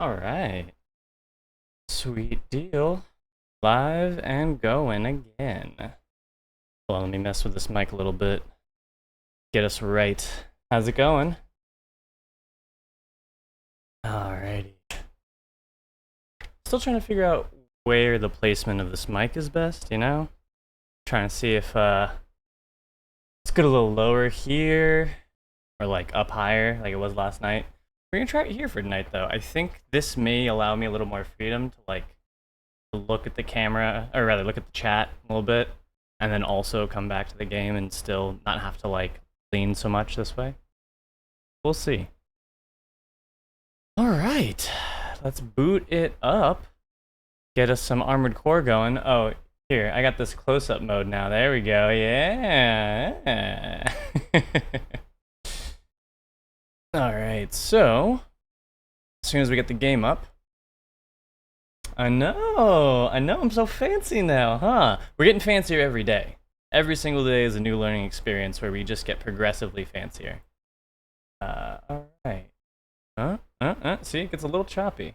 Alright. Sweet deal. Live and going again. Well, let me mess with this mic a little bit. Get us right. How's it going? Alrighty. Still trying to figure out where the placement of this mic is best, you know? Trying to see if let's get a little lower here. Or like up higher, like it was last night. We're gonna try it here for tonight though. I think this may allow me a little more freedom to like look at the camera, or rather look at the chat a little bit, and then also come back to the game and still not have to like lean so much this way. We'll see. Alright, let's boot it up. Get us some Armored Core going. Oh, here, I got this close-up mode now. There we go, yeah. Alright, so as soon as we get the game up. I know, I'm so fancy now, huh? We're getting fancier every day. Every single day is a new learning experience where we just get progressively fancier. Alright. See, it gets a little choppy.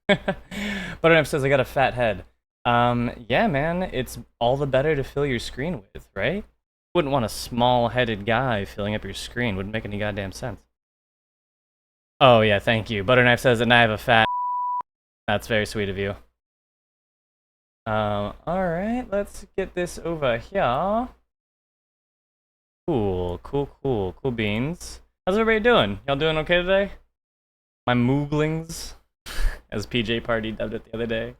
Butterknife says I got a fat head. Yeah, man, it's all the better to fill your screen with, right? Wouldn't want a small-headed guy filling up your screen. Wouldn't make any goddamn sense. Oh, yeah, thank you. Butterknife says that I have a fat. That's very sweet of you. Alright, let's get this over here. Cool beans. How's everybody doing? Y'all doing okay today? My mooglings, as PJ Party dubbed it the other day.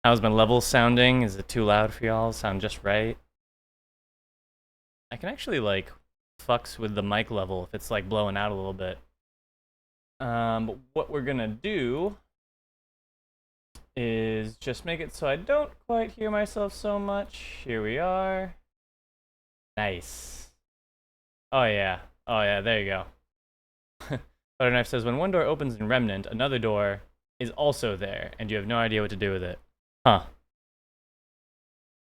How's my level sounding? Is it too loud for y'all? Sound just right? I can actually, like, fucks with the mic level if it's, like, blowing out a little bit. But what we're gonna do is just make it so I don't quite hear myself so much. Here we are. Nice. Oh yeah, there you go. Butterknife says, when one door opens in Remnant, another door is also there, and you have no idea what to do with it. Huh.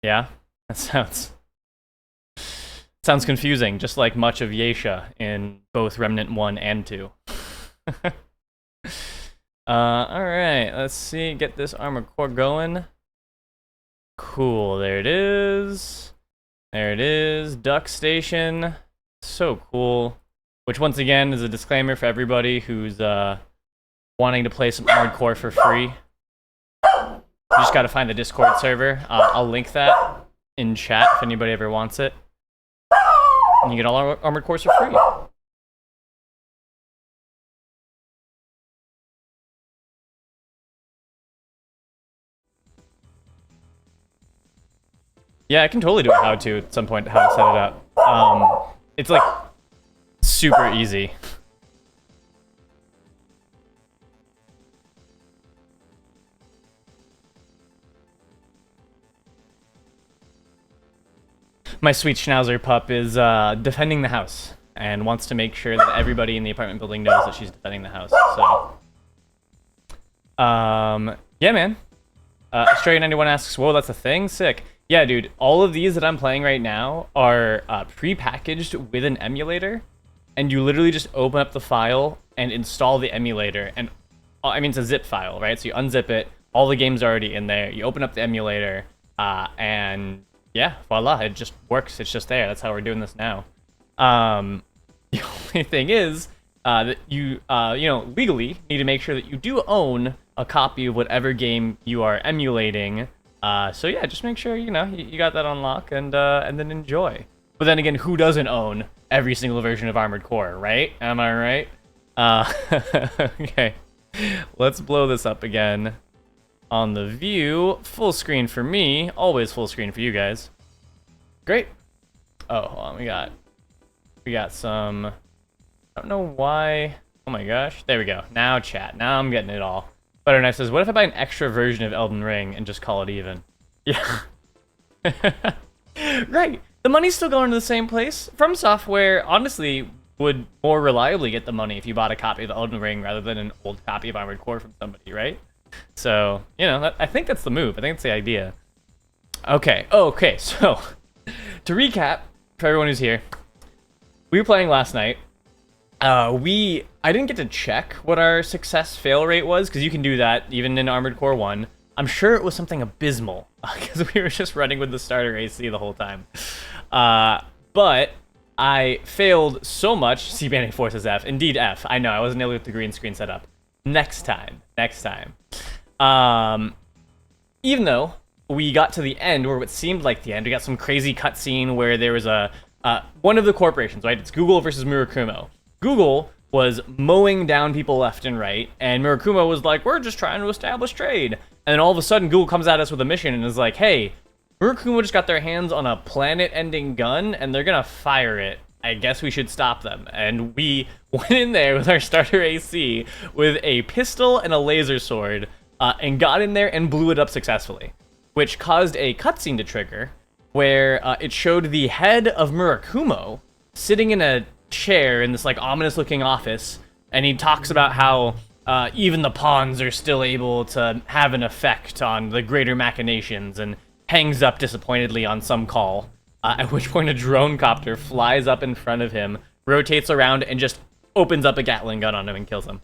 Yeah? That sounds confusing, just like much of Yesha in both Remnant 1 and 2. Alright, let's see, get this Armored Core going. Cool, there it is. There it is, Duck Station. So cool. Which, once again, is a disclaimer for everybody who's wanting to play some Armored Core for free. You just gotta find the Discord server. I'll link that in chat if anybody ever wants it. And you get all our Armored Cores for free. Yeah, I can totally do a how-to at some point, how to set it up. It's like super easy. My sweet schnauzer pup is defending the house and wants to make sure that everybody in the apartment building knows that she's defending the house. So, yeah, man. Australia91 asks, whoa, that's a thing? Sick. Yeah, dude, all of these that I'm playing right now are pre-packaged with an emulator, and you literally just open up the file and install the emulator, and I mean, it's a zip file, right? So you unzip it, all the games are already in there, you open up the emulator, and yeah, voila, it just works, it's just there. That's how we're doing this now. The only thing is that you know, legally need to make sure that you do own a copy of whatever game you are emulating. So yeah, just make sure, you know, you got that on lock and then enjoy. But then again, who doesn't own every single version of Armored Core, right? Am I right? Okay, let's blow this up again. On the view, full screen for me, always full screen for you guys. Great. Oh, hold on, we got some, I don't know why, oh my gosh, there we go. Now chat, now I'm getting it all. Butterknife says, what if I buy an extra version of Elden Ring and just call it even? Yeah. Right, the money's still going to the same place. From Software, honestly, would more reliably get the money if you bought a copy of Elden Ring rather than an old copy of Armored Core from somebody, right? So, you know, I think that's the move. I think that's the idea. Okay, so, to recap, for everyone who's here, we were playing last night. I didn't get to check what our success fail rate was, because you can do that even in Armored Core 1. I'm sure it was something abysmal, because we were just running with the starter AC the whole time. But I failed so much. C-Band forces F. Indeed, F. I know, I wasn't able to get the green screen set up. Next time. Even though we got to the end, or what seemed like the end, we got some crazy cutscene where there was one of the corporations, right? It's Google versus Murakumo. Google was mowing down people left and right, and Murakumo was like, we're just trying to establish trade. And then all of a sudden, Google comes at us with a mission and is like, hey, Murakumo just got their hands on a planet-ending gun, and they're gonna fire it. I guess we should stop them. And we went in there with our starter AC with a pistol and a laser sword, and got in there and blew it up successfully, which caused a cutscene to trigger, where it showed the head of Murakumo sitting in a chair in this like ominous-looking office, and he talks about how even the pawns are still able to have an effect on the greater machinations, and hangs up disappointedly on some call, at which point a drone copter flies up in front of him, rotates around, and just opens up a Gatling gun on him and kills him.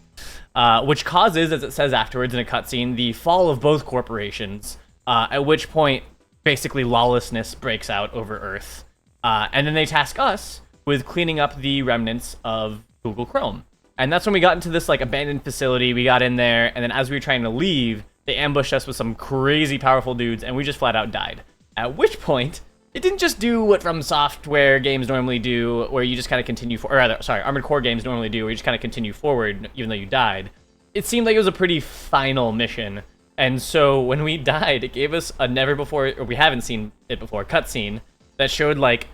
Which causes, as it says afterwards in a cutscene, the fall of both corporations, at which point, basically lawlessness breaks out over Earth. And then they task us with cleaning up the remnants of Google Chrome. And that's when we got into this like abandoned facility. We got in there, and then as we were trying to leave, they ambushed us with some crazy powerful dudes, and we just flat out died. At which point, it didn't just do what From Software games normally do, where you just kind of continue Armored Core games normally do, where you just kind of continue forward even though you died. It seemed like it was a pretty final mission, and so when we died, it gave us a never before, or we haven't seen it before, cutscene that showed like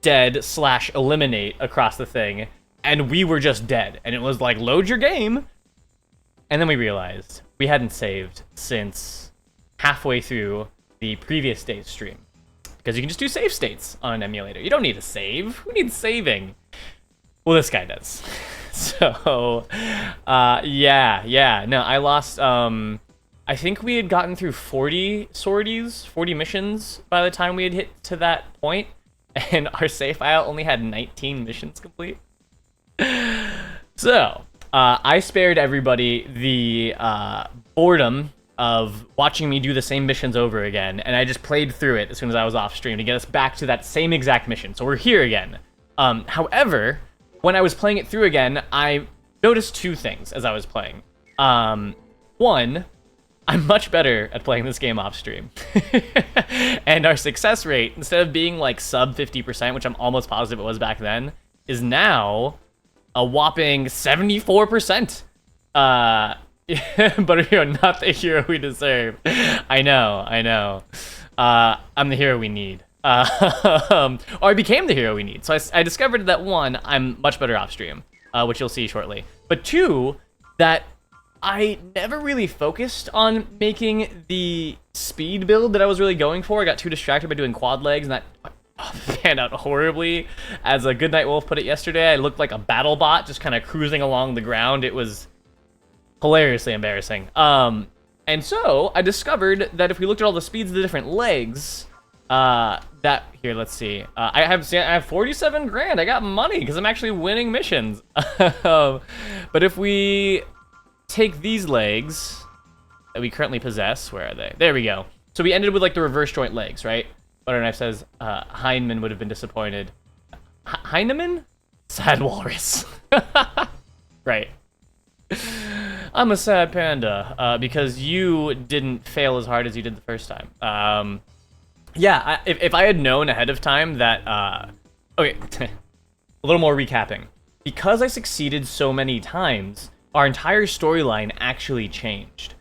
dead/eliminate across the thing, and we were just dead, and it was like, load your game, and then we realized we hadn't saved since halfway through the previous day's stream. Because you can just do save states on an emulator. You don't need to save. Who needs saving? Well, this guy does. So, yeah. No, I lost, I think we had gotten through 40 sorties, 40 missions by the time we had hit to that point. And our save file only had 19 missions complete. So, I spared everybody the boredom of watching me do the same missions over again, and I just played through it as soon as I was off stream to get us back to that same exact mission. So we're here again. However, when I was playing it through again, I noticed two things as I was playing. One, I'm much better at playing this game off stream. And our success rate, instead of being like sub 50%, which I'm almost positive it was back then, is now a whopping 74%. But you're not the hero we deserve. I know. I'm the hero we need. Or I became the hero we need. So I discovered that one, I'm much better off stream, which you'll see shortly. But two, that I never really focused on making the speed build that I was really going for. I got too distracted by doing quad legs, and that panned out horribly. As a Goodnight Wolf put it yesterday, I looked like a battle bot just kind of cruising along the ground. It was hilariously embarrassing. And so I discovered that if we looked at all the speeds of the different legs, here, let's see. I have 47 grand. I got money because I'm actually winning missions. But if we take these legs that we currently possess, where are they? There we go. So we ended with like the reverse joint legs, right? Butterknife says Heinemann would have been disappointed. Heinemann? Sad walrus. Right. I'm a sad panda, because you didn't fail as hard as you did the first time. Yeah, if I had known ahead of time that, okay, a little more recapping. Because I succeeded so many times, our entire storyline actually changed.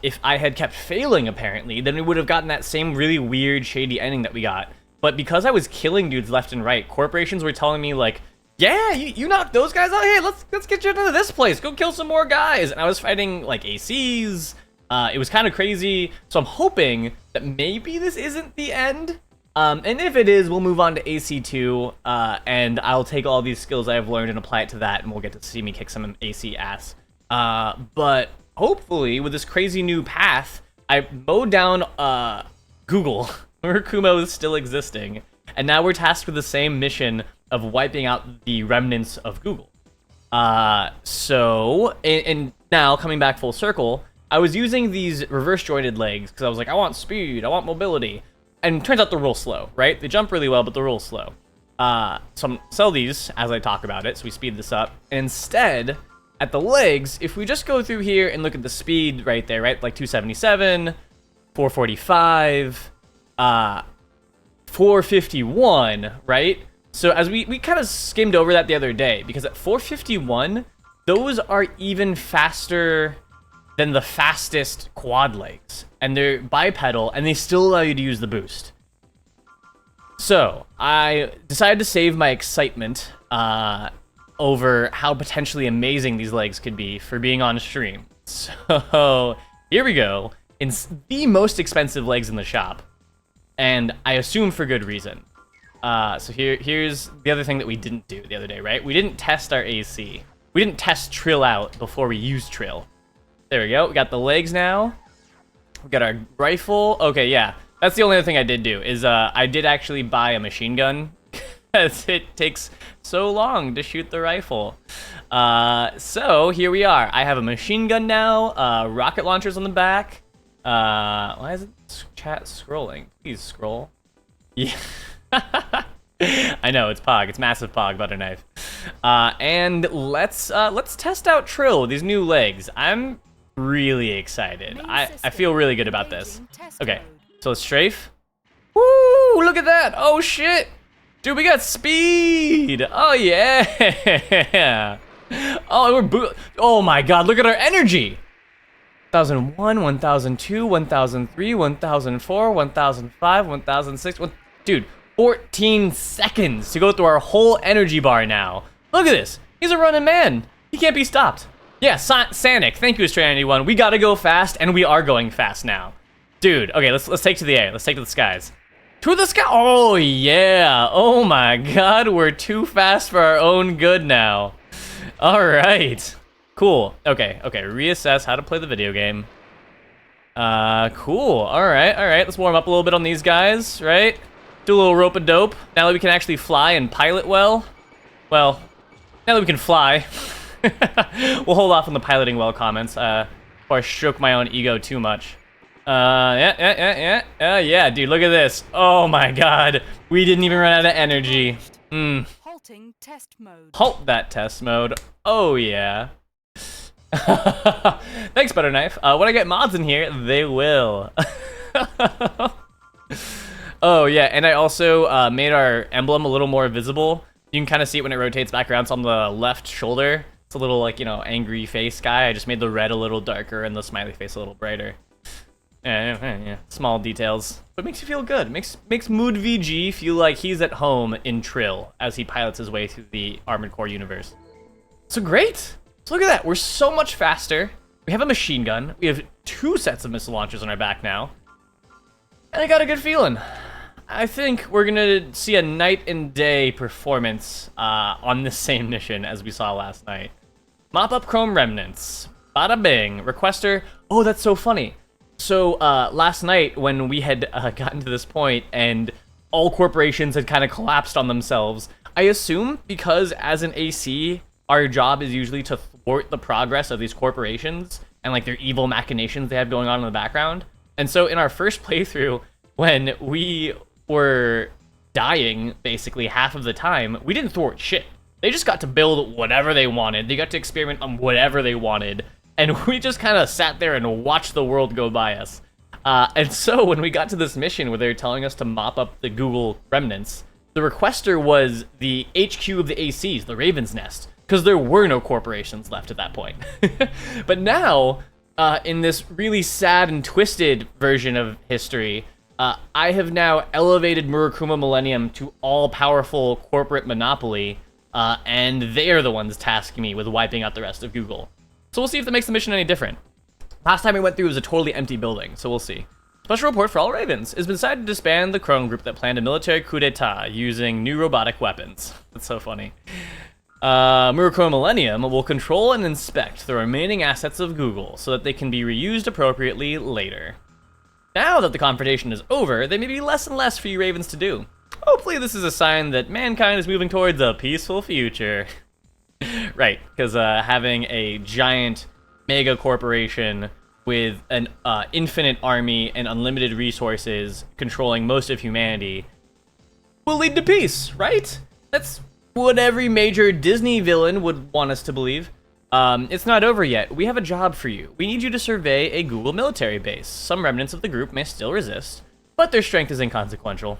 If I had kept failing, apparently, then we would have gotten that same really weird, shady ending that we got. But because I was killing dudes left and right, corporations were telling me, like, yeah, you knocked those guys out. Hey, let's get you into this place. Go kill some more guys. And I was fighting like ACs. It was kind of crazy. So I'm hoping that maybe this isn't the end. And if it is, we'll move on to AC2. And I'll take all these skills I've learned and apply it to that, and we'll get to see me kick some AC ass. But hopefully, with this crazy new path, I mowed down Google. Murakumo is still existing. And now we're tasked with the same mission of wiping out the remnants of Google. And now coming back full circle, I was using these reverse jointed legs because I was like, I want speed, I want mobility, and turns out they're real slow, right? They jump really well, but they're real slow. So I'm sell these as I talk about it, so we speed this up. And instead, at the legs, if we just go through here and look at the speed right there, right? Like 277, 445, 451, right? So as we kind of skimmed over that the other day, because at 451, those are even faster than the fastest quad legs. And they're bipedal, and they still allow you to use the boost. So I decided to save my excitement over how potentially amazing these legs could be for being on stream. So here we go. It's the most expensive legs in the shop, and I assume for good reason. So here's the other thing that we didn't do the other day, right? We didn't test our AC. We didn't test Trill out before we used Trill. There we go. We got the legs now. We got our rifle. Okay, yeah. That's the only other thing I did do, is I did actually buy a machine gun, because it takes so long to shoot the rifle. So here we are. I have a machine gun now, rocket launchers on the back. Why is it chat scrolling? Please scroll. Yeah. I know, it's Pog. It's massive Pog butter knife. And let's test out Trill with these new legs. I'm really excited. I feel really good about this. Okay, so let's strafe. Woo! Look at that! Oh shit! Dude, we got speed! Oh yeah! Oh, oh my god, look at our energy! 1001, 1002, 1003, 1004, 1005, 1006, dude, 14 seconds to go through our whole energy bar now. Look at this. He's a running man. He can't be stopped. Yeah, Sanic, thank you, Stray91. We gotta go fast, and we are going fast now. Dude, okay, let's take to the air. Let's take to the skies. To the sky. Oh, yeah. Oh, my God. We're too fast for our own good now. All right. Cool. Okay. Reassess how to play the video game. Cool. All right. Let's warm up a little bit on these guys, right? Do a little rope-a-dope. Now that we can actually fly and pilot well. Well, now that we can fly. We'll hold off on the piloting well comments before I stroke my own ego too much. Yeah, dude, look at this. Oh my god. We didn't even run out of energy. Halting test mode. Halt that test mode. Oh yeah. Thanks, Butter Knife. When I get mods in here, they will. Oh yeah, and I also made our emblem a little more visible. You can kind of see it when it rotates back around. It's on the left shoulder. It's a little, like, you know, angry face guy. I just made the red a little darker and the smiley face a little brighter. Yeah, small details, but makes you feel good. Makes Mood VG feel like he's at home in Trill as he pilots his way through the Armored Core universe. So great. So look at that. We're so much faster. We have a machine gun. We have 2 sets of missile launchers on our back now, and I got a good feeling. I think we're gonna see a night and day performance on this same mission as we saw last night. Mop up Chrome Remnants. Bada bing. Requester. Oh, that's so funny. So last night when we had gotten to this point and all corporations had kind of collapsed on themselves, I assume because as an AC, our job is usually to thwart the progress of these corporations and like their evil machinations they have going on in the background. And so in our first playthrough, when we were dying basically half of the time, we didn't thwart shit. They just got to build whatever they wanted. They got to experiment on whatever they wanted. And we just kind of sat there and watched the world go by us. And so when we got to this mission where they were telling us to mop up the Google remnants, the requester was the HQ of the ACs, the Raven's Nest, because there were no corporations left at that point. But now, in this really sad and twisted version of history, I have now elevated Murakuma Millennium to all-powerful corporate monopoly, and they are the ones tasking me with wiping out the rest of Google. So we'll see if that makes the mission any different. Last time we went through was a totally empty building, so we'll see. Special report for all Ravens. It's been decided to disband the Crone group that planned a military coup d'etat using new robotic weapons. That's so funny. Murakuma Millennium will control and inspect the remaining assets of Google so that they can be reused appropriately later. Now that the confrontation is over, there may be less and less for you Ravens to do. Hopefully this is a sign that mankind is moving towards a peaceful future. Right, because having a giant mega corporation with an infinite army and unlimited resources controlling most of humanity will lead to peace, right? That's what every major Disney villain would want us to believe. It's not over yet. We have a job for you. We need you to survey a Google military base. Some remnants of the group may still resist, but their strength is inconsequential.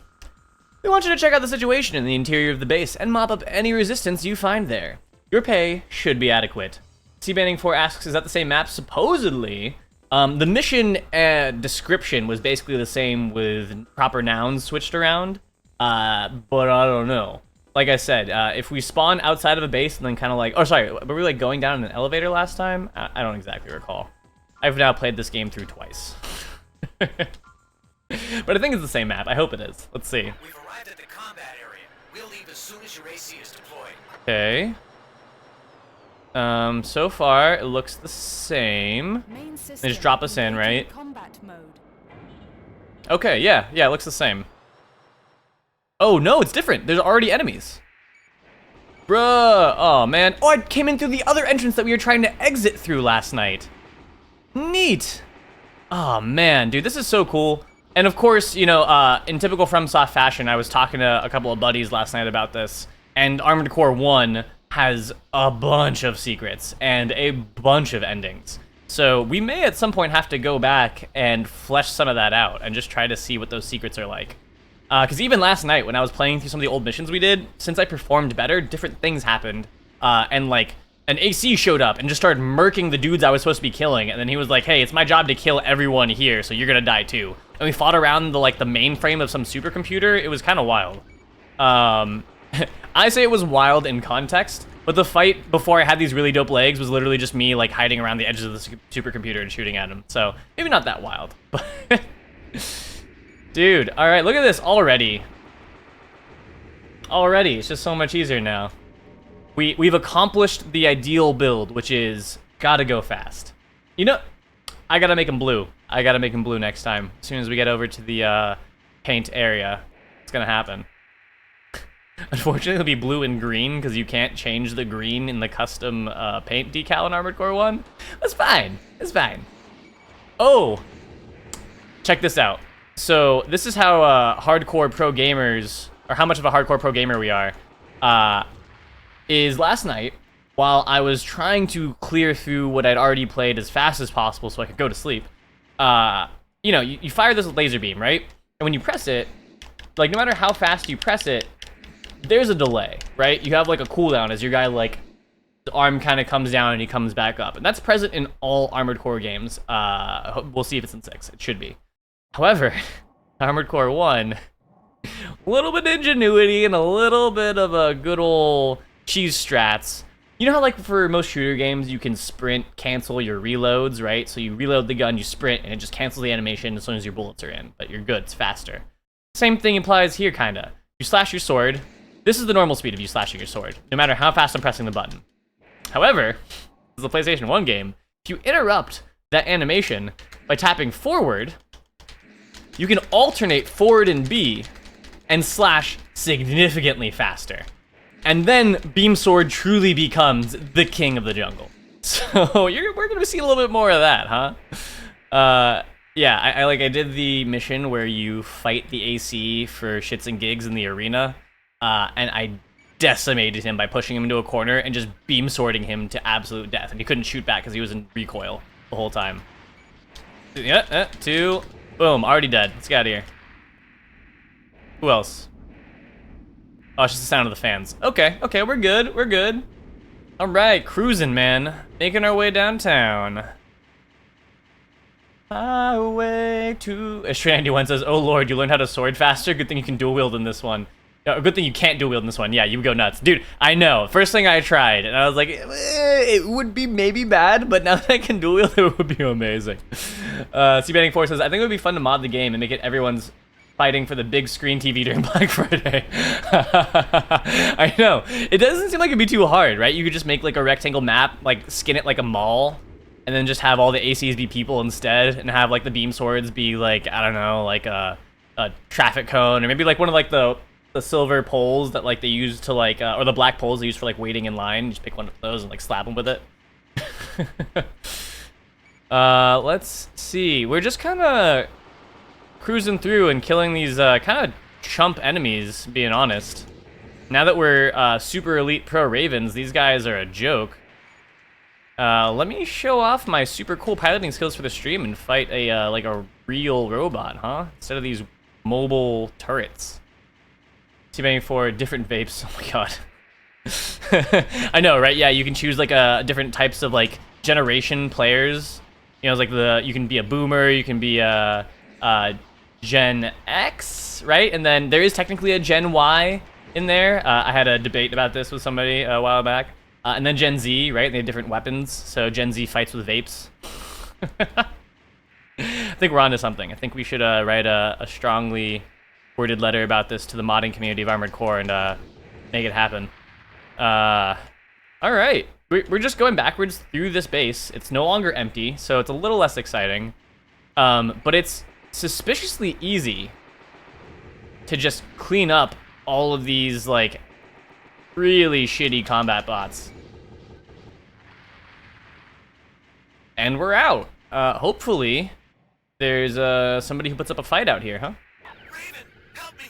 We want you to check out the situation in the interior of the base and mop up any resistance you find there. Your pay should be adequate. C-Banning4 asks, is that the same map? Supposedly. The mission description was basically the same with proper nouns switched around, but I don't know. Like I said, if we spawn outside of a base and then kind of like... Oh, sorry, were we like going down in an elevator last time? I don't exactly recall. I've now played this game through twice. But I think it's the same map. I hope it is. Let's see. We've arrived at the combat area. We'll leave as soon as your AC is deployed. Okay. So far, it looks the same. Main They system just drop us in, engaging right? Combat mode. Okay, yeah, it looks the same. Oh, no, it's different. There's already enemies. Bruh. Oh, man. Oh, I came in through the other entrance that we were trying to exit through last night. Neat. Oh, man, dude, this is so cool. And of course, you know, in typical FromSoft fashion, I was talking to a couple of buddies last night about this, and Armored Core 1 has a bunch of secrets and a bunch of endings. So we may at some point have to go back and flesh some of that out and just try to see what those secrets are like. Because even last night when I was playing through some of the old missions we did, since I performed better, different things happened. And like, an AC showed up and just started murking the dudes I was supposed to be killing. And then he was like, hey, it's my job to kill everyone here, so you're gonna die too. And we fought around the mainframe of some supercomputer. It was kind of wild. I say it was wild in context, but the fight before I had these really dope legs was literally just me like hiding around the edges of the supercomputer and shooting at him. So maybe not that wild, but dude, all right, look at this already. Already, it's just so much easier now. We've accomplished the ideal build, which is gotta go fast. You know, I gotta make him blue. I gotta make him blue next time. As soon as we get over to the paint area, it's gonna happen. Unfortunately, it'll be blue and green because you can't change the green in the custom paint decal in Armored Core 1. That's fine. It's fine. Oh, check this out. So this is how hardcore pro gamers, or how much of a hardcore pro gamer we are. Is last night, while I was trying to clear through what I'd already played as fast as possible so I could go to sleep, you know, you fire this laser beam, right? And when you press it, like, no matter how fast you press it, there's a delay, right? You have, like, a cooldown as your guy, like, the arm kind of comes down and he comes back up. And that's present in all Armored Core games. We'll see if it's in 6. It should be. However, Armored Core 1, a little bit of ingenuity and a little bit of a good old cheese strats. You know how, like, for most shooter games, you can sprint cancel your reloads, right? So you reload the gun, you sprint, and it just cancels the animation as soon as your bullets are in. But you're good, it's faster. Same thing applies here, kinda. You slash your sword. This is the normal speed of you slashing your sword, no matter how fast I'm pressing the button. However, this is a PlayStation 1 game. If you interrupt that animation by tapping forward, you can alternate forward and B and slash significantly faster. And then Beam Sword truly becomes the king of the jungle. So we're gonna see a little bit more of that, huh? Yeah, I did the mission where you fight the AC for shits and gigs in the arena, and I decimated him by pushing him into a corner and just beam swording him to absolute death, and he couldn't shoot back because he was in recoil the whole time. Yeah, 2, boom, already dead. Let's get out of here. Who else? Oh, it's just the sound of the fans. Okay, we're good, we're good. All right, cruising, man. Making our way downtown. Highway to... Strandy1 says, oh lord, you learned how to sword faster? Good thing you can dual wield in this one. Good thing you can't dual wield in this one. Yeah, you would go nuts. Dude, I know. First thing I tried, and I was like, it would be maybe bad, but now that I can dual wield, it would be amazing. C-Banning4 says, I think it would be fun to mod the game and make it everyone's fighting for the big screen TV during Black Friday. I know. It doesn't seem like it'd be too hard, right? You could just make like a rectangle map, like skin it like a mall, and then just have all the ACs be people instead, and have like the beam swords be like, I don't know, like a traffic cone, or maybe like one of like the the silver poles that like they use to like, or the black poles they use for like waiting in line. You just pick one of those and like slap them with it. Let's see. We're just kind of cruising through and killing these kind of chump enemies, being honest. Now that we're super elite pro Ravens, these guys are a joke. Let me show off my super cool piloting skills for the stream and fight a like a real robot, huh? Instead of these mobile turrets. Teaming for different vapes. Oh my god. I know, right? Yeah, you can choose like different types of like generation players. You know, it's like you can be a boomer, you can be a Gen X, right? And then there is technically a Gen Y in there. I had a debate about this with somebody a while back. And then Gen Z, right? They have different weapons. So Gen Z fights with vapes. I think we're onto something. I think we should write a strongly worded letter about this to the modding community of Armored Core and make it happen. All right. We're just going backwards through this base. It's no longer empty, so it's a little less exciting. But it's suspiciously easy to just clean up all of these, like, really shitty combat bots. And we're out. Hopefully, there's somebody who puts up a fight out here, huh? Raven, help me!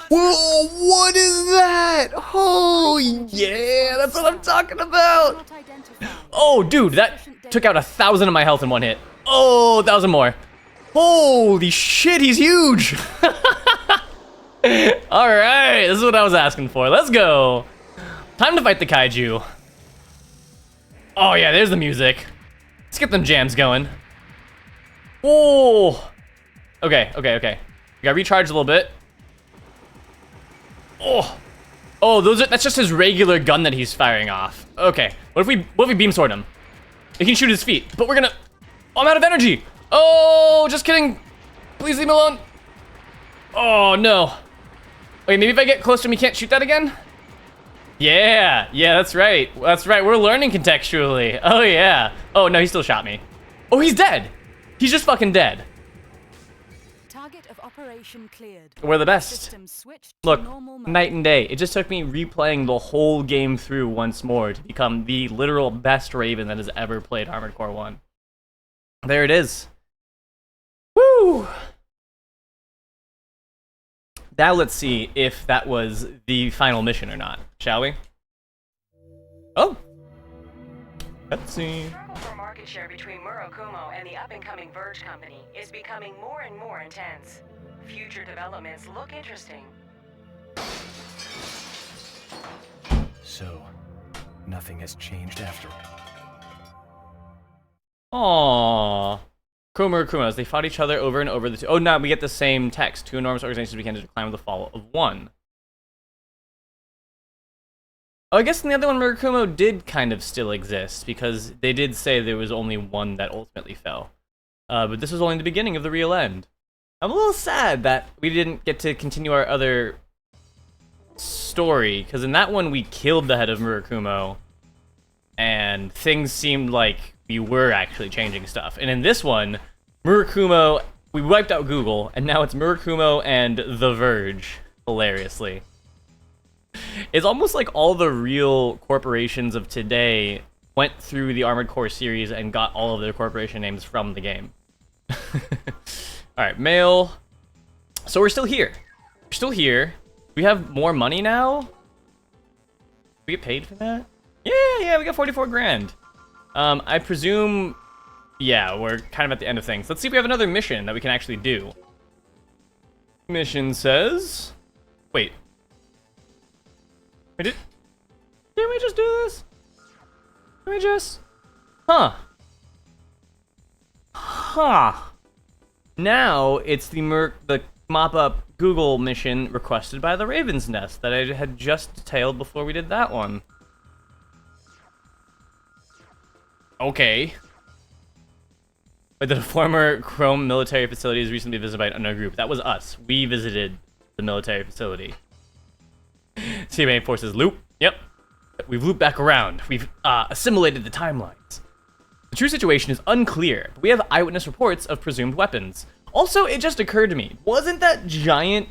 Whoa, what is that? Oh, yeah, that's what I'm talking about. Not identified. Oh, dude, that took out 1,000 of my health in one hit. Oh, 1,000 more. Holy shit, he's huge. All right, this is what I was asking for. Let's go. Time to fight the kaiju. Oh, yeah, there's the music. Let's get them jams going. Oh. Okay. We gotta recharge a little bit. Oh, that's just his regular gun that he's firing off. Okay, what if we beam sword him? He can shoot his feet, but we're gonna... Oh, I'm out of energy. Oh, just kidding. Please leave me alone. Oh, no. Wait, maybe if I get close to him, he can't shoot that again? Yeah, that's right. We're learning contextually. Oh, yeah. Oh, no, he still shot me. Oh, he's dead. He's just fucking dead. Target of operation cleared. We're the best. System switched to Look, normal mode. night and day. It just took me replaying the whole game through once more to become the literal best Raven that has ever played Armored Core 1. There it is. Woo! Now let's see if that was the final mission or not, shall we? Oh! Cutscene. Struggle for market share between Murakumo and the up-and-coming Verge company is becoming more and more intense. Future developments look interesting. So, nothing has changed after Aww. all. Kumos, they fought each other over and over. Oh, now we get the same text. Two enormous organizations began to decline with the fall of one. Oh, I guess in the other one, Murakumo did kind of still exist, because they did say there was only one that ultimately fell. But this was only the beginning of the real end. I'm a little sad that we didn't get to continue our other story, because in that one we killed the head of Murakumo, and things seemed like we were actually changing stuff. And in this one, Murakumo, we wiped out Google, and now it's Murakumo and The Verge, hilariously. It's almost like all the real corporations of today went through the Armored Core series and got all of their corporation names from the game. Alright, mail. So we're still here. We're still here. We have more money now? We get paid for that? Yeah, we got 44 grand. I presume, yeah, we're kind of at the end of things. Let's see if we have another mission that we can actually do. Mission says... Wait, didn't we just do this? Did we just... Huh. Now it's the mop-up Google mission requested by the Raven's Nest that I had just detailed before we did that one. Okay. But the former Chrome military facility is recently visited by another group. That was us. We visited the military facility. CMA forces loop. Yep. We've looped back around. We've assimilated the timelines. The true situation is unclear, but we have eyewitness reports of presumed weapons. Also, it just occurred to me, wasn't that giant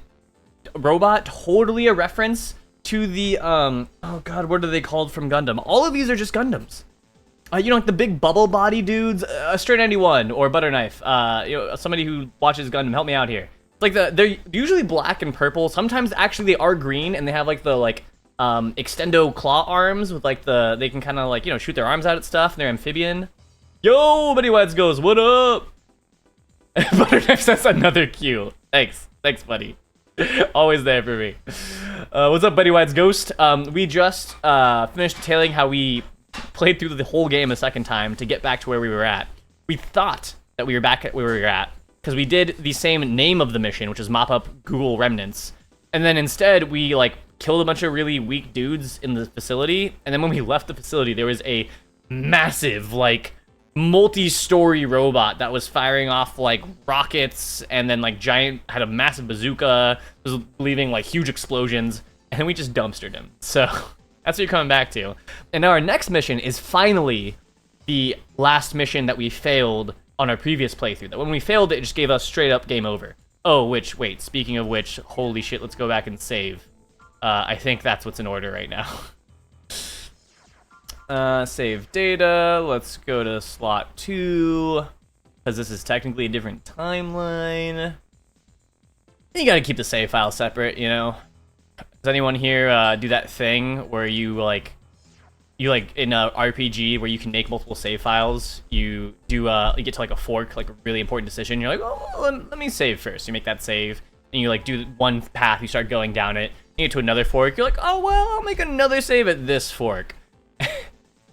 robot, totally a reference to the, oh god, what are they called from Gundam? All of these are just Gundams. You know, like the big bubble body dudes, Stray 91 or Butterknife, you know, somebody who watches Gundam, help me out here. Like they're usually black and purple. Sometimes actually they are green and they have like the extendo claw arms with like they can kind of like, you know, shoot their arms out at stuff and they're amphibian. Yo, Buddy Whites goes, what up? Butterknife says another Q. Thanks, buddy. Always there for me. What's up, Buddy White's Ghost? We just finished detailing how we played through the whole game a second time to get back to where we were at. We thought that we were back at where we were at because we did the same name of the mission, which is mop up Google remnants, and then instead we like killed a bunch of really weak dudes in the facility, and then when we left the facility, there was a massive like multi-story robot that was firing off like rockets and then like had a massive bazooka, was leaving like huge explosions, and then we just dumpstered him. So that's what you're coming back to. And now our next mission is finally the last mission that we failed on our previous playthrough. That when we failed it just gave us straight up game over. Oh, wait, speaking of which, holy shit, let's go back and save. I think that's what's in order right now. Save data, let's go to slot 2, because this is technically a different timeline. You gotta keep the save file separate, you know? Does anyone here do that thing where you in a RPG where you can make multiple save files, you get to like a fork, like a really important decision, you're like, oh, let me save first. You make that save, and you like do one path, you start going down it, you get to another fork, you're like, oh, well, I'll make another save at this fork.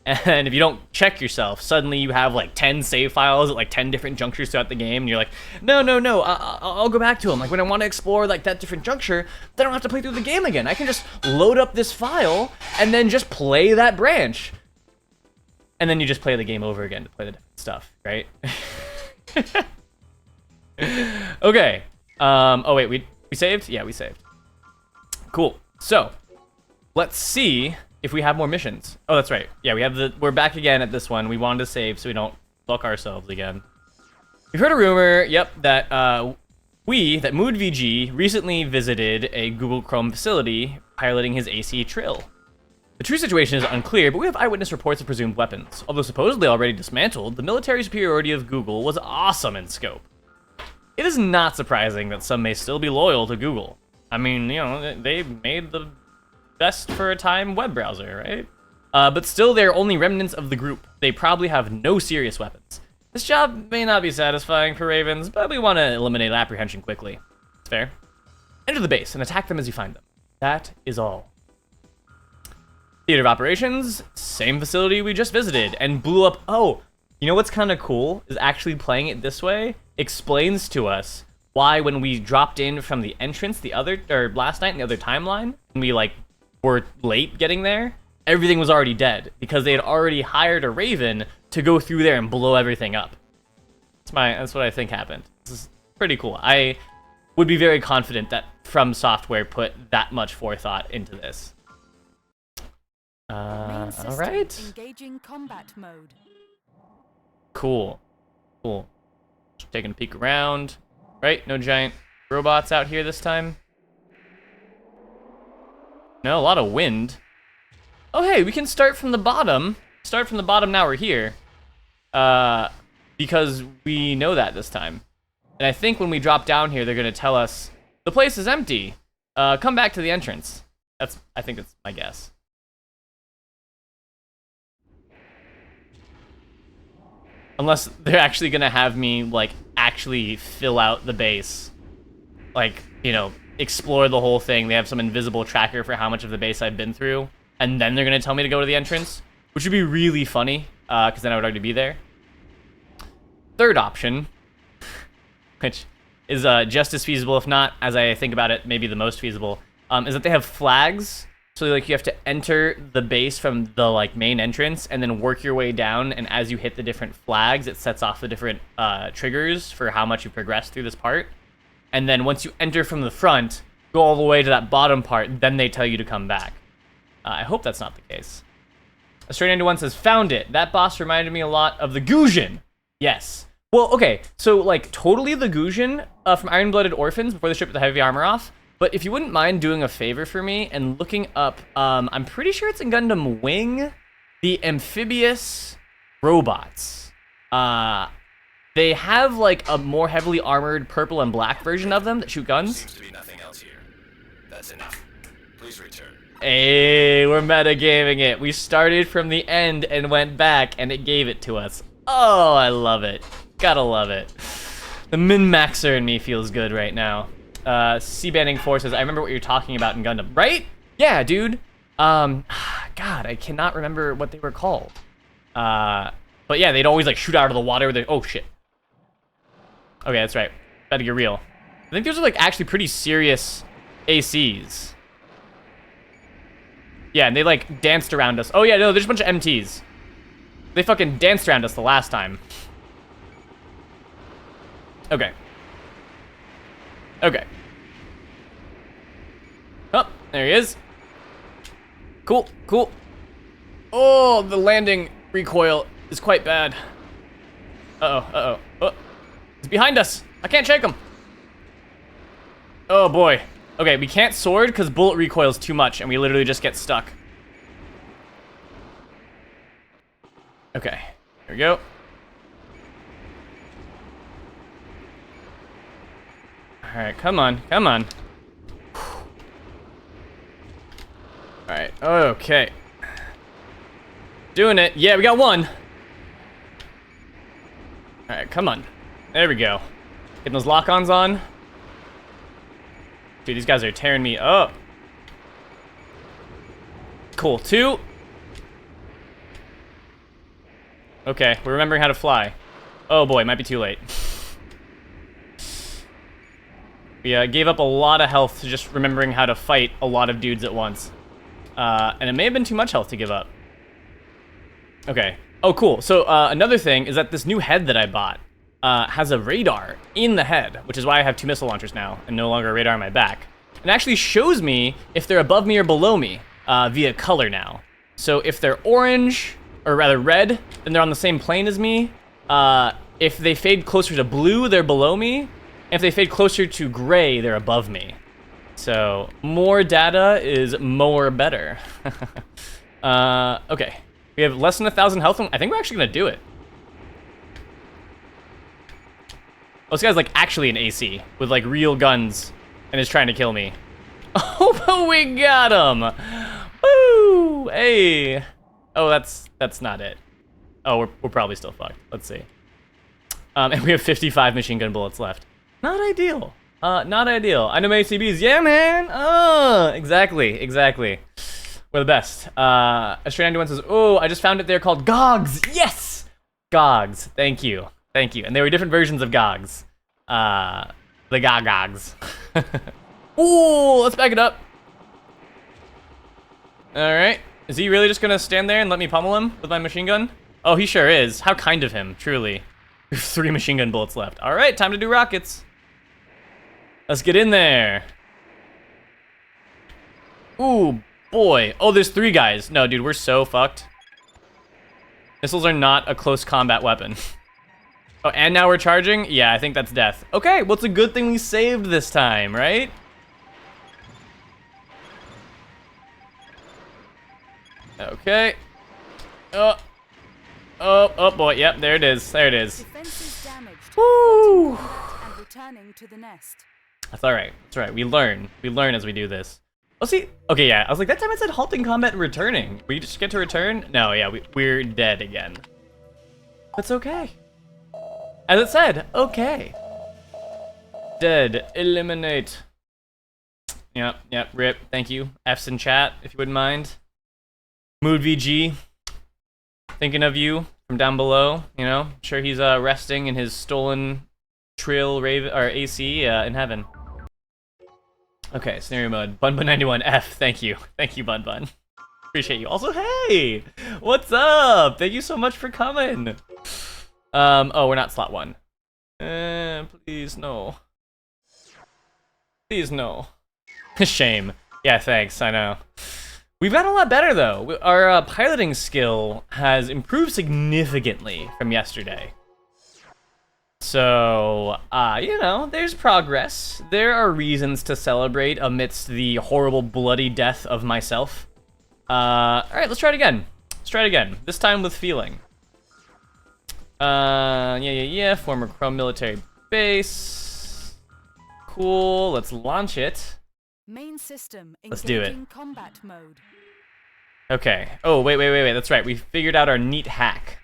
And if you don't check yourself, suddenly you have like 10 save files at like 10 different junctures throughout the game, and you're like, no, I'll go back to them. Like when I want to explore like that different juncture, then I don't have to play through the game again. I can just load up this file and then just play that branch. And then you just play the game over again to play the different stuff, right? Okay. Oh wait, we saved? Yeah, we saved. Cool. So, let's see if we have more missions. Oh, that's right. Yeah, we're back again at this one. We wanted to save so we don't fuck ourselves again. We've heard a rumor, that Mood VG recently visited a Google Chrome facility piloting his AC Trill. The true situation is unclear, but we have eyewitness reports of presumed weapons. Although supposedly already dismantled, the military superiority of Google was awesome in scope. It is not surprising that some may still be loyal to Google. I mean, you know, they made the best for a time web browser, right? But still, they're only remnants of the group. They probably have no serious weapons. This job may not be satisfying for Ravens, but we want to eliminate apprehension quickly. It's fair. Enter the base and attack them as you find them. That is all. Theater of operations, same facility we just visited and blew up. Oh, you know what's kind of cool is actually playing it this way explains to us why when we dropped in from the entrance last night in the other timeline, and we like were late getting there, everything was already dead because they had already hired a Raven to go through there and blow everything up. That's what I think happened. This is pretty cool. I would be very confident that From Software put that much forethought into this. All right. Engaging combat mode. Cool. Just taking a peek around. Right? No giant robots out here this time. No, a lot of wind. Oh, hey, we can start from the bottom. Now we're here. Because we know that this time. And I think when we drop down here, they're going to tell us, the place is empty. Come back to the entrance. I think that's my guess. Unless they're actually going to have me, like, actually fill out the base. Like, you know, explore the whole thing. They have some invisible tracker for how much of the base I've been through, and then they're gonna tell me to go to the entrance, which would be really funny, because then I would already be there. Third option, which is just as feasible, if not, as I think about it, maybe the most feasible, is that they have flags. So like you have to enter the base from the like main entrance and then work your way down, and as you hit the different flags, it sets off the different triggers for how much you progress through this part. And then once you enter from the front, go all the way to that bottom part, then they tell you to come back. I hope that's not the case. Stray 91 says, found it. That boss reminded me a lot of the Guzhan. Yes. Well, okay, so like totally the Guzhan from Iron-Blooded Orphans before they stripped the heavy armor off, But if you wouldn't mind doing a favor for me and looking up, I'm pretty sure it's in Gundam Wing, the amphibious robots. They have like a more heavily armored purple and black version of them that shoot guns. Seems to be nothing else here. That's enough. Please return. Hey, we're metagaming it. We started from the end and went back, and it gave it to us. Oh, I love it. Gotta love it. The min-maxer in me feels good right now. C-banding forces. I remember what you're talking about in Gundam, right? Yeah, dude. God, I cannot remember what they were called. But yeah, they'd always like shoot out of the water with oh shit. Okay, that's right. Better get real. I think those are like actually pretty serious ACs. Yeah, and they like danced around us. Oh yeah, no, there's a bunch of MTs. They fucking danced around us the last time. Okay. Okay. Oh, there he is. Cool, cool. Oh, the landing recoil is quite bad. Uh-oh. Oh, he's behind us. I can't shake him. Oh, boy. Okay, we can't sword because bullet recoil is too much, and we literally just get stuck. Okay, here we go. All right, come on, come on. All right, okay. Doing it. Yeah, we got one. All right, come on. There we go. Getting those lock-ons on. Dude, these guys are tearing me up. Cool, 2. Okay, we're remembering how to fly. Oh boy, might be too late. We gave up a lot of health to just remembering how to fight a lot of dudes at once. And it may have been too much health to give up. Okay. Oh, cool. So another thing is that this new head that I bought has a radar in the head, which is why I have 2 missile launchers now and no longer a radar on my back. It actually shows me if they're above me or below me via color now. So if they're orange, or rather red, then they're on the same plane as me. If they fade closer to blue, they're below me. And if they fade closer to gray, they're above me. So more data is more better. Okay. We have less than 1,000 health. I think we're actually gonna do it. Oh, this guy's like actually an AC with like real guns and is trying to kill me. Oh, but we got him. Woo! Hey. Oh, that's not it. Oh, we're probably still fucked. Let's see. And we have 55 machine gun bullets left. Not ideal. Not ideal. Anime ACBs, yeah, man. Exactly. We're the best. Australian says, oh, I just found it there called Gogs. Yes! Gogs. Thank you. And there were different versions of Gogs. The Gogs. Ooh, let's back it up. All right. Is he really just gonna stand there and let me pummel him with my machine gun? Oh, he sure is. How kind of him, truly. We have 3 machine gun bullets left. All right, time to do rockets. Let's get in there. Ooh, boy. Oh, there's 3 guys. No, dude, we're so fucked. Missiles are not a close combat weapon. Oh, and now we're charging? Yeah, I think that's death. Okay, well, it's a good thing we saved this time, right? Okay. Oh boy, yep, there it is. Defenses damaged. Woo! And returning to the nest. That's alright. We learn as we do this. Oh, see? Okay, yeah, I was like, that time it said halting combat and returning. We just get to return? No, yeah, we're dead again. That's okay. As it said, okay. Dead. Eliminate. Yep, rip. Thank you. F's in chat, if you wouldn't mind. Mood VG. Thinking of you from down below, you know? Sure he's resting in his stolen Trill Raven or AC in heaven. Okay, scenario mode. Bunbun91F, thank you. Thank you, Bunbun. Appreciate you. Also, hey! What's up? Thank you so much for coming. Oh, we're not slot 1. Please, no. Please, no. Shame. Yeah, thanks, I know. We've gotten a lot better, though. Our piloting skill has improved significantly from yesterday. So, you know, there's progress. There are reasons to celebrate amidst the horrible, bloody death of myself. Alright, let's try it again. Let's try it again. This time with feeling. Yeah. Former Chrome military base. Cool. Let's launch it. Main system Let's do it. engaging combat mode. Okay. Oh, wait. That's right. We figured out our neat hack.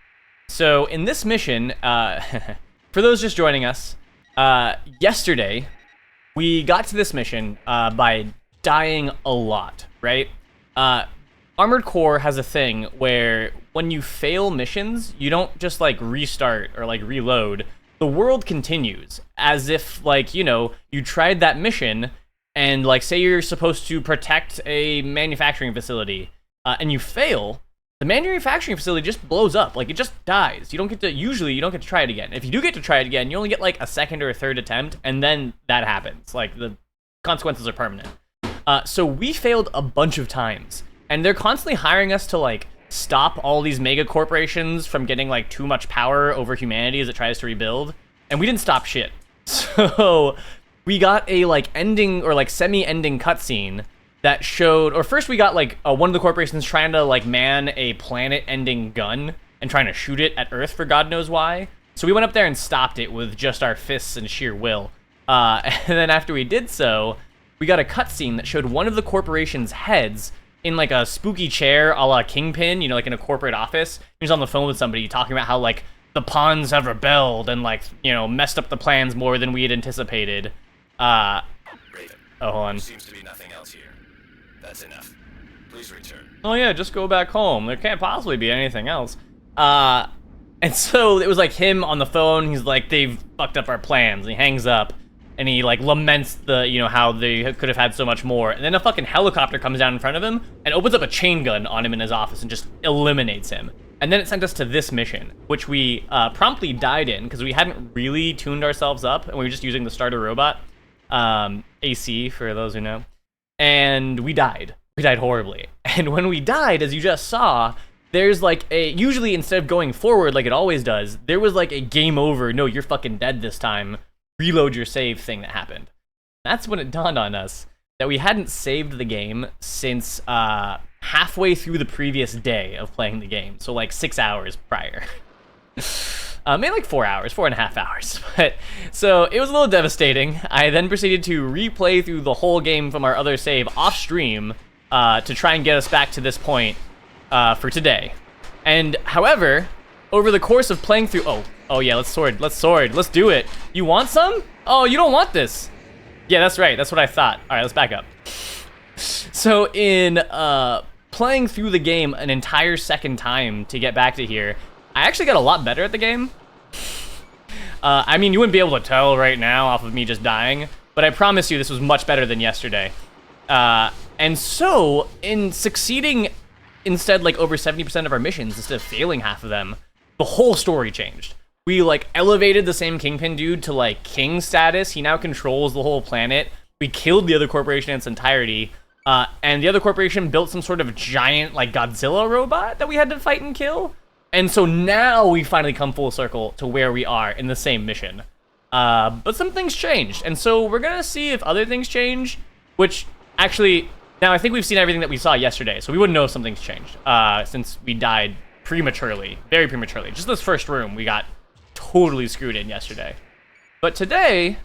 So, in this mission, for those just joining us, yesterday, we got to this mission by dying a lot, right? Armored Core has a thing where when you fail missions, you don't just, like, restart or, like, reload. The world continues, as if, like, you know, you tried that mission, and, like, say you're supposed to protect a manufacturing facility, and you fail, the manufacturing facility just blows up. Like, it just dies. Usually you don't get to try it again. If you do get to try it again, you only get, like, a second or a third attempt, and then that happens. Like, the consequences are permanent. So we failed a bunch of times, and they're constantly hiring us to, like, stop all these mega corporations from getting, like, too much power over humanity as it tries to rebuild, and we didn't stop shit. So we got a, like, ending, or, like, semi-ending cutscene that showed, or first we got, like, one of the corporations trying to, like, man a planet-ending gun and trying to shoot it at Earth for God knows why. So we went up there and stopped it with just our fists and sheer will. And then after we did so, we got a cutscene that showed one of the corporation's heads in, like, a spooky chair a la Kingpin, you know, like in a corporate office. He was on the phone with somebody talking about how, like, the pawns have rebelled and, like, you know, messed up the plans more than we had anticipated. Raven. Oh, hold on. Seems to be nothing else here. That's enough. Please return. Oh yeah, just go back home. There can't possibly be anything else. And so it was like him on the phone. He's like, they've fucked up our plans. And he hangs up, and he, like, laments the, you know, how they could have had so much more. And then a fucking helicopter comes down in front of him and opens up a chain gun on him in his office and just eliminates him. And then it sent us to this mission, which we promptly died in because we hadn't really tuned ourselves up, and we were just using the starter robot, AC for those who know. And we died. We died horribly. And when we died, as you just saw, there's, like, usually instead of going forward like it always does, there was, like, a game over, no, you're fucking dead this time, reload your save thing that happened. That's when it dawned on us that we hadn't saved the game since halfway through the previous day of playing the game. So, like, 6 hours prior. Maybe like 4 hours, 4.5 hours. But so it was a little devastating. I then proceeded to replay through the whole game from our other save off stream to try and get us back to this point for today. And however, over the course of playing through, oh yeah, let's sword, let's do it. You want some? Oh, you don't want this. Yeah, that's right. That's what I thought. All right, let's back up. So in playing through the game an entire second time to get back to here, I actually got a lot better at the game. I mean, you wouldn't be able to tell right now off of me just dying, but I promise you this was much better than yesterday. And so, in succeeding instead, like, over 70% of our missions, instead of failing half of them, the whole story changed. We, like, elevated the same Kingpin dude to, like, king status. He now controls the whole planet. We killed the other corporation in its entirety. And the other corporation built some sort of giant, like, Godzilla robot that we had to fight and kill. And so now we finally come full circle to where we are in the same mission. But some things changed. And so we're going to see if other things change, which actually, now I think we've seen everything that we saw yesterday. So we wouldn't know if something's changed since we died prematurely, very prematurely. Just this first room, we got totally screwed in yesterday. But today,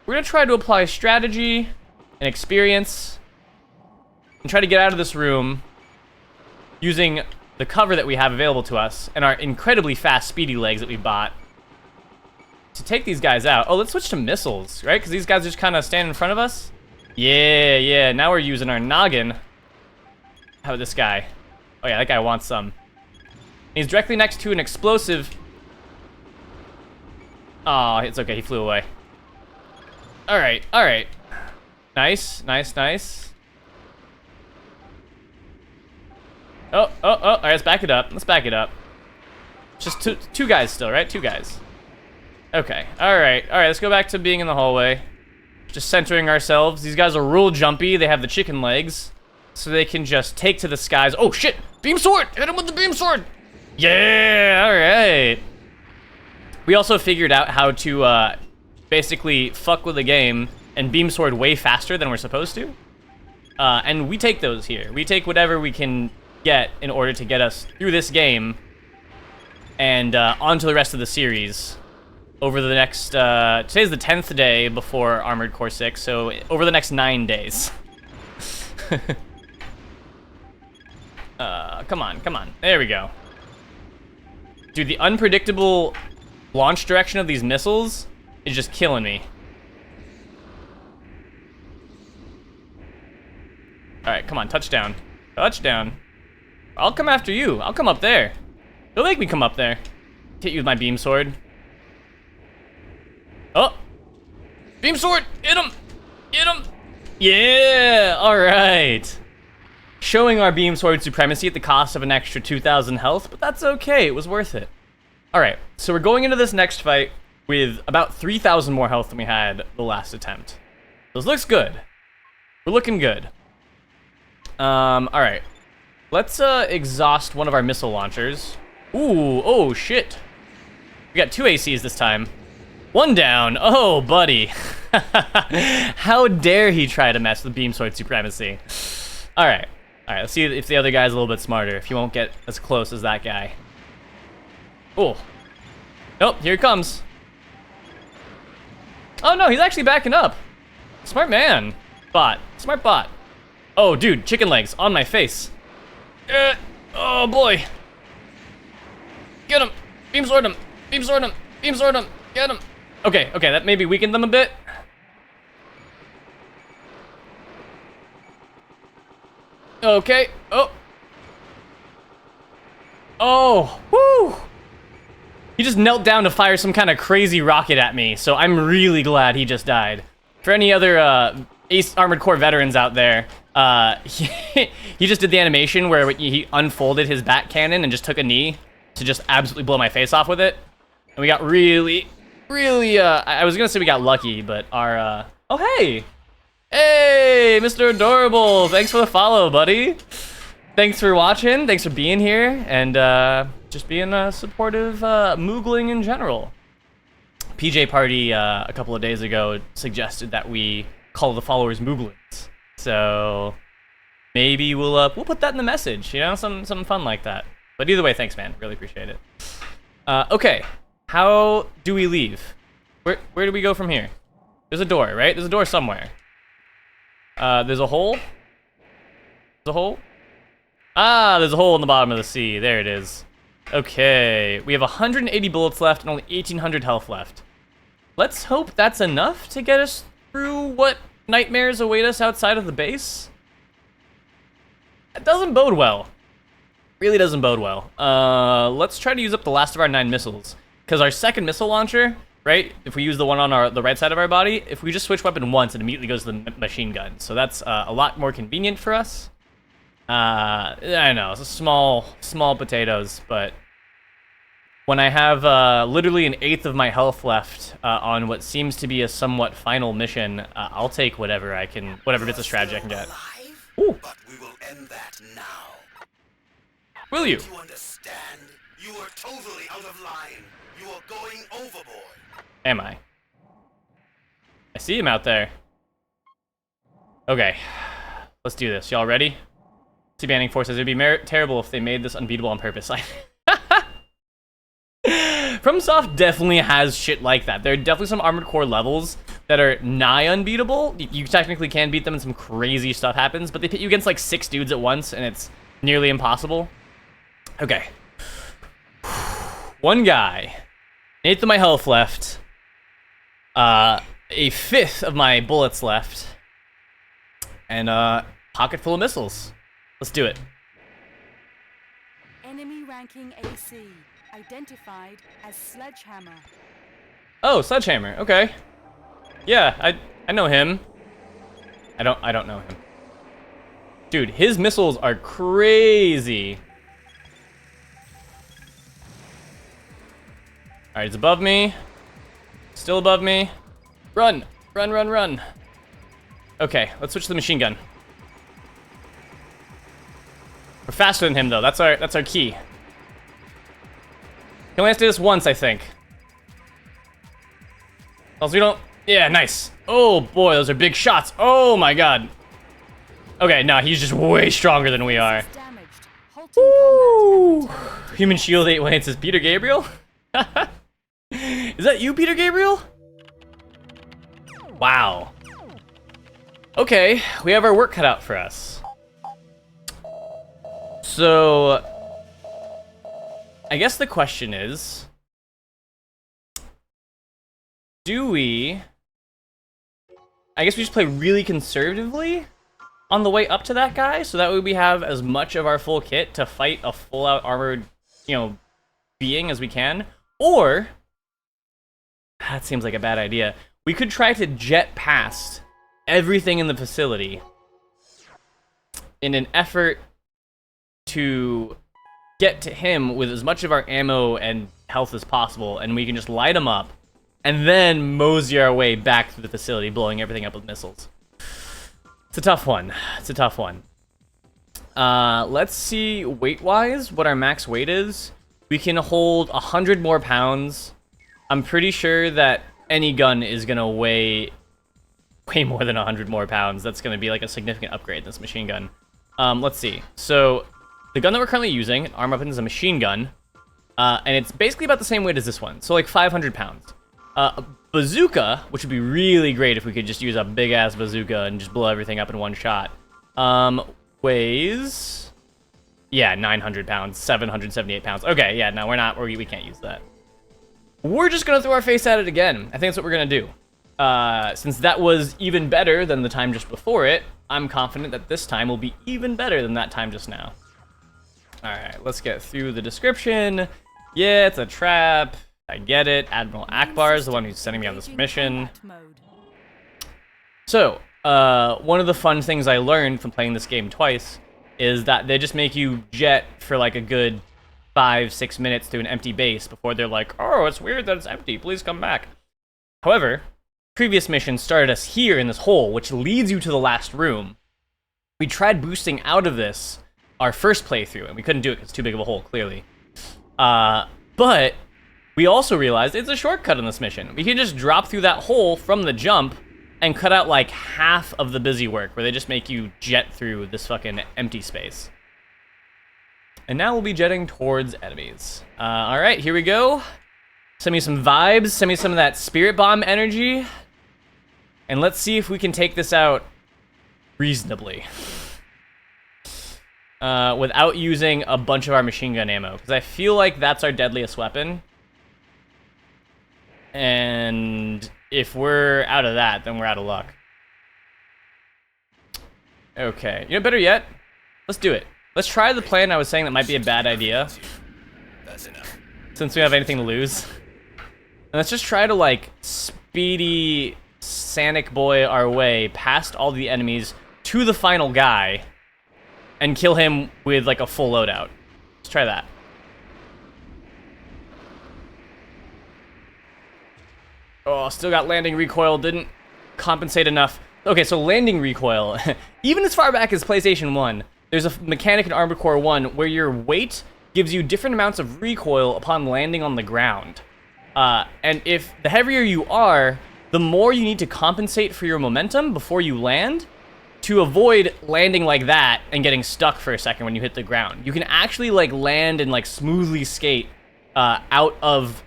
we're going to try to apply strategy and experience and try to get out of this room using the cover that we have available to us and our incredibly fast, speedy legs that we bought to take these guys out. Oh, let's switch to missiles, right? Because these guys just kind of stand in front of us. Yeah. Now we're using our noggin. How about this guy? Oh, yeah, that guy wants some. He's directly next to an explosive. Oh, it's okay. He flew away. All right. Nice. Oh, all right, let's back it up. Just two guys still, right? Two guys. Okay, all right, let's go back to being in the hallway. Just centering ourselves. These guys are real jumpy. They have the chicken legs, so they can just take to the skies. Oh, shit! Beam sword! Hit him with the beam sword! Yeah, all right. We also figured out how to basically fuck with the game and beam sword way faster than we're supposed to. And we take those here. We take whatever we can get in order to get us through this game and onto the rest of the series over the next... today's the 10th day before Armored Core 6, so over the next 9 days. Come on, come on. There we go. Dude, the unpredictable launch direction of these missiles is just killing me. Alright, come on, touchdown. Touchdown. I'll come after you. I'll come up there. Don't make me come up there. Hit you with my beam sword. Oh! Beam sword! Hit him! Hit him! Yeah! Alright. Showing our beam sword supremacy at the cost of an extra 2,000 health, but that's okay. It was worth it. Alright, so we're going into this next fight with about 3,000 more health than we had the last attempt. This looks good. We're looking good. Alright. Let's exhaust one of our missile launchers. Ooh, oh shit. We got 2 ACs this time. 1 down. Oh, buddy. How dare he try to mess with beam sword supremacy. Alright. Alright, let's see if the other guy's a little bit smarter, if he won't get as close as that guy. Oh. Nope, here he comes. Oh no, he's actually backing up. Smart man. Bot. Smart bot. Oh, dude, chicken legs on my face. Oh boy. Get him. Beam sword him. Beam sword him. Beam sword him. Get him. Okay, okay, that maybe weakened them a bit. Okay. Oh. Oh. Woo. He just knelt down to fire some kind of crazy rocket at me, so I'm really glad he just died. For any other Ace Armored Core veterans out there, he just did the animation where he unfolded his bat cannon and just took a knee to just absolutely blow my face off with it. And we got really, I was gonna say we got lucky, but our, oh hey! Hey, Mr. Adorable, thanks for the follow, buddy. Thanks for watching, thanks for being here, and just being supportive Moogling in general. PJ Party a couple of days ago suggested that we call the followers Mooglings. So maybe we'll put that in the message, you know, something fun like that. But either way, thanks, man. Really appreciate it. Okay, how do we leave? Where do we go from here? There's a door, right? There's a door somewhere. There's a hole. There's a hole. Ah, there's a hole in the bottom of the sea. There it is. Okay, we have 180 bullets left and only 1,800 health left. Let's hope that's enough to get us through what nightmares await us outside of the base. That doesn't bode well. Really doesn't bode well. Let's try to use up the last of our 9 missiles. Because our second missile launcher, right, if we use the one on the right side of our body, if we just switch weapon once, it immediately goes to the machine gun. So that's a lot more convenient for us. I know, it's a small potatoes, but when I have literally an eighth of my health left on what seems to be a somewhat final mission, I'll take whatever bits of strategy I can get. Ooh. But we will end that now. Will you? You understand? You are totally out of line. You are going overboard. Am I? I see him out there. Okay, let's do this. Y'all ready? Banning forces. It'd be terrible if they made this unbeatable on purpose. FromSoft definitely has shit like that. There are definitely some Armored Core levels that are nigh unbeatable. You technically can beat them and some crazy stuff happens, but they pit you against like 6 dudes at once and it's nearly impossible. Okay. 1 guy. 1/8 of my health left. A 1/5 of my bullets left. And pocket full of missiles. Let's do it. Enemy ranking AC identified as Sledgehammer. Oh, Sledgehammer. Okay. Yeah, I know him. I don't know him. Dude, his missiles are crazy. All right, he's above me. Still above me. Run, run, run, run. Okay, let's switch to the machine gun. We're faster than him, though. That's our key. Can we only have to do this once, I think. Also, we don't... Yeah, nice. Oh, boy, those are big shots. Oh, my God. Okay, no, he's just way stronger than we are. Damaged. Halting Woo! combat. Human shield 8 when it says Peter Gabriel? Is that you, Peter Gabriel? Wow. Okay, we have our work cut out for us. So, I guess the question is, do we... I guess we just play really conservatively on the way up to that guy, so that way we have as much of our full kit to fight a full-out armored, you know, being as we can. Or, that seems like a bad idea, we could try to jet past everything in the facility in an effort to get to him with as much of our ammo and health as possible, and we can just light him up, and then mosey our way back to the facility, blowing everything up with missiles. It's a tough one. It's a tough one. Let's see weight-wise what our max weight is. We can hold 100 more pounds. I'm pretty sure that any gun is gonna weigh way more than 100 more pounds. That's gonna be like a significant upgrade in this machine gun. Let's see. So the gun that we're currently using, an armor weapon, is a machine gun, and it's basically about the same weight as this one, so like 500 pounds. A bazooka, which would be really great if we could just use a big-ass bazooka and just blow everything up in one shot, weighs... Yeah, 900 pounds, 778 pounds. Okay, yeah, no, we can't use that. We're just gonna throw our face at it again. I think that's what we're gonna do. Since that was even better than the time just before it, I'm confident that this time will be even better than that time just now. Alright, let's get through the description. Yeah, it's a trap. I get it. Admiral Akbar is the one who's sending me on this mission. So, one of the fun things I learned from playing this game twice is that they just make you jet for like a good 5-6 minutes to an empty base before they're like, oh, it's weird that it's empty, please come back. However, previous mission started us here in this hole, which leads you to the last room. We tried boosting out of this our first playthrough, and we couldn't do it because it's too big of a hole, clearly. But we also realized it's a shortcut in this mission. We can just drop through that hole from the jump and cut out like half of the busy work, where they just make you jet through this fucking empty space. And now we'll be jetting towards enemies. Alright, here we go. Send me some vibes, send me some of that spirit bomb energy. And let's see if we can take this out reasonably. Without using a bunch of our machine gun ammo, because I feel like that's our deadliest weapon. And if we're out of that, then we're out of luck. Okay, you know, better yet, let's do it. Let's try the plan I was saying that might be a bad idea. That's enough. Since we don't have anything to lose. And let's just try to, like, speedy Sanic boy our way past all the enemies to the final guy and kill him with, like, a full loadout. Let's try that. Oh, still got landing recoil, didn't compensate enough. Okay, so landing recoil, even as far back as PlayStation 1, there's a mechanic in Armored Core 1 where your weight gives you different amounts of recoil upon landing on the ground. And if the heavier you are, the more you need to compensate for your momentum before you land to avoid landing like that and getting stuck for a second when you hit the ground. You can actually like land and like smoothly skate out of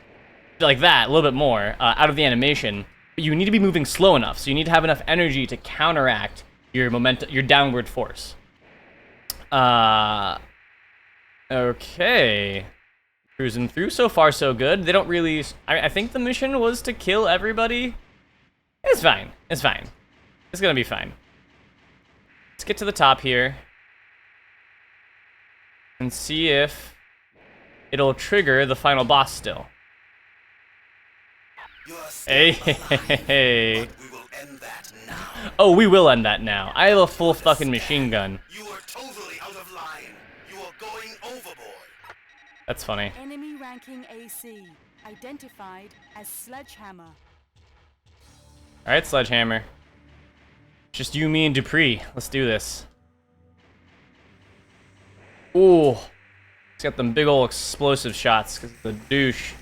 like that, a little bit more, out of the animation, but you need to be moving slow enough, so you need to have enough energy to counteract your momentum, your downward force. Okay. Cruising through, so far so good. They don't really, I think the mission was to kill everybody. It's fine, it's fine. It's gonna be fine. Let's get to the top here and see if it'll trigger the final boss still. Hey, hey. But we will end that now. Oh, we will end that now. I have a full fucking machine gun. You are totally out of line. You are going overboard. That's funny. Enemy ranking AC. Identified as Sledgehammer. Alright, Sledgehammer. Just you, me, and Dupree. Let's do this. Ooh. He's got them big ol' explosive shots, because the douche.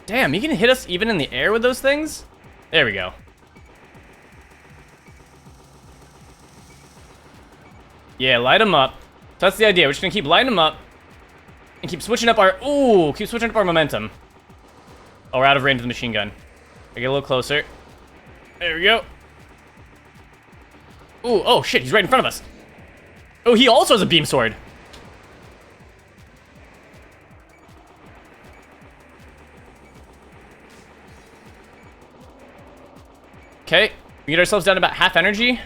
Damn, you can hit us even in the air with those things? There we go. Yeah, light them up. So that's the idea. We're just gonna keep lighting them up and keep switching up our momentum. Oh, we're out of range of the machine gun. I get a little closer. There we go. Ooh, oh shit, he's right in front of us. Oh, he also has a beam sword. Okay, we get ourselves down to about half energy.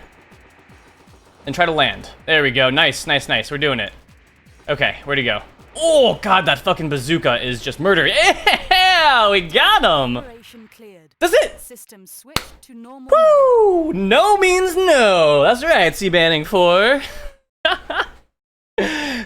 And try to land. There we go. Nice, nice, nice. We're doing it. Okay, where'd he go? Oh, God, that fucking bazooka is just murder. Yeah, we got him. Operation cleared. That's it. System switched to normal. Woo! No means no. That's right, C-Banning 4.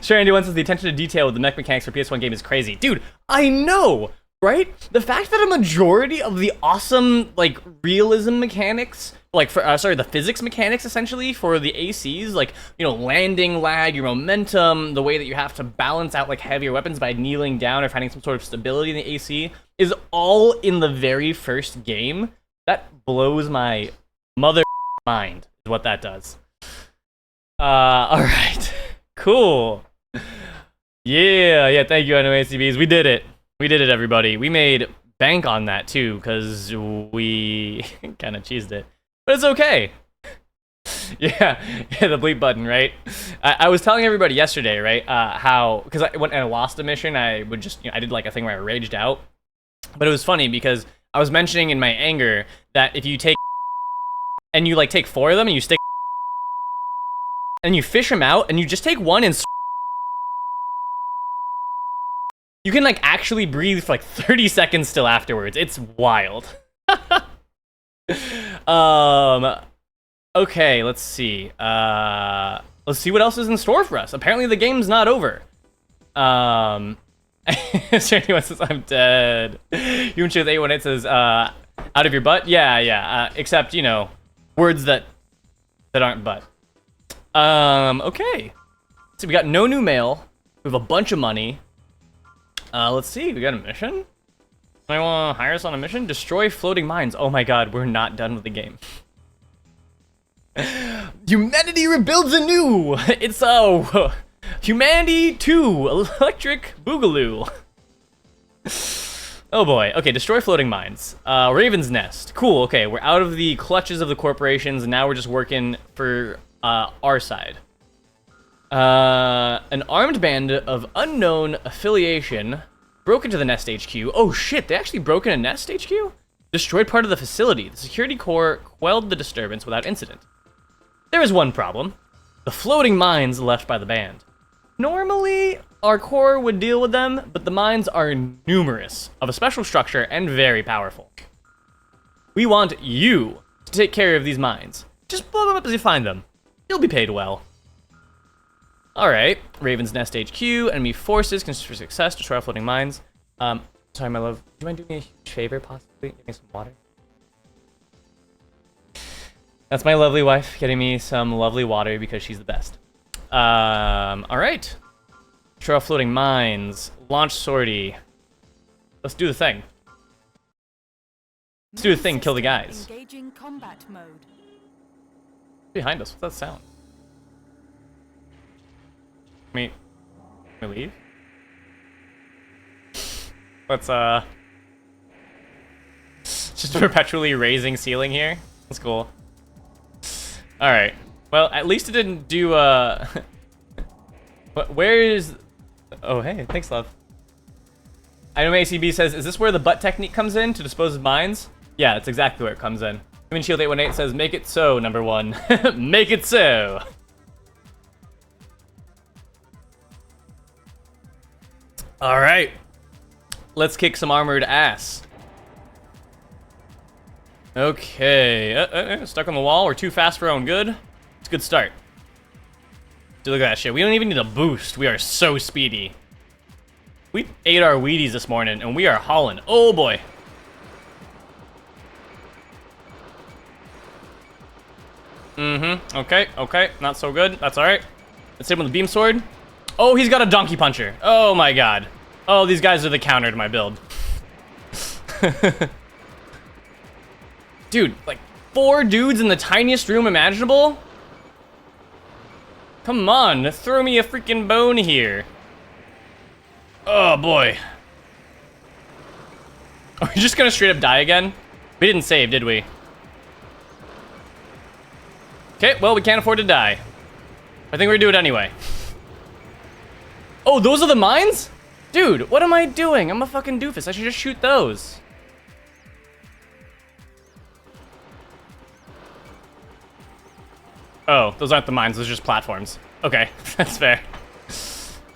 Sure, Andy says the attention to detail with the mech mechanics for PS1 game is crazy. Dude, I know, right? The fact that a majority of the awesome, like, realism mechanics, like, for, the physics mechanics, essentially, for the ACs, like, you know, landing lag, your momentum, the way that you have to balance out, like, heavier weapons by kneeling down or finding some sort of stability in the AC, is all in the very first game. That blows my mother mind, is what that does. Alright. Cool. Yeah, thank you, ACBs. We did it. We did it, everybody. We made bank on that, too, because we kind of cheesed it. But it's okay. Yeah, the bleep button, right? I was telling everybody yesterday, right, how, because when I lost a mission, I would just, you know, I did like a thing where I raged out. But it was funny because I was mentioning in my anger that if you take, and you like take 4 of them and you stick, and you fish them out and you just take one and you can like actually breathe for like 30 seconds still afterwards. It's wild. Okay, let's see. Let's see what else is in store for us. Apparently the game's not over. Anyone says I'm dead. You and shit 818 says out of your butt. Yeah. Except, you know, words that aren't butt. Okay. So we got no new mail. We have a bunch of money. Let's see. We got a mission. I want to hire us on a mission. Destroy floating mines. Oh my god, we're not done with the game. Humanity rebuilds anew. It's Humanity 2 Electric Boogaloo. Oh boy. Okay, destroy floating mines. Raven's Nest. Cool. Okay, we're out of the clutches of the corporations, and now we're just working for our side. An armed band of unknown affiliation broke into the Nest HQ. Oh shit, they actually broke into Nest HQ? Destroyed part of the facility. The security corps quelled the disturbance without incident. There is one problem. The floating mines left by the band. Normally, our corps would deal with them, but the mines are numerous, of a special structure, and very powerful. We want you to take care of these mines. Just blow them up as you find them. You'll be paid well. Alright, Raven's Nest HQ, enemy forces, consider success, destroy floating mines. Sorry, my love, do you mind doing me a huge favor, possibly? Give me some water. That's my lovely wife getting me some lovely water because she's the best. Alright. Destroy floating mines, launch sortie. Let's do the thing. Let's do the thing, kill the guys. Engaging combat mode. Behind us, what's that sound? Can we leave? Let's, just perpetually raising ceiling here. That's cool. Alright. Well, at least it didn't do, where is... Oh, hey, thanks, love. I know ACB says, is this where the butt technique comes in to dispose of mines? Yeah, that's exactly where it comes in. Shield 818 says, make it so, number 1. Make it so. Alright. Let's kick some armored ass. Okay. Stuck on the wall. We're too fast for our own good. It's a good start. Dude, look at that shit. We don't even need a boost. We are so speedy. We ate our Wheaties this morning, and we are hauling. Oh, boy. Okay. Not so good. That's alright. Let's hit him with the beam sword. Oh, he's got a donkey puncher. Oh, my god. Oh, these guys are the counter to my build. Dude, like 4 dudes in the tiniest room imaginable? Come on, throw me a freaking bone here. Oh boy. Are we just gonna straight up die again? We didn't save, did we? Okay, well, we can't afford to die. I think we're gonna do it anyway. Oh, those are the mines? Dude, what am I doing? I'm a fucking doofus. I should just shoot those. Oh, those aren't the mines. Those are just platforms. Okay, that's fair.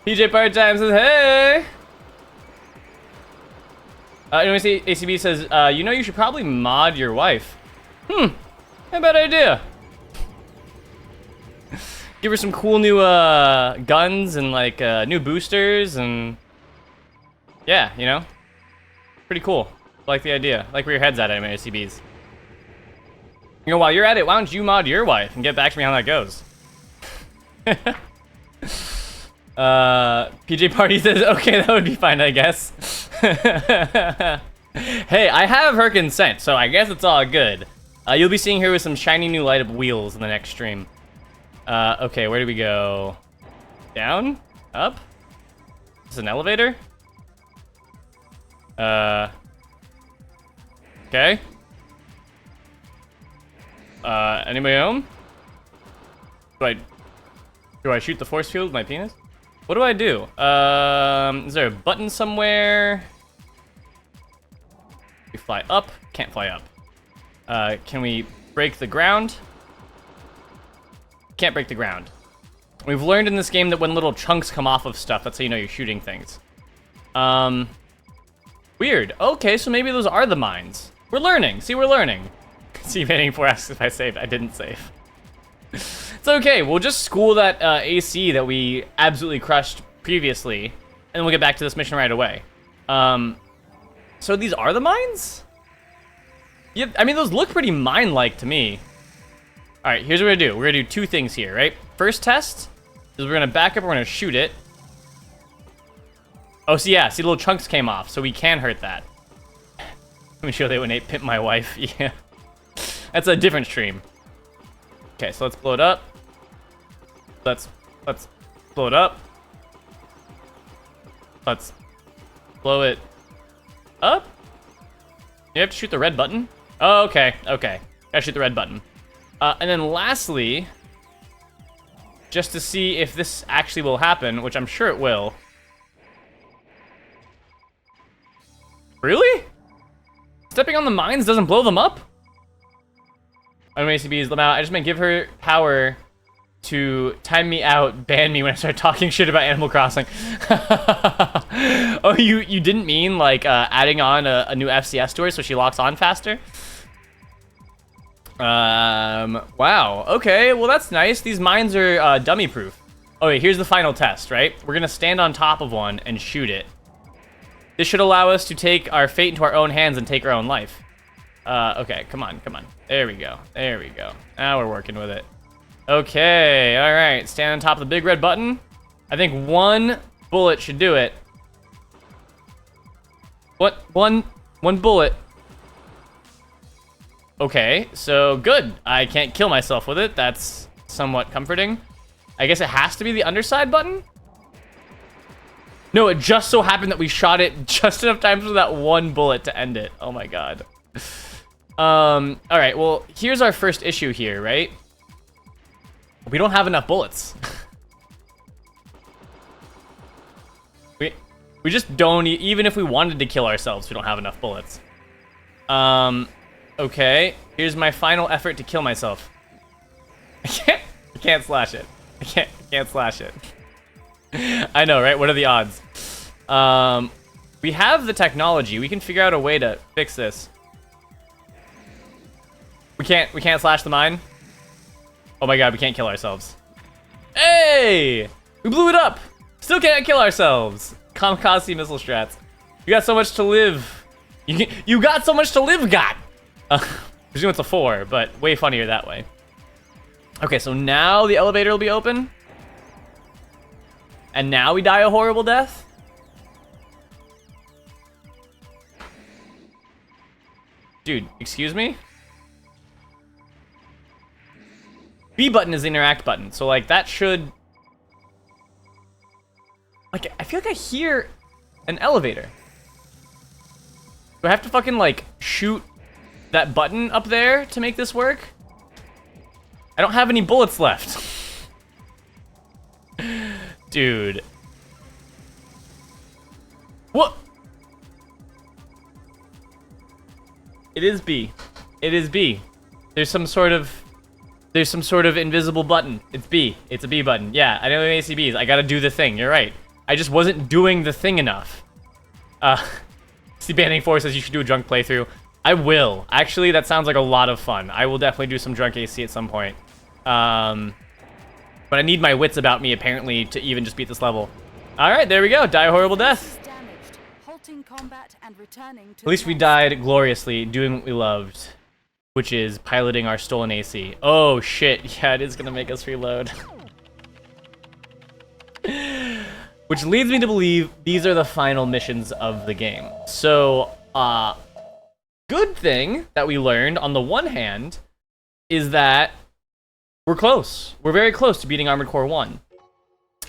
PJ Part-Time says, hey! Anyways, ACB says, you know, you should probably mod your wife. How bad idea. Give her some cool new guns and like new boosters and yeah, you know, pretty cool. I like the idea. I like where your head's at, anyway, ACBs. You know, while you're at it, why don't you mod your wife and get back to me how that goes? PJ Party says, okay, that would be fine, I guess. Hey, I have her consent, so I guess it's all good. You'll be seeing her with some shiny new light up wheels in the next stream. Okay, where do we go? Down? Up? Is this an elevator? Okay. Anybody home? Do I shoot the force field with my penis? What do I do? Is there a button somewhere? We fly up? Can't fly up. Can we break the ground? Can't break the ground. We've learned in this game that when little chunks come off of stuff, that's how you know you're shooting things. Weird. Okay, so maybe those are the mines. We're learning. See, we're learning. See, Vanning4 asks if I saved. I didn't save. It's okay. We'll just school that AC that we absolutely crushed previously, and then we'll get back to this mission right away. So these are the mines? Yeah, I mean, those look pretty mine-like to me. All right, here's what we're gonna do. We're gonna do 2 things here, right? First test is we're gonna back up, we're gonna shoot it. Oh, so yeah, see, little chunks came off, so we can hurt that. Let me show they when Nate pimp my wife. Yeah, that's a different stream. Okay, so let's blow it up. Let's blow it up. Let's blow it up. You have to shoot the red button. Oh, okay, okay. Gotta shoot the red button. And then lastly, just to see if this actually will happen, which I'm sure it will. Really? Stepping on the mines doesn't blow them up? I'm ACB's Lamau. I just meant give her power to time me out, ban me when I start talking shit about Animal Crossing. Oh, you didn't mean like adding on a new FCS to her so she locks on faster? Wow. Okay, well that's nice. These mines are dummy proof. Okay, here's the final test, right? We're gonna stand on top of one and shoot it. This should allow us to take our fate into our own hands and take our own life. Okay, come on, come on. There we go. There we go. Now we're working with it. Okay, all right. Stand on top of the big red button. I think 1 bullet should do it. What? One bullet. Okay, so good. I can't kill myself with it. That's somewhat comforting. I guess it has to be the underside button? No, it just so happened that we shot it just enough times for that 1 bullet to end it. Oh my god. All right, well, here's our first issue here, right? We don't have enough bullets. we just don't, even if we wanted to kill ourselves, we don't have enough bullets. Okay, here's my final effort to kill myself. I can't slash it. I can't slash it. I know, right? What are the odds? We have the technology. We can figure out a way to fix this. We can't slash the mine. Oh my god, we can't kill ourselves. Hey! We blew it up! Still can't kill ourselves! Kamikaze missile strats. You got so much to live. You got so much to live, got! Presume it's a 4, but way funnier that way. Okay, so now the elevator will be open. And now we die a horrible death? dude, excuse me? B button is the interact button, so like that should... Like, I feel like I hear an elevator. Do I have to fucking like shoot that button up there to make this work? I don't have any bullets left. Dude. What? It is B. It is B. There's some sort of invisible button. It's B. It's a B button. Yeah, I know ACBs. I gotta do the thing. You're right. I just wasn't doing the thing enough. See, Banning 4 says you should do a drunk playthrough. I will. Actually, that sounds like a lot of fun. I will definitely do some drunk AC at some point. But I need my wits about me, apparently, to even just beat this level. Alright, there we go. Die a horrible death. Damaged. Halting combat and returning to At least we died gloriously, doing what we loved, which is piloting our stolen AC. Oh, shit. Yeah, it is going to make us reload. Which leads me to believe these are the final missions of the game. So, good thing that we learned, on the one hand, is that we're close. We're very close to beating Armored Core 1.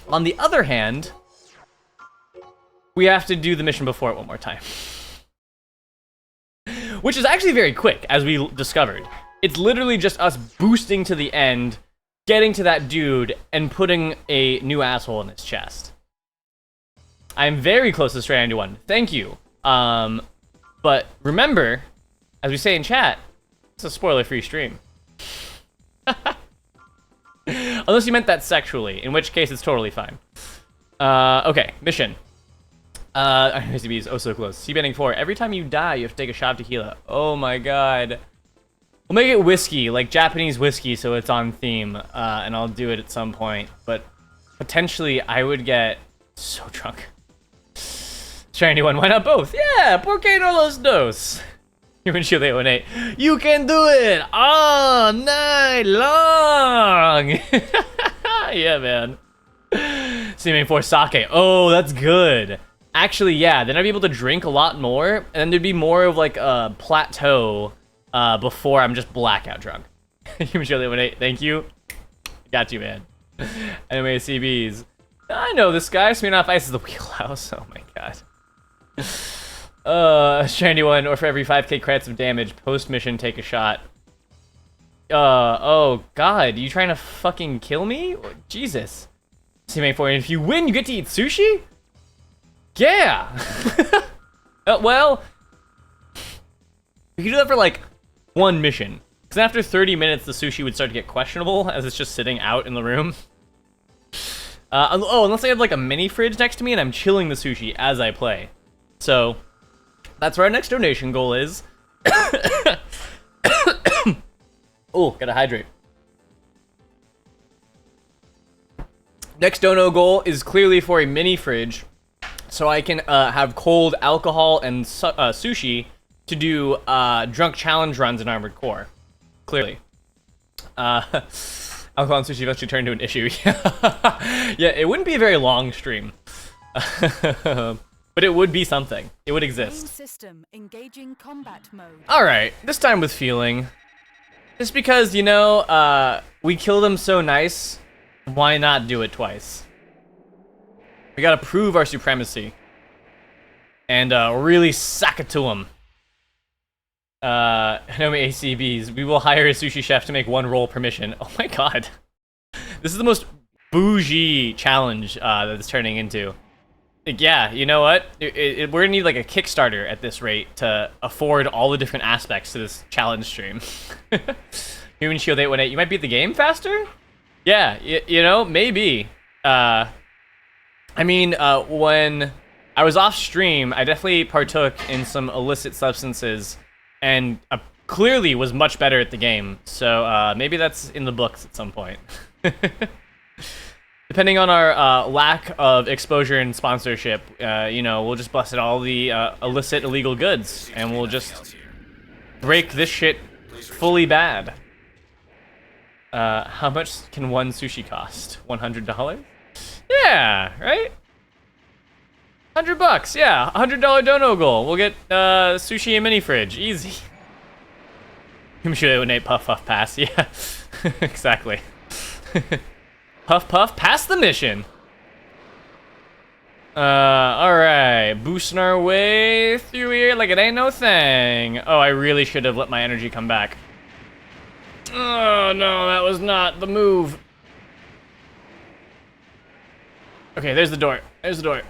On the other hand, we have to do the mission before it one more time. Which is actually very quick, as we discovered. It's literally just us boosting to the end, getting to that dude, and putting a new asshole in his chest. I'm very close to Stray 91. Thank you. But remember, as we say in chat, it's a spoiler-free stream. Unless you meant that sexually, in which case it's totally fine. Okay, mission. ICB is oh so close. C-Banding 4, every time you die, you have to take a shot of tequila. Oh my god. We'll make it whiskey, like Japanese whiskey, so it's on theme, and I'll do it at some point. But potentially, I would get so drunk. Try anyone, why not both? Yeah, por qué no los dos? Human Shield 818. You can do it all night long! Yeah, man. CMA 4 sake. Oh, that's good. Actually, yeah, then I'd be able to drink a lot more, and then there'd be more of like a plateau before I'm just blackout drunk. Human Shield 818, thank you. Got you, man. Anyway, CBs. I know this guy. Smirnoff Ice is the wheelhouse. Oh my god. Strandy one, or for every 5k credits of damage, post-mission, take a shot. Oh god, you trying to fucking kill me? Jesus. CMA 4, and if you win, you get to eat sushi? Yeah! Well, we could do that for like one mission. Because after 30 minutes, the sushi would start to get questionable, as it's just sitting out in the room. Oh, unless I have like a mini fridge next to me and I'm chilling the sushi as I play. So, that's where our next donation goal is. Oh, gotta hydrate. Next dono goal is clearly for a mini fridge, so I can have cold alcohol and sushi to do drunk challenge runs in Armored Core. Clearly. Alcohol and sushi eventually turned into an issue. Yeah, it wouldn't be a very long stream. But it would be something. It would Main exist. system engaging combat mode. Alright, this time with feeling. Just because, you know, we kill them so nice, why not do it twice? We gotta prove our supremacy. And really sack it to them. Hanome ACBs, we will hire a sushi chef to make one roll per mission. Oh my god. This is the most bougie challenge that it's turning into. Like, yeah, you know what? We're gonna need like a Kickstarter at this rate to afford all the different aspects to this challenge stream. Human Shield 818, you might beat the game faster? Yeah, you know, maybe. I mean, when I was off stream, I definitely partook in some illicit substances and clearly was much better at the game. So maybe that's in the books at some point. Depending on our lack of exposure and sponsorship, you know, we'll just bust out all the illicit, illegal goods, and we'll just break this shit fully bad. How much can one sushi cost? $100? Yeah, right? $100, yeah. $100 dono goal. We'll get sushi and mini fridge. Easy. I'm sure they would name Puff Puff Pass. Yeah, exactly. Puff Puff, pass the mission. Alright, boosting our way through here like it ain't no thing. Oh, I really should have let my energy come back. Oh no, that was not the move. Okay, there's the door. There's the door.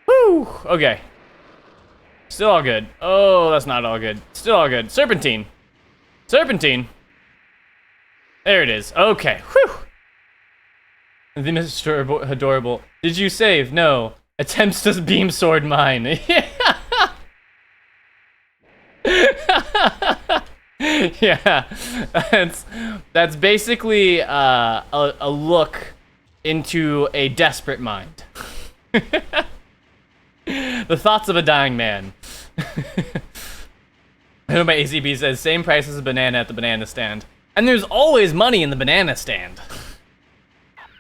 Whew, okay. Still all good. Oh, that's not all good. Still all good. Serpentine. Serpentine. There it is. Okay, whew. The Mr. Adorable. Did you save? No. Attempts to beam sword mine. Yeah. That's basically a look into a desperate mind. The thoughts of a dying man. I know my ACB says same price as a banana at the banana stand. And there's always money in the banana stand.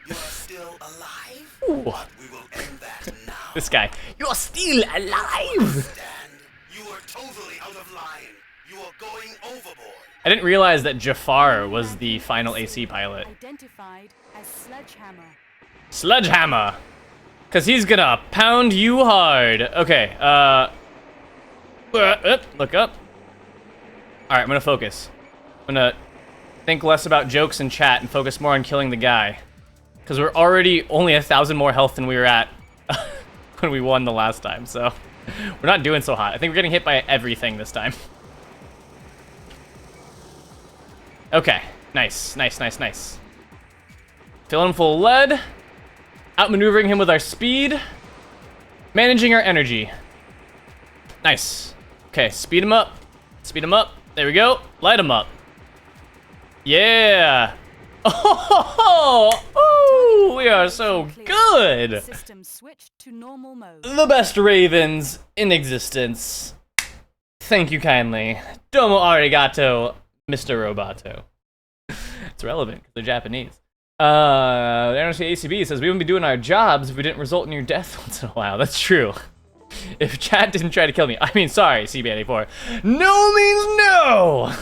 You're still alive? Ooh. We will end that now. This guy. You're still alive! Stand. You are totally out of line. You are going overboard. I didn't realize that Jafar was the final AC pilot. Identified as Sledgehammer. Sledgehammer! Cause he's gonna pound you hard. Okay, look up. Alright, I'm gonna focus. I'm gonna think less about jokes in chat and focus more on killing the guy. Because we're already only 1,000 more health than we were at when we won the last time, so we're not doing so hot. I think we're getting hit by everything this time. Okay, nice, nice, nice, nice. Filling him full of lead. Outmaneuvering him with our speed. Managing our energy. Nice. Okay, speed him up. Speed him up. There we go. Light him up. Yeah. Oh, we are so good. System switched to normal mode. The best ravens in existence. Thank you kindly. Domo arigato, Mr. Roboto. It's relevant because they're Japanese. The NRC ACB says we wouldn't be doing our jobs if we didn't result in your death once in a while. That's true. If chat didn't try to kill me. I mean, sorry, CB84. No means no!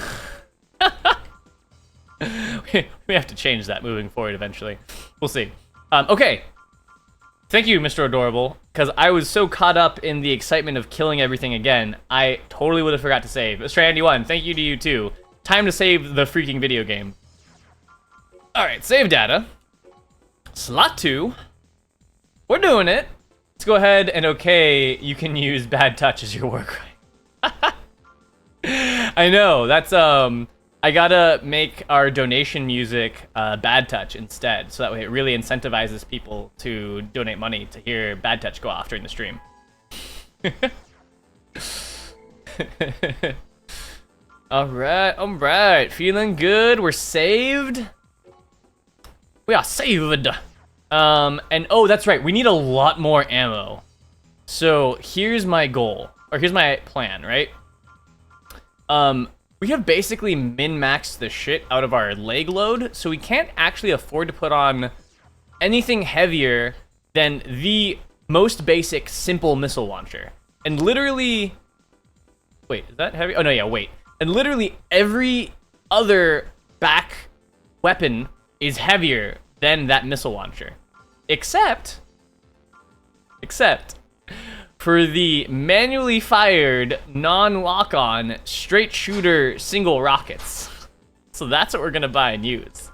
We have to change that moving forward eventually. We'll see. Okay. Thank you, Mr. Adorable, because I was so caught up in the excitement of killing everything again, I totally would have forgot to save. Stray91, thank you to you too. Time to save the freaking video game. Alright, save data. Slot 2. We're doing it. Let's go ahead and okay, you can use bad touch as your work right. I know, that's I gotta make our donation music bad touch instead, so that way it really incentivizes people to donate money to hear bad touch go off during the stream. Alright, feeling good, we're saved. We are saved. And oh, that's right, we need a lot more ammo. So here's my goal, or here's my plan, right? We have basically min-maxed the shit out of our leg load, so we can't actually afford to put on anything heavier than the most basic simple missile launcher. And literally, wait, is that heavy? Oh no, yeah, wait. And literally every other back weapon is heavier than that missile launcher. Except for the manually fired, non-lock-on, straight shooter single rockets. So that's what we're gonna buy and use.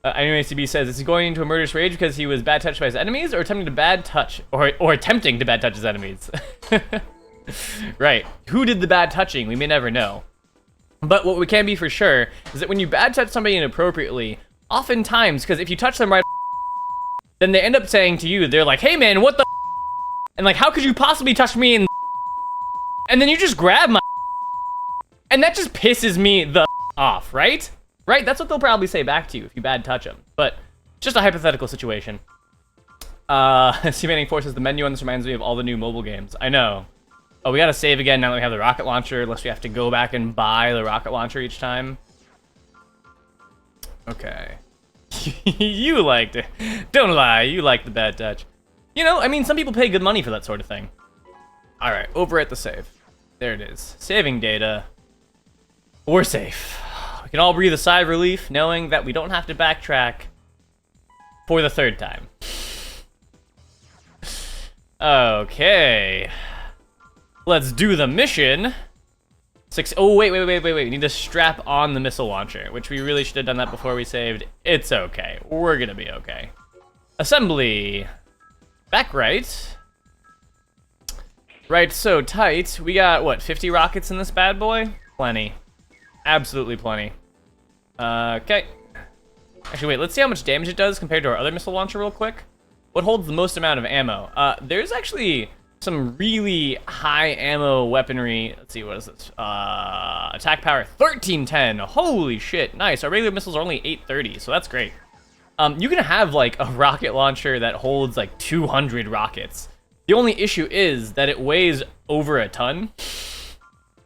I know ACB says, is he going into a murderous rage because he was bad touched by his enemies, or attempting to bad touch, or attempting to bad touch his enemies? Right. Who did the bad touching? We may never know. But what we can be for sure is that when you bad touch somebody inappropriately, oftentimes, because if you touch them right, then they end up saying to you, they're like, hey man, what the and like, how could you possibly touch me in and then you just grab my and that just pisses me the off, right? Right? That's what they'll probably say back to you if you bad touch them. But just a hypothetical situation. C-Manning Forces, the menu on this reminds me of all the new mobile games. I know. Oh, we gotta save again now that we have the rocket launcher, unless we have to go back and buy the rocket launcher each time. Okay. You liked it. Don't lie, you like the bad touch. You know, I mean, some people pay good money for that sort of thing. Alright, over at the save. There it is. Saving data. We're safe. We can all breathe a sigh of relief knowing that we don't have to backtrack for the third time. Okay. Let's do the mission. Oh, wait. We need to strap on the missile launcher, which we really should have done that before we saved. It's okay. We're gonna be okay. Assembly. Back right. Right, so tight. We got, what, 50 rockets in this bad boy? Plenty. Absolutely plenty. Okay. Actually, wait, let's see how much damage it does compared to our other missile launcher real quick. What holds the most amount of ammo? There's actually some really high ammo weaponry. Let's see, what is this? Attack power 1310. Holy shit, nice. Our regular missiles are only 830, so that's great. You can have like a rocket launcher that holds like 200 rockets. The only issue is that it weighs over a ton.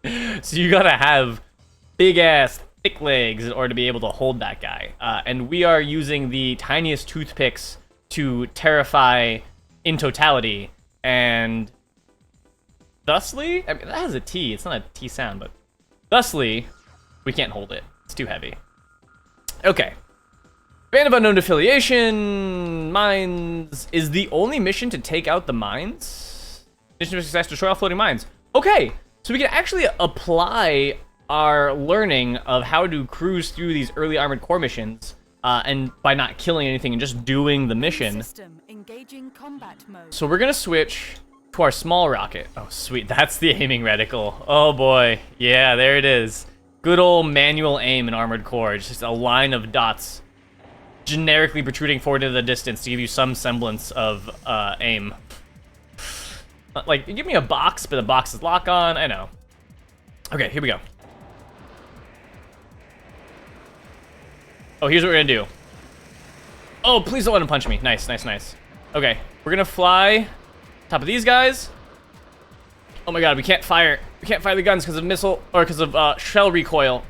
So you gotta have big ass thick legs in order to be able to hold that guy. And we are using the tiniest toothpicks to terrify in totality, and thusly, I mean, that has a T, it's not a T sound, but thusly, we can't hold it. It's too heavy. Okay. Band of Unknown Affiliation, mines is the only mission to take out the mines. Mission of success, destroy all floating mines. Okay, so we can actually apply our learning of how to cruise through these early Armored Core missions, and by not killing anything and just doing the mission. System engaging combat mode. So we're gonna switch to our small rocket. Oh, sweet, that's the aiming reticle. Oh boy, yeah, there it is. Good old manual aim in Armored Core. It's just a line of dots generically protruding forward into the distance to give you some semblance of aim. Like, give me a box, but the box is lock on. I know. Okay, here we go. Oh, here's what we're gonna do. Oh, please don't let him punch me. Nice. Okay, we're gonna fly top of these guys. Oh my god, we can't fire the guns because of missile, or because of shell recoil.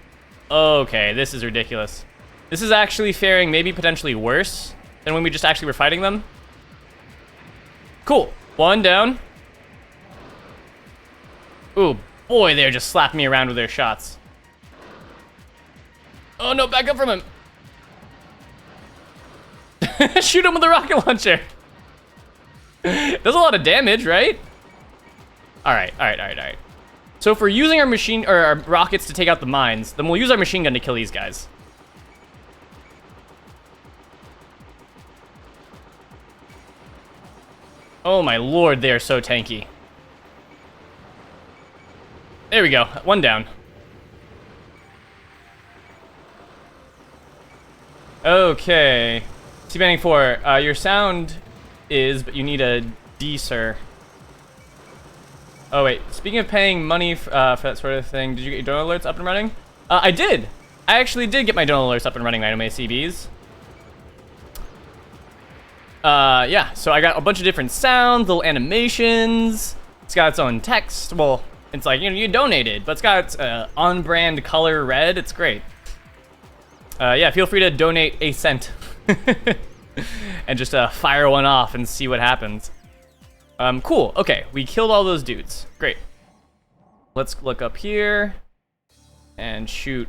Okay, this is ridiculous. This is actually faring maybe potentially worse than when we just actually were fighting them. Cool, one down. Ooh, boy, they're just slapping me around with their shots. Oh no, back up from him. Shoot him with a rocket launcher. Does a lot of damage, right? All right. So if we're using our rockets to take out the mines, then we'll use our machine gun to kill these guys. Oh my lord, they are so tanky. There we go, one down. Okay. C-banding 4, your sound is, but you need a D-sir. Oh wait, speaking of paying money for that sort of thing, did you get your donor alerts up and running? I did! I actually did get my donor alerts up and running, my CBs. Yeah, so I got a bunch of different sounds, little animations. It's got its own text. Well, it's like, you know, you donated, but it's got on-brand color red. It's great. Yeah, feel free to donate a cent. And just fire one off and see what happens. Cool. Okay, we killed all those dudes. Great. Let's look up here and shoot.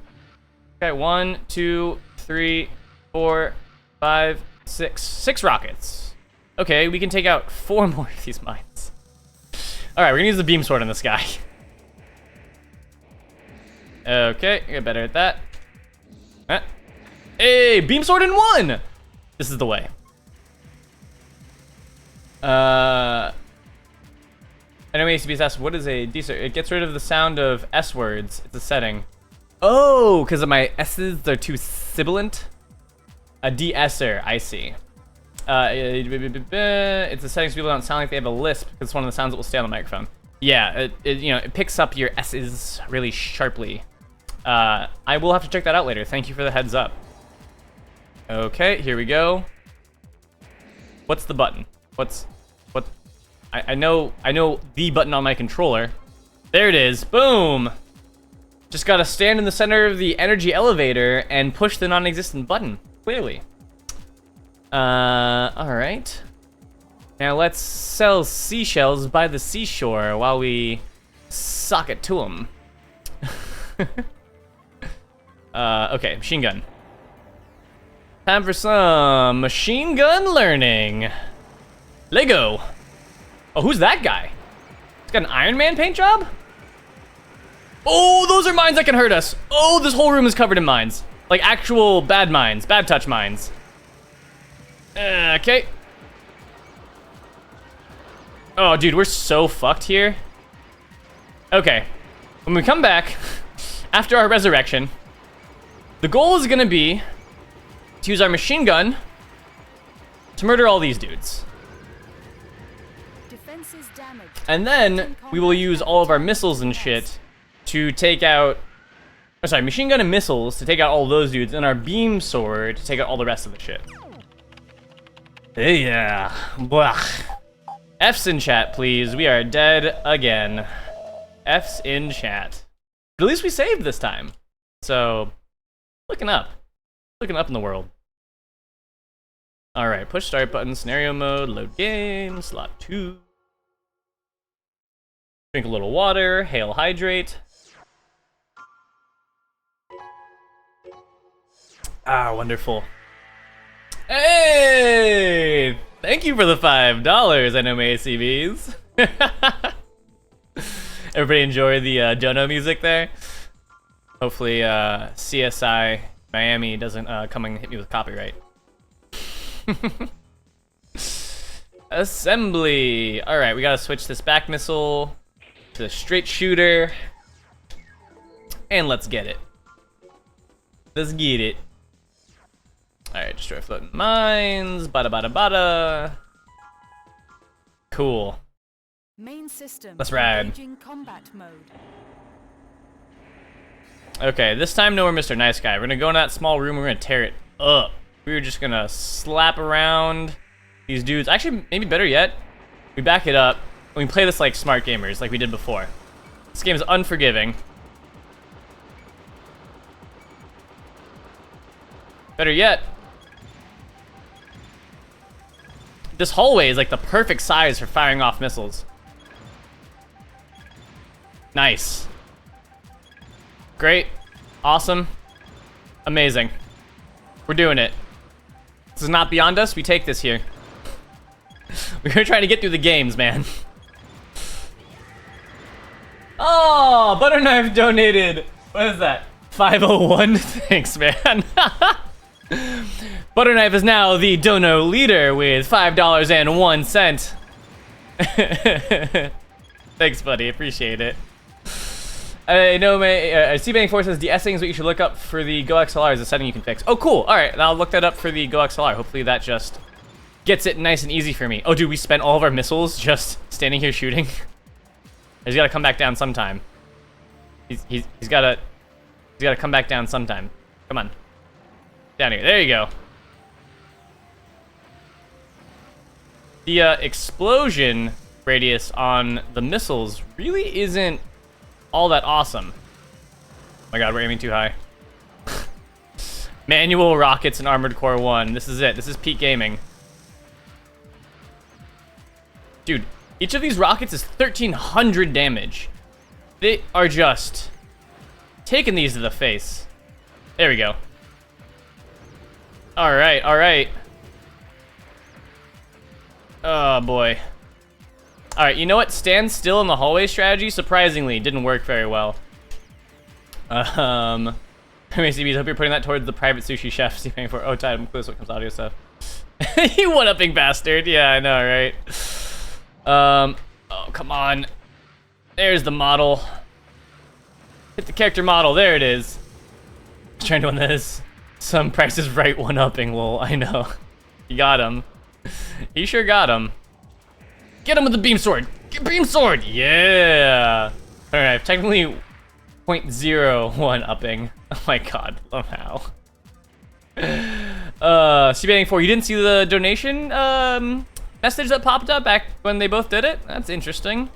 Okay, 1, 2, 3, 4, 5, 6. 6 rockets. Okay, we can take out 4 more of these mines. All right, we're gonna use the beam sword on this guy. Okay, get better at that. Hey, beam sword in 1! This is the way. I know ACBs asked, what is a D-sir? It gets rid of the sound of S words. It's a setting. Oh, because of my S's, they're too sibilant? A de-esser, I see. It's a setting so people don't sound like they have a lisp, because it's one of the sounds that will stay on the microphone. Yeah, it picks up your S's really sharply. I will have to check that out later. Thank you for the heads up. Okay, here we go. What's the button? What? I know the button on my controller. There it is. Boom. Just gotta stand in the center of the energy elevator and push the non-existent button. Clearly. All right. Now let's sell seashells by the seashore while we sock it to them. Okay, machine gun. Time for some machine gun learning. Lego. Oh, who's that guy? He's got an Iron Man paint job? Oh, those are mines that can hurt us. Oh, this whole room is covered in mines. Like actual bad mines, bad touch mines. Okay. Oh, dude, we're so fucked here. Okay. When we come back, after our resurrection, the goal is gonna be to use our machine gun to murder all these dudes. Defenses damaged. And then we will use all of our missiles and shit to take out, oh, sorry, machine gun and missiles to take out all those dudes, and our beam sword to take out all the rest of the shit. Yeah. Blah. F's in chat, please. We are dead again. F's in chat. But at least we saved this time. So, looking up. Looking up in the world. Alright, push start button, scenario mode, load game, slot 2. Drink a little water, hail hydrate. Ah, wonderful. Hey! Thank you for the $5, anime ACBs. Everybody enjoy the Dono music there? Hopefully CSI Miami doesn't come and hit me with copyright. Assembly! Alright, we gotta switch this back missile to the straight shooter. And let's get it. Let's get it. Alright, destroy floating mines. Bada bada bada. Cool. Main system. That's rad. Engaging combat mode. Okay, this time no more Mr. Nice Guy. We're gonna go in that small room, we're gonna tear it up. We're just gonna slap around these dudes. Actually, maybe better yet, we back it up and we play this like smart gamers, like we did before. This game is unforgiving. Better yet, this hallway is like the perfect size for firing off missiles. Nice. Great. Awesome. Amazing. We're doing it. This is not beyond us. We take this here. We're trying to get through the games, man. Oh, Butterknife donated. What is that? 501? Thanks, man. Butterknife is now the dono leader with $5.01. Thanks, buddy. Appreciate it. I know C-Bang4 says de-essing is what you should look up for the Go XLR is a setting you can fix. Oh, cool. All right, I'll look that up for the Go XLR. Hopefully that just gets it nice and easy for me. Oh, dude, we spent all of our missiles just standing here shooting. He's got to come back down sometime. He's got to come back down sometime. Come on. Down here. There you go. The explosion radius on the missiles really isn't all that awesome. Oh my god, we're aiming too high. Manual rockets and Armored Core 1. This is it. This is peak gaming. Dude, each of these rockets is 1,300 damage. They are just taking these to the face. There we go. Alright, alright. Oh boy. Alright, you know what? Stand still in the hallway strategy, surprisingly, didn't work very well. MACBs, hope you're putting that towards the private sushi chef. See paying for time, includes what comes audio stuff. You one-upping bastard. Yeah, I know, right? Oh, come on. There's the model. Hit the character model. There it is. I was trying to win this. Some Price is Right one-upping, lol. I know. You got him. He sure got him. Get him with the beam sword. Get beam sword. Yeah. All right. Technically 0.01 upping. Oh my god. Somehow. C-Bang4, you didn't see the donation message that popped up back when they both did it? That's interesting.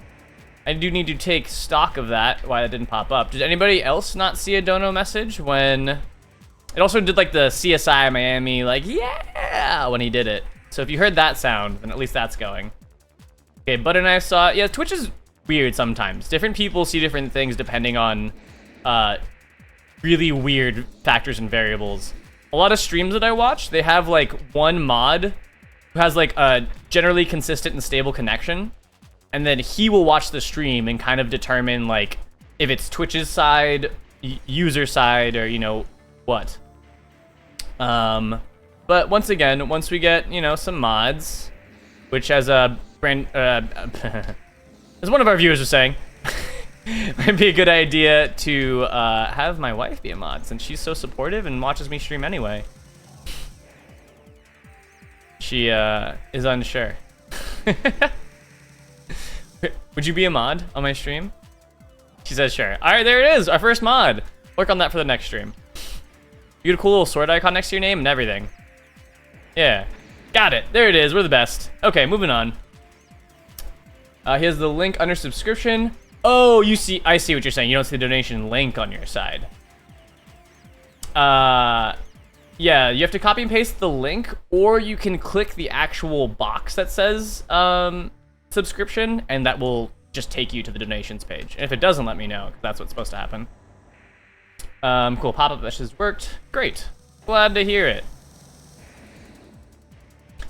I do need to take stock of that, why that didn't pop up. Did anybody else not see a dono message when... It also did like the CSI Miami, like, yeah, when he did it. So if you heard that sound, then at least that's going. Okay, Butterknife saw it. Yeah, Twitch is weird sometimes. Different people see different things depending on really weird factors and variables. A lot of streams that I watch, they have like one mod who has like a generally consistent and stable connection, and then he will watch the stream and kind of determine like if it's Twitch's side, user side, or you know what. But once again, once we get, you know, some mods, which as a brand, as one of our viewers was saying, might be a good idea to have my wife be a mod, since she's so supportive and watches me stream anyway. She is unsure. Would you be a mod on my stream? She says sure. All right, there it is, our first mod. Work on that for the next stream. You get a cool little sword icon next to your name and everything. Yeah, got it. There it is. We're the best. Okay, moving on. Here's the link under subscription. Oh, you see, I see what you're saying. You don't see the donation link on your side. Yeah, you have to copy and paste the link, or you can click the actual box that says subscription, and that will just take you to the donations page. And if it doesn't, let me know, 'cause that's what's supposed to happen. Cool, pop-up messages worked. Great. Glad to hear it.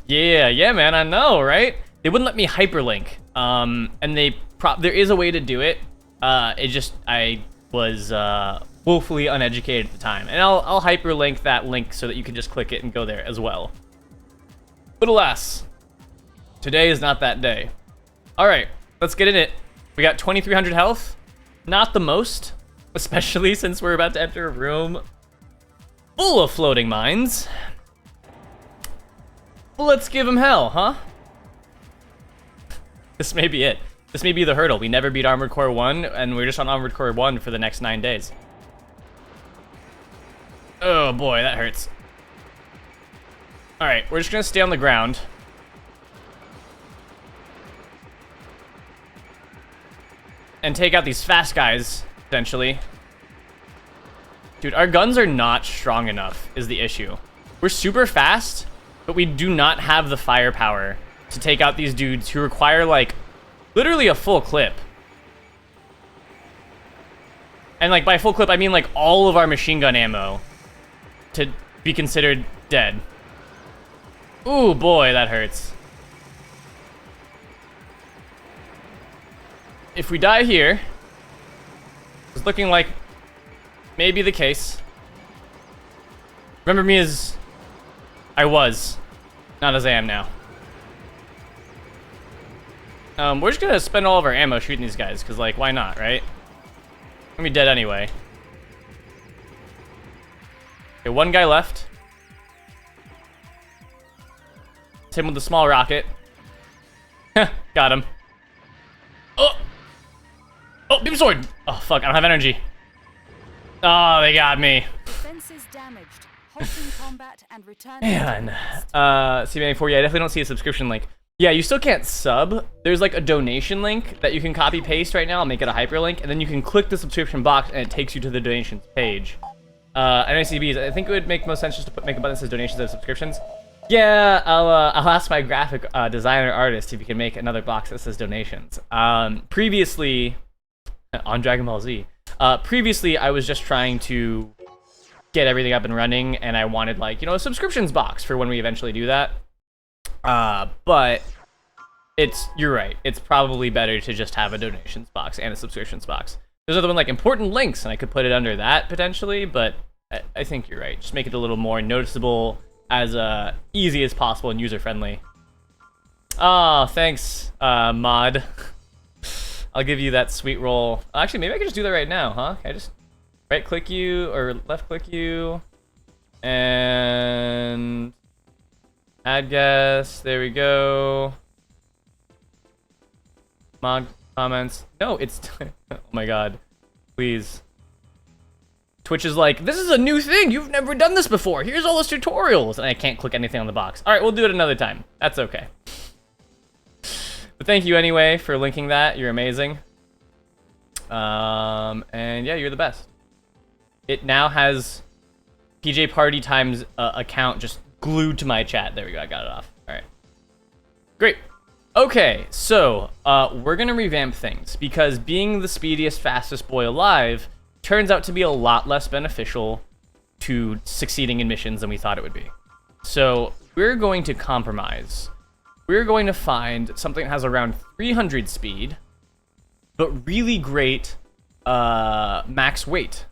Yeah, man, I know, right? They wouldn't let me hyperlink. And there is a way to do it. I was woefully uneducated at the time. And I'll hyperlink that link so that you can just click it and go there as well. But alas, today is not that day. All right, let's get in it. We got 2,300 health. Not the most, especially since we're about to enter a room full of floating mines. Let's give him hell, huh? This may be it. This may be the hurdle. We never beat Armored Core 1, and we're just on Armored Core 1 for the next 9 days. Oh boy, that hurts. Alright, we're just gonna stay on the ground. And take out these fast guys, essentially. Dude, our guns are not strong enough, is the issue. We're super fast, but we do not have the firepower to take out these dudes who require, like, literally a full clip. And, like, by full clip, I mean, like, all of our machine gun ammo to be considered dead. Ooh, boy, that hurts. If we die here, it's looking like maybe the case. Remember me as I was, not as I am now. We're just gonna spend all of our ammo shooting these guys, because, like, why not, right? I'm gonna be dead anyway. Okay, one guy left. Hit him with the small rocket. Got him. Oh! Oh, beam sword! Oh, fuck, I don't have energy. Oh, they got me. Defenses damaged. Halting combat and return. Man. CB94, yeah, I definitely don't see a subscription link. Yeah, you still can't sub. There's like a donation link that you can copy paste right now. I'll make it a hyperlink, and then you can click the subscription box and it takes you to the donations page. NICBs, I think it would make most sense just to make a button that says donations and subscriptions. Yeah, I'll ask my graphic designer artist if you can make another box that says donations. Previously, on Dragon Ball Z, previously I was just trying to get everything up and running, and I wanted, like, you know, a subscriptions box for when we eventually do that. But you're right. It's probably better to just have a donations box and a subscriptions box. There's other one like important links, and I could put it under that potentially, but I think you're right. Just make it a little more noticeable, as easy as possible and user-friendly. Oh, thanks, mod. I'll give you that sweet roll. Actually, maybe I can just do that right now, huh? Can I just right-click you, or left-click you, and add guest. There we go. Mod comments. No, it's... Oh my god. Please. Twitch is like, this is a new thing. You've never done this before. Here's all those tutorials. And I can't click anything on the box. All right, we'll do it another time. That's okay. But thank you anyway for linking that. You're amazing. And yeah, you're the best. It now has PJ Party Time's account just glued to my chat. There we go. I got it off. All right. Great. Okay, so we're going to revamp things because being the speediest, fastest boy alive turns out to be a lot less beneficial to succeeding in missions than we thought it would be. So we're going to compromise. We're going to find something that has around 300 speed, but really great max weight.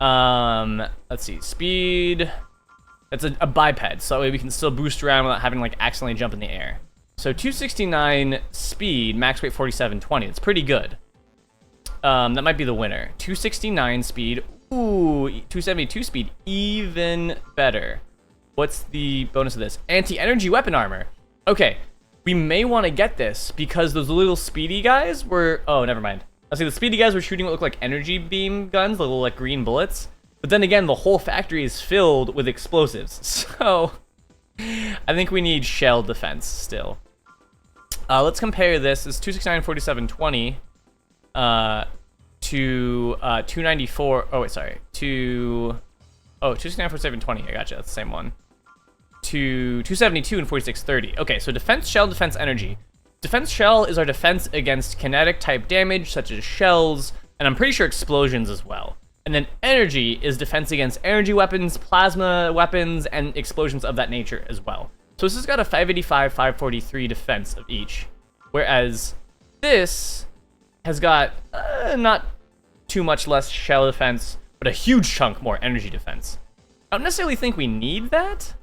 Let's see, speed. That's a biped, so that way we can still boost around without having to like accidentally jump in the air. So 269 speed, max weight 4720. That's pretty good. That might be the winner. 269 speed. Ooh, 272 speed, even better. What's the bonus of this? Anti-energy weapon armor. Okay, we may want to get this because those little speedy guys were... Oh, never mind. I see the speedy guys were shooting what look like energy beam guns, the little like green bullets. But then again, the whole factory is filled with explosives. So I think we need shell defense still. Let's compare this. It's 269 4720 to 294. Oh, wait, sorry. 269 4720. I gotcha. That's the same one. To 272 and 4630. Okay, so defense shell, defense energy. Defense shell is our defense against kinetic type damage, such as shells, and I'm pretty sure explosions as well. And then energy is defense against energy weapons, plasma weapons, and explosions of that nature as well. So this has got a 585, 543 defense of each. Whereas this has got not too much less shell defense, but a huge chunk more energy defense. I don't necessarily think we need that.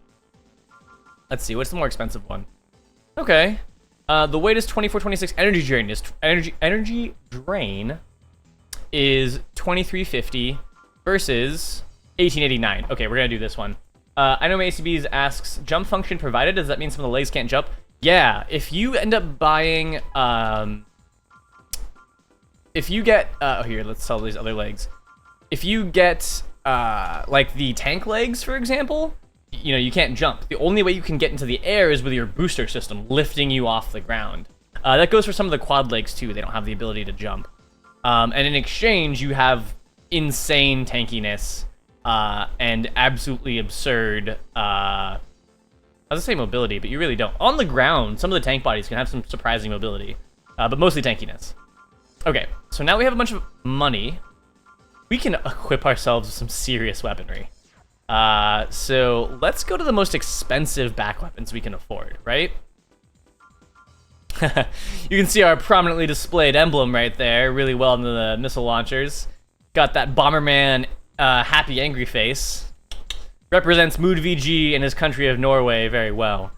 Let's see, what's the more expensive one? Okay. The weight is 2426. Energy drain is 2350 versus 1889. Okay, we're gonna do this one. I know my ACBs asks, jump function provided. Does that mean some of the legs can't jump? Yeah, if you end up buying, if you get, oh here, let's sell these other legs. If you get, like the tank legs, for example, you know, you can't jump. The only way you can get into the air is with your booster system lifting you off the ground. That goes for some of the quad legs too. They don't have the ability to jump. And in exchange, you have insane tankiness and absolutely absurd, I was gonna say mobility, but you really don't. On the ground, some of the tank bodies can have some surprising mobility, but mostly tankiness. Okay, so now we have a bunch of money. We can equip ourselves with some serious weaponry. So let's go to the most expensive back weapons we can afford, right? You can see our prominently displayed emblem right there, really well into the missile launchers. Got that Bomberman happy angry face. Represents Mood VG and his country of Norway very well.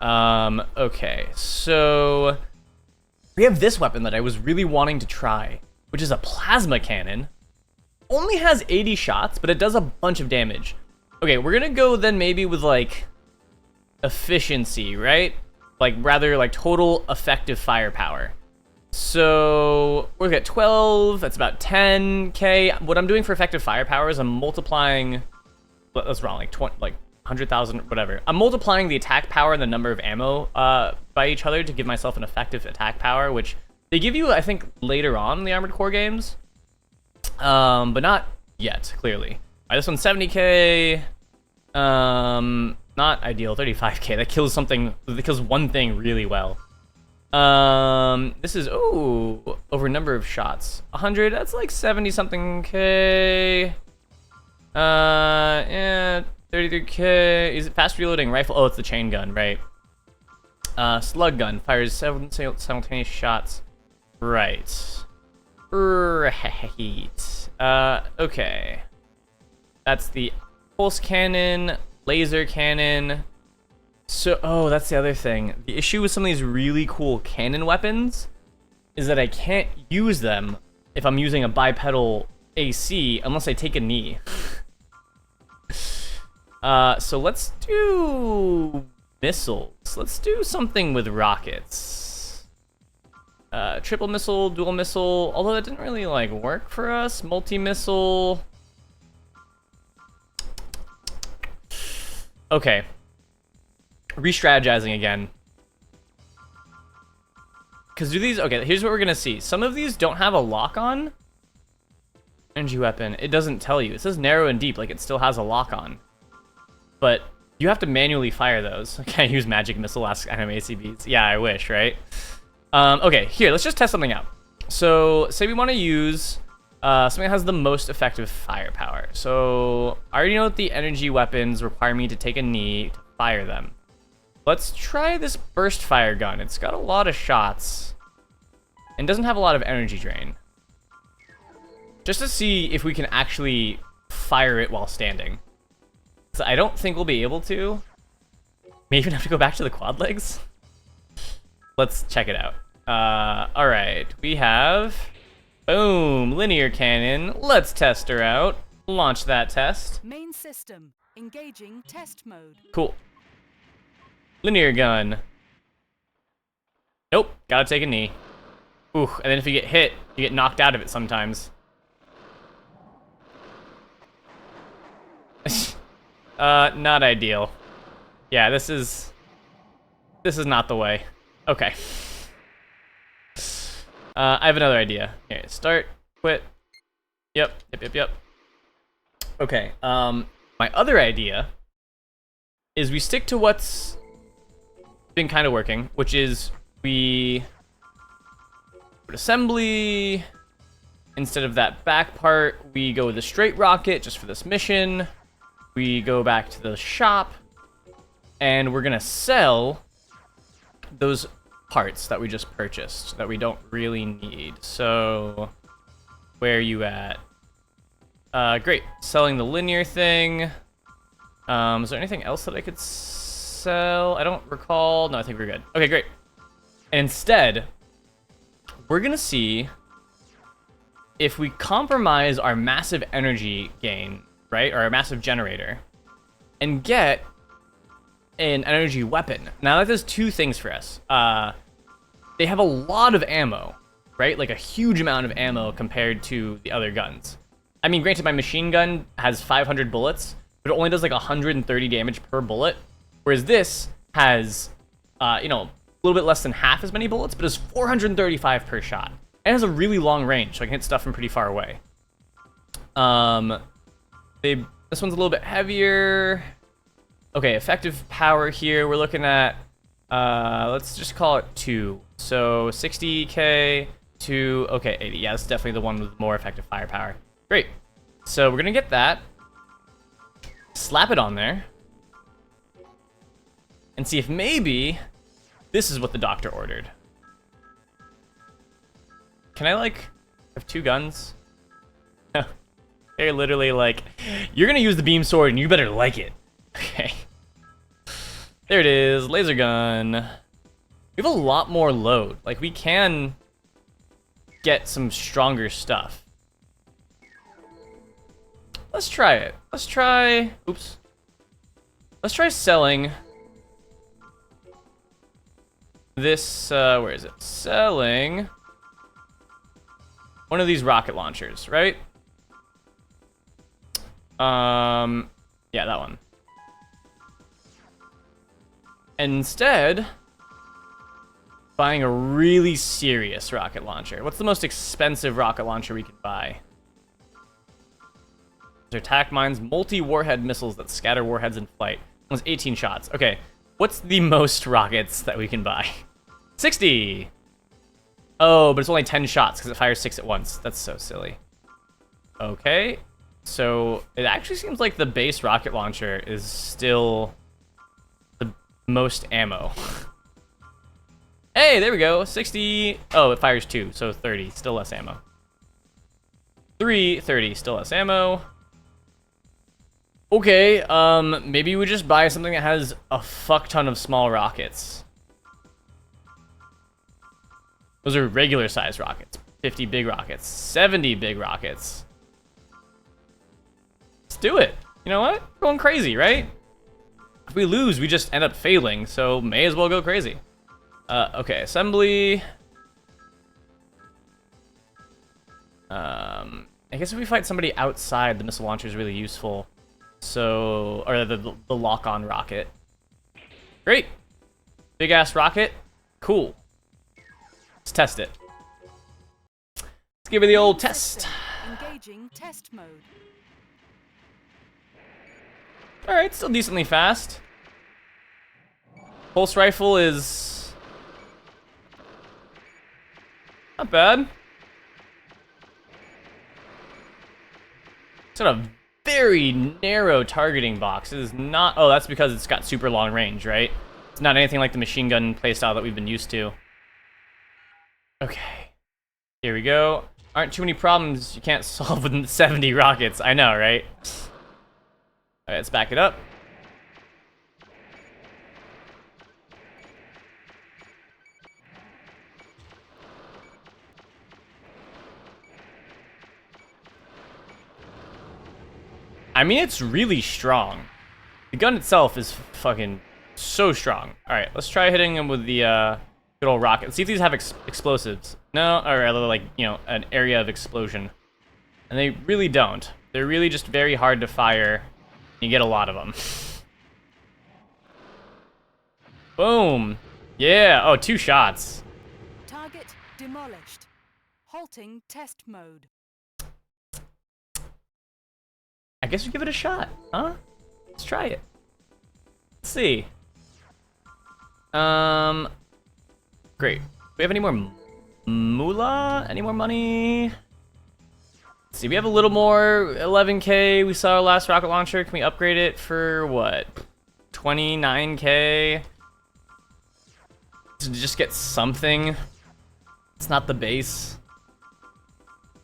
Okay, so we have this weapon that I was really wanting to try, which is a plasma cannon. Only has 80 shots, but it does a bunch of damage. Okay, we're gonna go then maybe with like efficiency, right? Like rather like total effective firepower. So we're at 12, that's about 10k. What I'm doing for effective firepower is I'm multiplying, that's wrong, like 20, like 100,000, whatever. I'm multiplying the attack power and the number of ammo by each other to give myself an effective attack power, which they give you, I think, later on in the Armored Core games. But not yet, clearly. All right, this one's 70k. Not ideal, 35k. That kills something, that kills one thing really well. This is, ooh, over number of shots. 100, that's like 70 something k. Yeah, 33k. Is it fast reloading rifle? Oh, it's the chain gun, right? Slug gun fires 7 simultaneous shots. Right. Right. Okay. That's the pulse cannon, laser cannon. So, oh, that's the other thing. The issue with some of these really cool cannon weapons is that I can't use them if I'm using a bipedal AC unless I take a knee. So let's do missiles. Let's do something with rockets. Triple missile, dual missile, although that didn't really like work for us. Multi-missile. Okay. Re-strategizing again. Because do these... Okay, here's what we're going to see. Some of these don't have a lock-on. Energy weapon. It doesn't tell you. It says narrow and deep, like it still has a lock-on. But you have to manually fire those. Can I use magic missile? Ask anime ACBs. Yeah, I wish, right? Okay, here, let's just test something out. So, say we want to use Something that has the most effective firepower. So I already know that the energy weapons require me to take a knee to fire them. Let's try this burst fire gun. It's got a lot of shots and doesn't have a lot of energy drain. Just to see if we can actually fire it while standing. So I don't think we'll be able to. May even have to go back to the quad legs. Let's check it out. All right, we have, boom, linear cannon. Let's test her out. Launch that test. Main system. Engaging test mode. Cool. Linear gun. Nope, gotta take a knee. Ooh, and then if you get hit, you get knocked out of it sometimes. Not ideal. Yeah, this is not the way. Okay. I have another idea. Here, start, quit. Yep. Okay, my other idea is we stick to what's been kind of working, which is we put assembly. Instead of that back part, we go with a straight rocket just for this mission. We go back to the shop, and we're gonna sell those parts that we just purchased that we don't really need. So, where are you at? Great. Selling the linear thing. Is there anything else that I could sell? I don't recall. No, I think we're good. Okay, great. And instead, we're gonna see if we compromise our massive energy gain, right, or our massive generator, and get an energy weapon. Now that does two things for us. They have a lot of ammo, right? Like a huge amount of ammo compared to the other guns. I mean, granted, my machine gun has 500 bullets, but it only does like 130 damage per bullet, whereas this has, you know, a little bit less than half as many bullets, but is 435 per shot. And it has a really long range, so I can hit stuff from pretty far away. This one's a little bit heavier. Okay, effective power here, we're looking at, let's just call it 2. So 60k to, okay, 80. Yeah, that's definitely the one with more effective firepower. Great. So we're gonna get that, slap it on there, and see if maybe this is what the doctor ordered. Can I, like, have 2 guns? They're literally like, you're gonna use the beam sword and you better like it. Okay. There it is, laser gun. We have a lot more load. Like, we can get some stronger stuff. Let's try it. Let's try, oops. Let's try selling this, where is it? Selling one of these rocket launchers, right? Yeah, that one. Instead, buying a really serious rocket launcher. What's the most expensive rocket launcher we can buy? They're attack mines, multi-warhead missiles that scatter warheads in flight. Almost 18 shots. Okay, what's the most rockets that we can buy? 60! Oh, but it's only 10 shots because it fires 6 at once. That's so silly. Okay, so it actually seems like the base rocket launcher is still the most ammo. Hey, there we go, 60. Oh, it fires 2, so 30, still less ammo. 3, 30, still less ammo. Okay, maybe we just buy something that has a fuck ton of small rockets. Those are regular size rockets. 50 big rockets, 70 big rockets. Let's do it. You know what? We're going crazy, right? If we lose, we just end up failing, so may as well go crazy. Okay, assembly. I guess if we fight somebody outside, the missile launcher is really useful. So, or the lock-on rocket. Great. Big ass rocket. Cool. Let's test it. Let's give it the old test. Engaging test mode. All right, still decently fast. Pulse rifle is not bad. It's got a very narrow targeting box. It is not... Oh, that's because it's got super long range, right? It's not anything like the machine gun playstyle that we've been used to. Okay. Here we go. Aren't too many problems you can't solve with 70 rockets. I know, right? Alright, let's back it up. I mean, it's really strong. The gun itself is fucking so strong. Alright, let's try hitting him with the good old rocket. Let's see if these have explosives. No, or rather, like, you know, an area of explosion. And they really don't. They're really just very hard to fire. You get a lot of them. Boom. Yeah. Oh, 2 shots. Target demolished. Halting test mode. I guess we give it a shot, huh? Let's try it. Let's see. Great. Do we have any more moolah? Any more money? Let's see, we have a little more. 11K. We saw our last rocket launcher. Can we upgrade it for what? 29K? To just get something. It's not the base.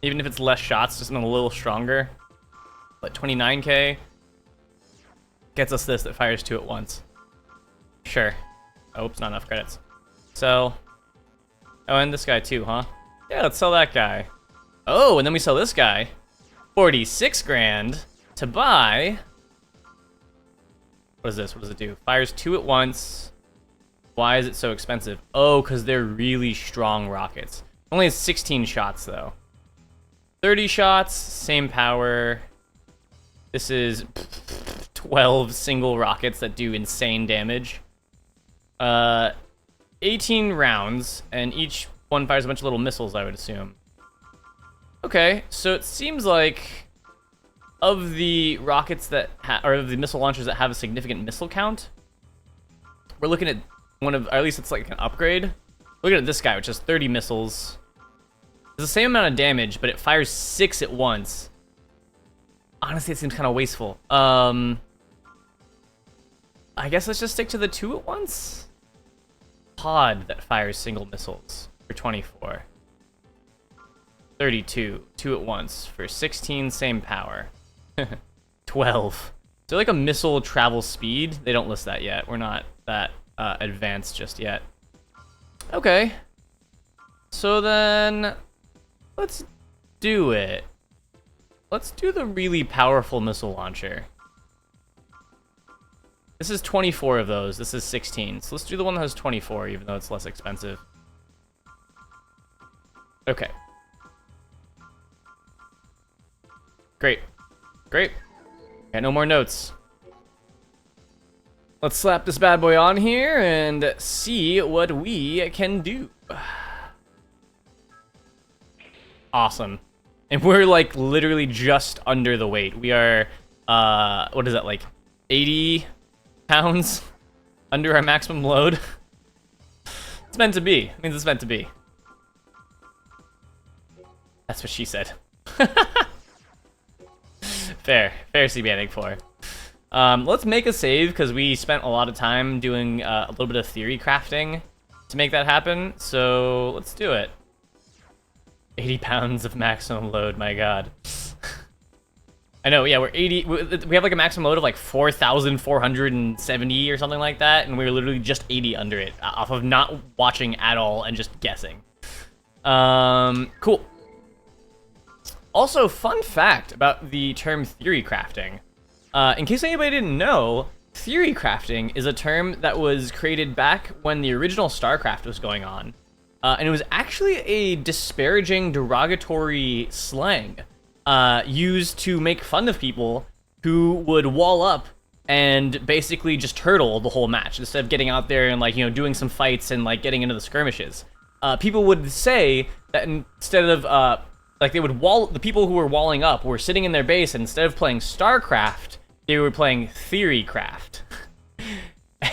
Even if it's less shots, just something a little stronger. But 29K gets us this that fires 2 at once. Sure. Oops, not enough credits. Sell. Oh, and this guy too, huh? Yeah, let's sell that guy. Oh, and then we sell this guy. 46 grand to buy. What is this? What does it do? Fires 2 at once. Why is it so expensive? Oh, because they're really strong rockets. Only has 16 shots, though. 30 shots, same power. This is 12 single rockets that do insane damage. 18 rounds, and each one fires a bunch of little missiles, I would assume. Okay, so it seems like of the rockets that or of the missile launchers that have a significant missile count, we're looking at one of, or at least it's like an upgrade. Looking at this guy, which has 30 missiles. It's the same amount of damage, but it fires 6 at once. Honestly, it seems kind of wasteful. I guess let's just stick to the 2 at once. Pod that fires single missiles for 24. 32, 2 at once for 16, same power. 12. Is there like a missile travel speed? They don't list that yet. We're not that advanced just yet. Okay. So then, let's do it. Let's do the really powerful missile launcher. This is 24 of those. This is 16. So let's do the one that has 24, even though it's less expensive. Okay. Great. Great. Got no more notes. Let's slap this bad boy on here and see what we can do. Awesome. And we're like literally just under the weight. We are, what is that, like 80 pounds under our maximum load? It's meant to be. It means it's meant to be. That's what she said. Fair CBanic 4. Let's make a save because we spent a lot of time doing a little bit of theory crafting to make that happen. So let's do it. 80 pounds of maximum load, my god. I know, yeah, we're 80. We have like a maximum load of like 4,470 or something like that, and we were literally just 80 under it off of not watching at all and just guessing. Cool. Also, fun fact about the term theory crafting. In case anybody didn't know, theory crafting is a term that was created back when the original StarCraft was going on. And it was actually a disparaging, derogatory slang used to make fun of people who would wall up and basically just turtle the whole match instead of getting out there and, like, you know, doing some fights and, like, getting into the skirmishes. People would say that instead of, like, they would the people who were walling up were sitting in their base, and instead of playing StarCraft, they were playing Theorycraft.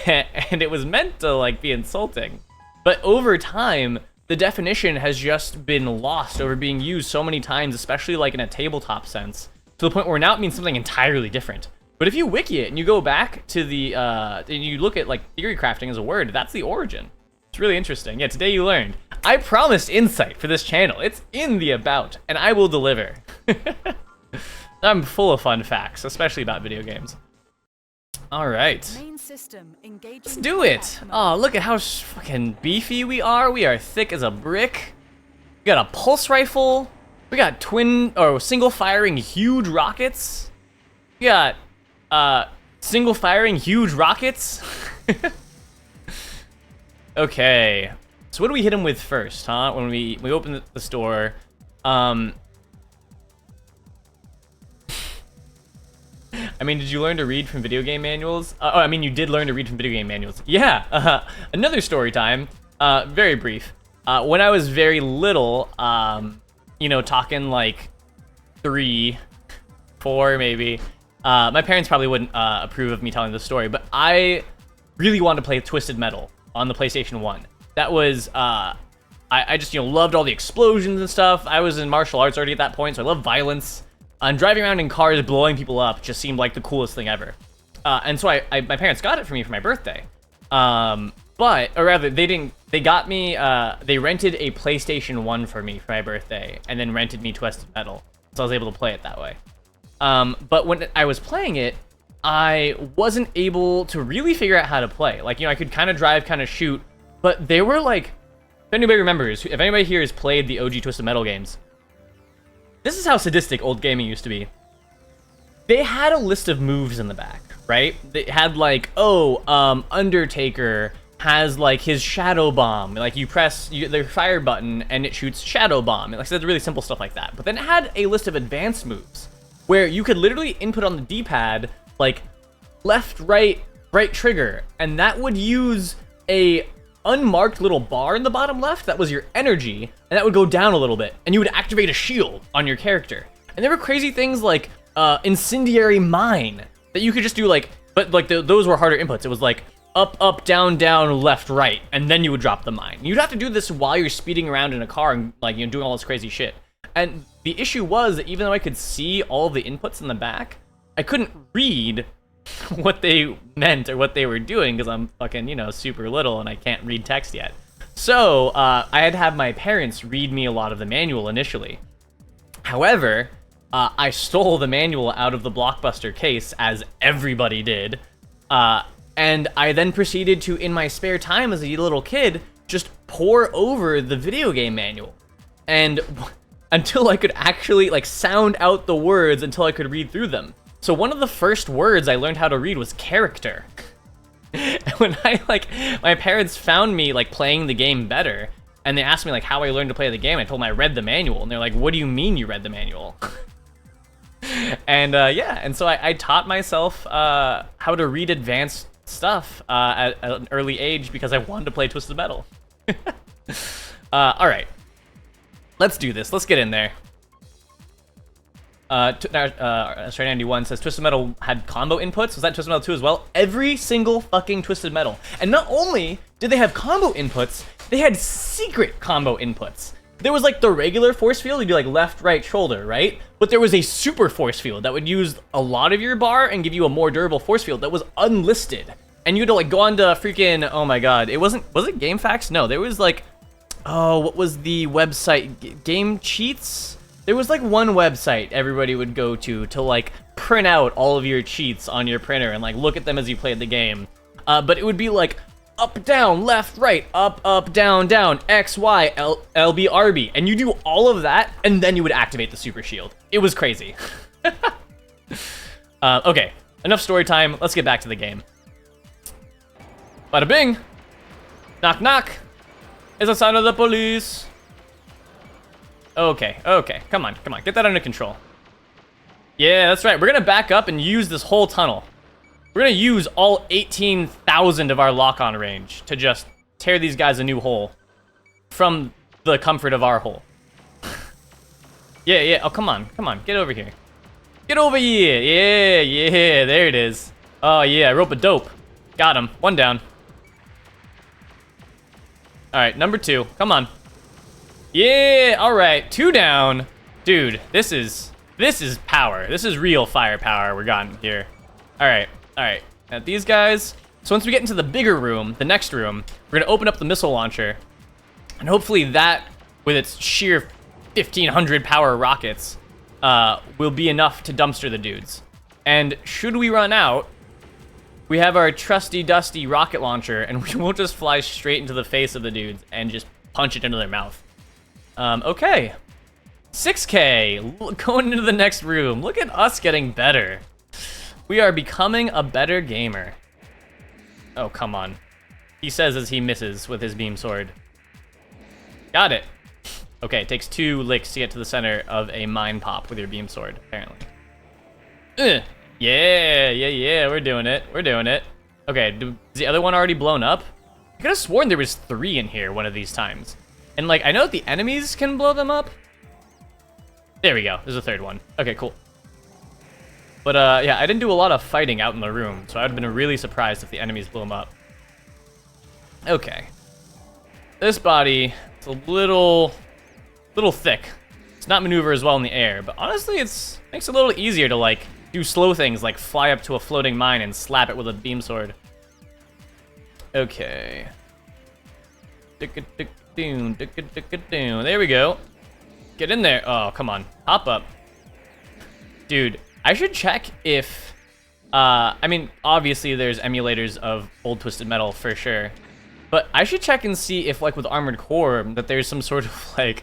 And it was meant to, like, be insulting. But over time, the definition has just been lost over being used so many times, especially like in a tabletop sense, to the point where now it means something entirely different. But if you wiki it and you go back to the, and you look at like theory crafting as a word, that's the origin. It's really interesting. Yeah, today you learned. I promised insight for this channel. It's in the about, and I will deliver. I'm full of fun facts, especially about video games. All right. Main system engaging. Let's do it. Oh, look at how fucking beefy we are. We are thick as a brick. We got a pulse rifle. We got single firing huge rockets. We got single firing huge rockets. Okay. So what do we hit him with first, huh? When we open the store. I mean, did you learn to read from video game manuals? I mean, you did learn to read from video game manuals. Yeah, another story time, very brief. When I was very little, you know, talking like 3, 4 maybe, my parents probably wouldn't approve of me telling this story, but I really wanted to play Twisted Metal on the PlayStation 1. That was, I just, you know, loved all the explosions and stuff. I was in martial arts already at that point, so I love violence. And driving around in cars blowing people up just seemed like the coolest thing ever. And so my parents got it for me for my birthday. Or rather, they got me, they rented a PlayStation 1 for me for my birthday, and then rented me Twisted Metal. So I was able to play it that way. But when I was playing it, I wasn't able to really figure out how to play. Like, you know, I could kind of drive, kind of shoot, but they were like, if anybody remembers, if anybody here has played the OG Twisted Metal games, this is how sadistic old gaming used to be. They had a list of moves in the back, right? They had like, Undertaker has like his shadow bomb. Like you press the fire button and it shoots shadow bomb. Like I said, really simple stuff like that. But then it had a list of advanced moves where you could literally input on the D-pad like left, right trigger, and that would use a unmarked little bar in the bottom left that was your energy, and that would go down a little bit, and you would activate a shield on your character. And there were crazy things like incendiary mine that you could just do like, but like those were harder inputs. It was like up, down, left, right, and then you would drop the mine. You'd have to do this while you're speeding around in a car and like, you know, doing all this crazy shit. And the issue was that even though I could see all of the inputs in the back, I couldn't read what they meant or what they were doing because I'm fucking, you know, super little and I can't read text yet. So I had to have my parents read me a lot of the manual initially. However, I stole the manual out of the Blockbuster case, as everybody did, and I then proceeded to, in my spare time as a little kid, just pore over the video game manual. And until I could actually like sound out the words until I could read through them. So one of the first words I learned how to read was character. And when my parents found me like playing the game better, and they asked me like how I learned to play the game, I told them I read the manual, and they're like, "What do you mean you read the manual?" And yeah, and so I taught myself how to read advanced stuff at an early age because I wanted to play Twisted Metal. All right, let's do this. Let's get in there. Straight 91 says Twisted Metal had combo inputs. Was that Twisted Metal 2 as well? Every single fucking Twisted Metal. And not only did they have combo inputs, they had secret combo inputs. There was like the regular force field, you'd be like left, right, shoulder, right? But there was a super force field that would use a lot of your bar and give you a more durable force field that was unlisted. And you had to like go on to freaking, oh my god, was it GameFAQs? No, there was like, oh, what was the website? Game Cheats? There was like one website everybody would go to like print out all of your cheats on your printer and like look at them as you played the game. But it would be like up, down, left, right, up, down, X, Y, LB, RB. And you do all of that and then you would activate the super shield. It was crazy. Okay, enough story time. Let's get back to the game. Bada bing. Knock, knock. It's a sign of the police. Okay, come on, get that under control. Yeah, that's right, we're gonna back up and use this whole tunnel. We're gonna use all 18,000 of our lock-on range to just tear these guys a new hole from the comfort of our hole. Yeah, oh, come on, get over here. Get over here, yeah, there it is. Oh yeah, rope a dope. Got him, 1 down. All right, number 2, come on. Yeah, all right, 2 down. Dude, this is This is power. This is real firepower we're gotten here. All right. Now these guys. So once we get into the bigger room, the next room, we're gonna open up the missile launcher, and hopefully that, with its sheer 1,500 power rockets, will be enough to dumpster the dudes. And should we run out, we have our trusty dusty rocket launcher, and we will just fly straight into the face of the dudes and just punch it into their mouth. Okay. 6K, going into the next room. Look at us getting better. We are becoming a better gamer. Oh, come on. He says as he misses with his beam sword. Got it. Okay, it takes 2 licks to get to the center of a mine pop with your beam sword, apparently. Yeah, we're doing it. Okay, is the other one already blown up? I could have sworn there was 3 in here one of these times. And, like, I know that the enemies can blow them up. There we go, there's a 3rd one. Okay, cool. But, yeah, I didn't do a lot of fighting out in the room, so I would have been really surprised if the enemies blew them up. Okay. This body, it's a little thick. It's not maneuver as well in the air, but honestly, makes it a little easier to, like, do slow things like fly up to a floating mine and slap it with a beam sword. Okay. There we go. Get in there. Oh, come on. Hop up. Dude, I should check if... I mean, obviously there's emulators of old Twisted Metal for sure. But I should check and see if, like, with Armored Core, that there's some sort of, like,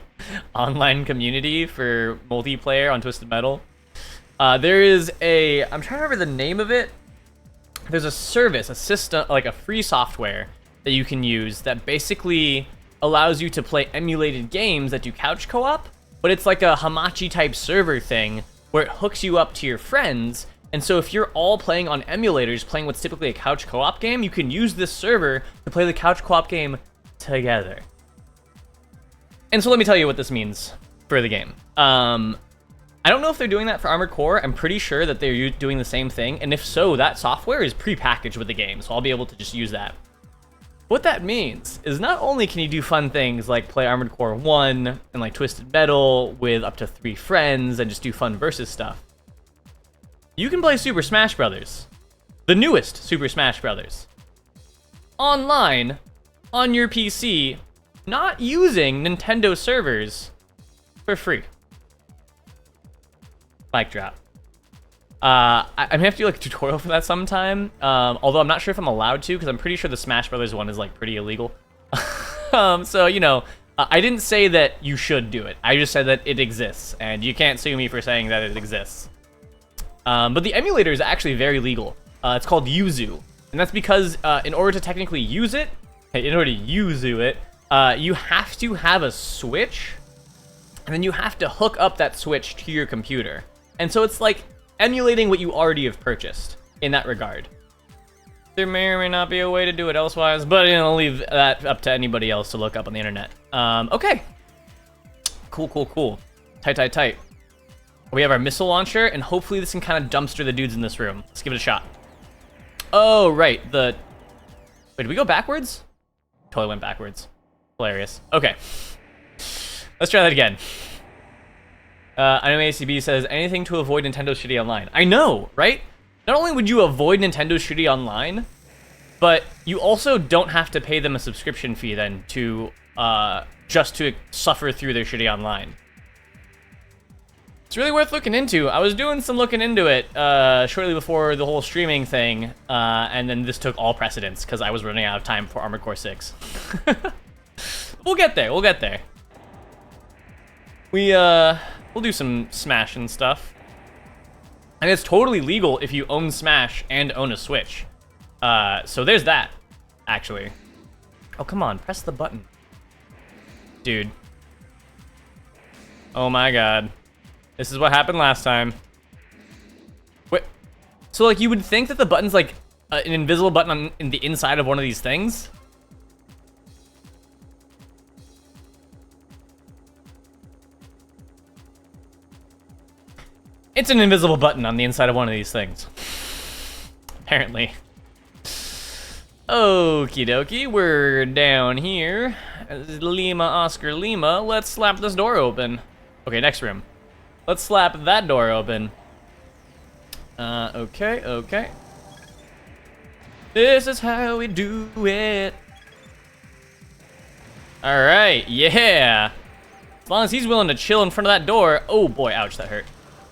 online community for multiplayer on Twisted Metal. There is a... I'm trying to remember the name of it. There's a service, a system, like a free software that you can use that basically allows you to play emulated games that do couch co-op, but it's like a Hamachi-type server thing where it hooks you up to your friends. And so if you're all playing on emulators, playing what's typically a couch co-op game, you can use this server to play the couch co-op game together. And so let me tell you what this means for the game. I don't know if they're doing that for Armored Core. I'm pretty sure that they're doing the same thing. And if so, that software is pre-packaged with the game, so I'll be able to just use that. What that means is not only can you do fun things like play Armored Core 1 and like Twisted Metal with up to 3 friends and just do fun versus stuff, you can play Super Smash Bros. The newest Super Smash Bros. Online, on your PC, not using Nintendo servers, for free. Mic drop. I'm gonna have to do like a tutorial for that sometime. Although I'm not sure if I'm allowed to, because I'm pretty sure the Smash Brothers one is like pretty illegal. So you know, I didn't say that you should do it. I just said that it exists, and you can't sue me for saying that it exists. But the emulator is actually very legal. It's called Yuzu, and that's because in order to technically use it, you have to have a Switch, and then you have to hook up that Switch to your computer. And so it's like emulating what you already have purchased in that regard. There may or may not be a way to do it elsewise, but I'll leave that up to anybody else to look up on the internet. Okay. Cool. Tight. We have our missile launcher, and hopefully this can kind of dumpster the dudes in this room. Let's give it a shot. Oh, right. Wait, did we go backwards? Totally went backwards. Hilarious. Okay. Let's try that again. Anime ACB says, anything to avoid Nintendo's shitty online. I know, right? Not only would you avoid Nintendo's shitty online, but you also don't have to pay them a subscription fee then to, just to suffer through their shitty online. It's really worth looking into. I was doing some looking into it, shortly before the whole streaming thing, and then this took all precedence because I was running out of time for Armored Core 6. We'll get there. We'll do some Smash and stuff. And it's totally legal if you own Smash and own a Switch. So there's that, actually. Oh, come on, press the button. Dude. Oh my god. This is what happened last time. Wait. So, like, you would think that the button's, like, an invisible button in the inside of one of these things? It's an invisible button on the inside of one of these things. Apparently. Okie dokie, we're down here. Lima, Oscar, Lima. Let's slap this door open. Okay, next room. Let's slap that door open. Okay, okay. This is how we do it. All right, yeah. As long as he's willing to chill in front of that door. Oh boy, ouch, that hurt.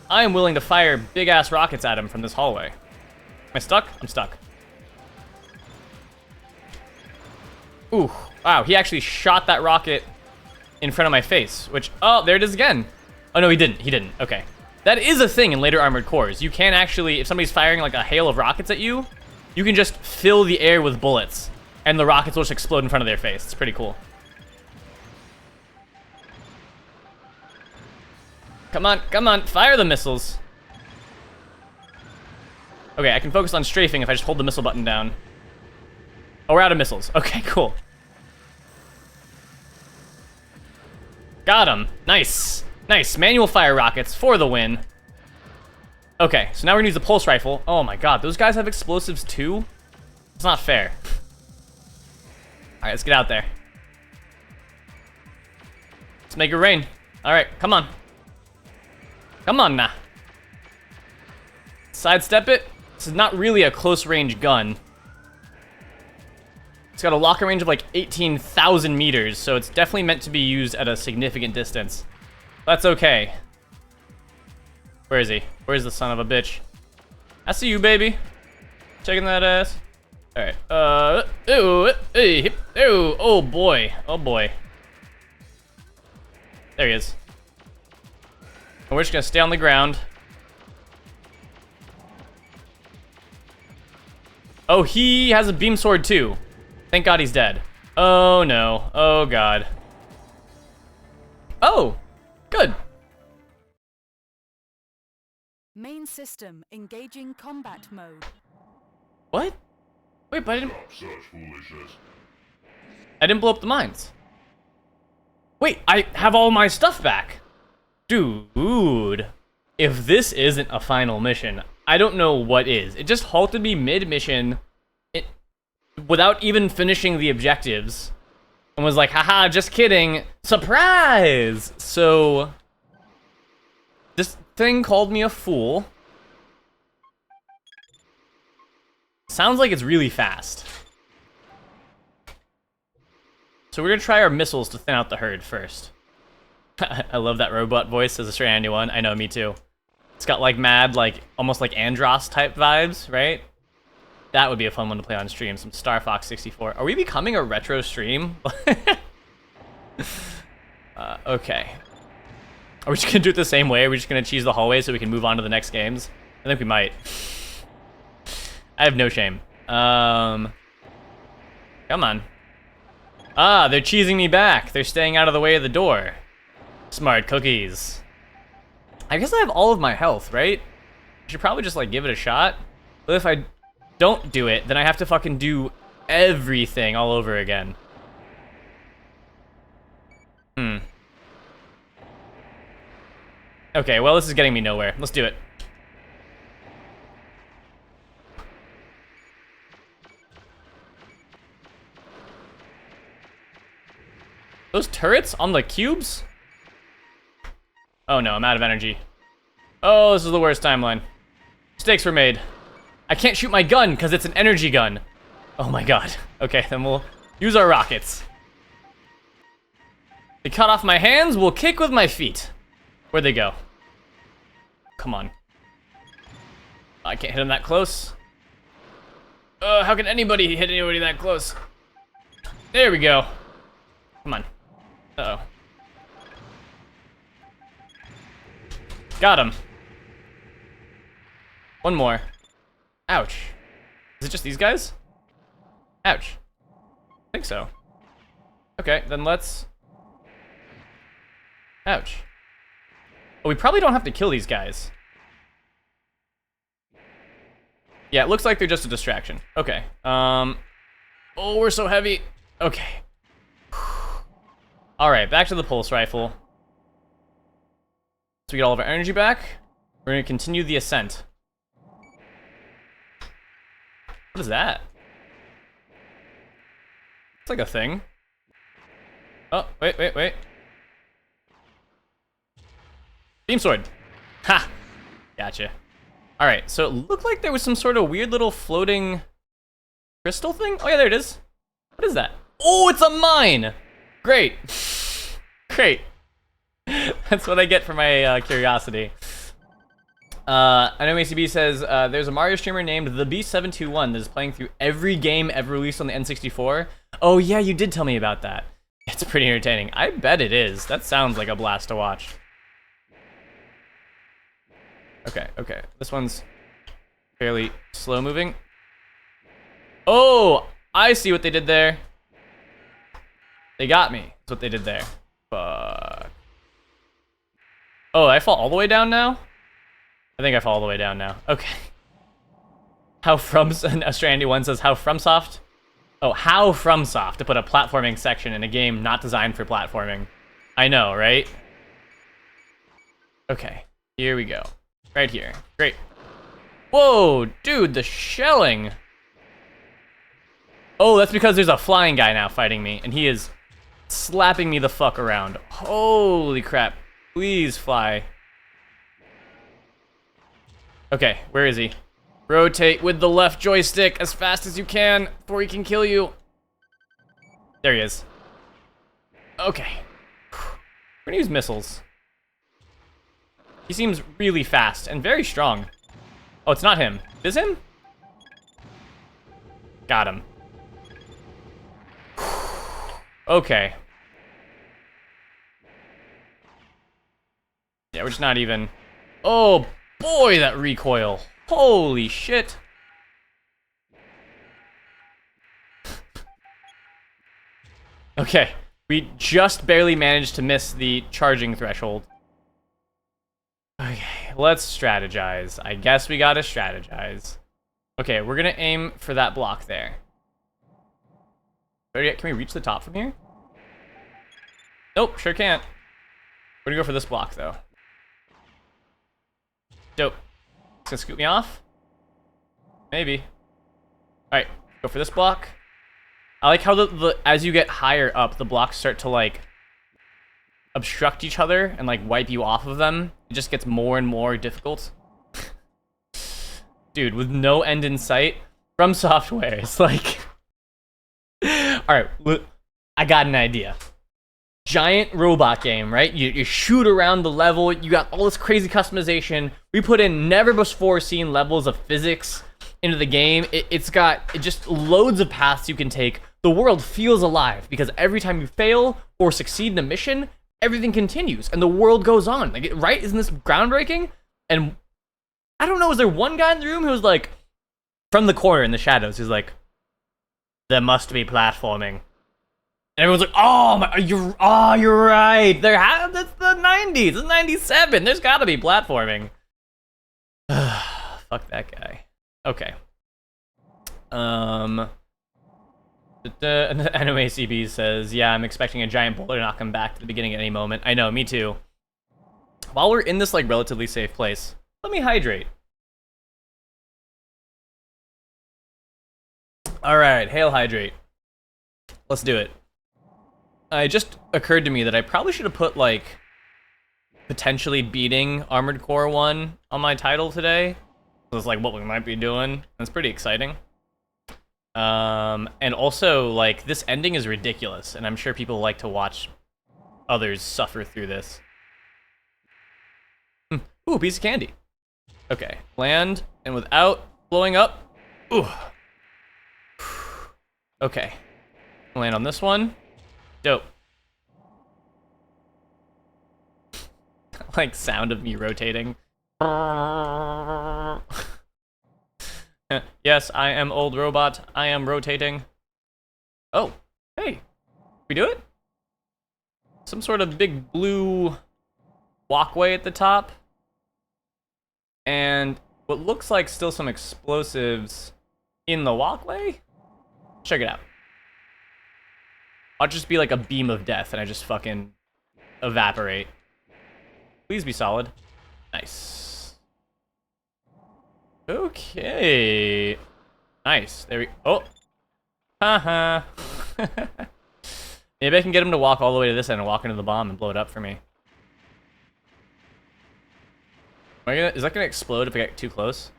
I am willing to fire big ass rockets at him from this hallway. Am I stuck? I'm stuck. Ooh, wow, he actually shot that rocket in front of my face, which, oh, there it is again. Oh no, he didn't, okay. That is a thing in later Armored Cores. You can actually, if somebody's firing like a hail of rockets at you, you can just fill the air with bullets, and the rockets will just explode in front of their face. It's pretty cool. Come on, fire the missiles. Okay, I can focus on strafing if I just hold the missile button down. Oh, we're out of missiles. Okay, cool. Got him. Nice. Nice. Manual fire rockets for the win. Okay, so now we're gonna use the pulse rifle. Oh my god, those guys have explosives too? It's not fair. Alright, let's get out there. Let's make it rain. Alright, come on. Come on now. Sidestep it. This is not really a close range gun. It's got a locker range of like 18,000 meters, so it's definitely meant to be used at a significant distance. That's okay. Where is he? Where's the son of a bitch? I see you, baby. Checking that ass. Alright. Oh boy. Oh boy. There he is. And we're just gonna stay on the ground. Oh, he has a beam sword too. Thank God he's dead. Oh no. Oh god. Oh, good. Main system engaging combat mode. What? Wait, but I didn't blow up the mines. Wait, I have all my stuff back. Dude, if this isn't a final mission, I don't know what is. It just halted me mid-mission without even finishing the objectives and was like, haha, just kidding, surprise! So, this thing called me a fool. Sounds like it's really fast. So we're gonna try our missiles to thin out the herd first. I love that robot voice as a straight anyone. I know, me too. It's got like mad, like almost like Andros type vibes, right? That would be a fun one to play on stream. Some Star Fox 64. Are we becoming a retro stream? Okay. Are we just gonna do it the same way? Are we just gonna cheese the hallway so we can move on to the next games? I think we might. I have no shame. Come on. Ah, they're cheesing me back. They're staying out of the way of the door. Smart cookies. I guess I have all of my health, right? I should probably just like give it a shot. But if I don't do it, then I have to fucking do everything all over again. Okay, well, this is getting me nowhere. Let's do it. Those turrets on the cubes? Oh no, I'm out of energy. Oh, this is the worst timeline. Mistakes were made. I can't shoot my gun because it's an energy gun. Oh my god. Okay, then we'll use our rockets. They cut off my hands, we'll kick with my feet. Where'd they go? Come on. I can't hit him that close. How can anybody hit anybody that close? There we go. Come on. Uh-oh. Got him. One more. Ouch. Is it just these guys? Ouch. I think so. Okay, then let's... Ouch. Oh, we probably don't have to kill these guys. Yeah, it looks like they're just a distraction. Okay. Oh, we're so heavy. Okay. Alright, back to the pulse rifle. So we get all of our energy back. We're gonna continue the ascent. What is that? It's like a thing. Oh, wait. Beam sword. Ha! Gotcha. Alright, so it looked like there was some sort of weird little floating crystal thing. Oh yeah, there it is. What is that? Oh, it's a mine! Great. Great. That's what I get for my curiosity. I know ACB says, there's a Mario streamer named TheB721 that is playing through every game ever released on the N64. Oh yeah, you did tell me about that. It's pretty entertaining. I bet it is. That sounds like a blast to watch. Okay, okay. This one's fairly slow moving. Oh, I see what they did there. They got me. That's what they did there. Fuck. Oh, I fall all the way down now? I think I fall all the way down now. Okay. How from Australia one says how FromSoft? Oh, how FromSoft to put a platforming section in a game not designed for platforming. I know, right? Okay, here we go. Right here. Great. Whoa, dude, the shelling. Oh, that's because there's a flying guy now fighting me, and he is slapping me the fuck around. Holy crap. Please fly. Okay, where is he? Rotate with the left joystick as fast as you can before he can kill you. There he is. Okay. We're gonna use missiles. He seems really fast and very strong. Oh, it's not him. It is him? Got him. Okay. Yeah, we're just not even... Oh, boy, that recoil. Holy shit. Okay, we just barely managed to miss the charging threshold. Okay, let's strategize. I guess we gotta strategize. Okay, we're gonna aim for that block there. Can we reach the top from here? Nope, sure can't. We're gonna go for this block, though. Dope. It's gonna scoot me off? Maybe. Alright, go for this block. I like how the as you get higher up, the blocks start to, like, obstruct each other and, like, wipe you off of them. It just gets more and more difficult. Dude, with no end in sight, From Software, it's like... Alright, I got an idea. Giant robot game, right? You shoot around the level, you got all this crazy customization. We put in never before seen levels of physics into the game. It's got just loads of paths you can take. The world feels alive because every time you fail or succeed in a mission, everything continues and the world goes on. Like, right? Isn't this groundbreaking? And I don't know, is there one guy in the room who was like, from the corner in the shadows, who's like, there must be platforming. And everyone's like, oh, you're right. That's the 90s. It's 97. There's gotta be platforming. Fuck that guy. Okay. NOACB says, yeah, I'm expecting a giant boulder to knock him back to the beginning at any moment. I know, me too. While we're in this, like, relatively safe place, let me hydrate. Alright, hail hydrate. Let's do it. It just occurred to me that I probably should have put, like, potentially beating Armored Core 1 on my title today. So it's like what we might be doing. That's pretty exciting. And also, like, this ending is ridiculous, and I'm sure people like to watch others suffer through this. Ooh, piece of candy. Okay, land, and without blowing up. Ooh. Okay. Land on this one. Dope. Like, sound of me rotating. Yes, I am old robot. I am rotating. Oh, hey. We do it? Some sort of big blue walkway at the top. And what looks like still some explosives in the walkway? Check it out. I'll just be like a beam of death and I just fucking evaporate. Please be solid. Nice. Okay. Nice. There we... Oh. Haha. Maybe I can get him to walk all the way to this end and walk into the bomb and blow it up for me. Is that gonna explode if I get too close?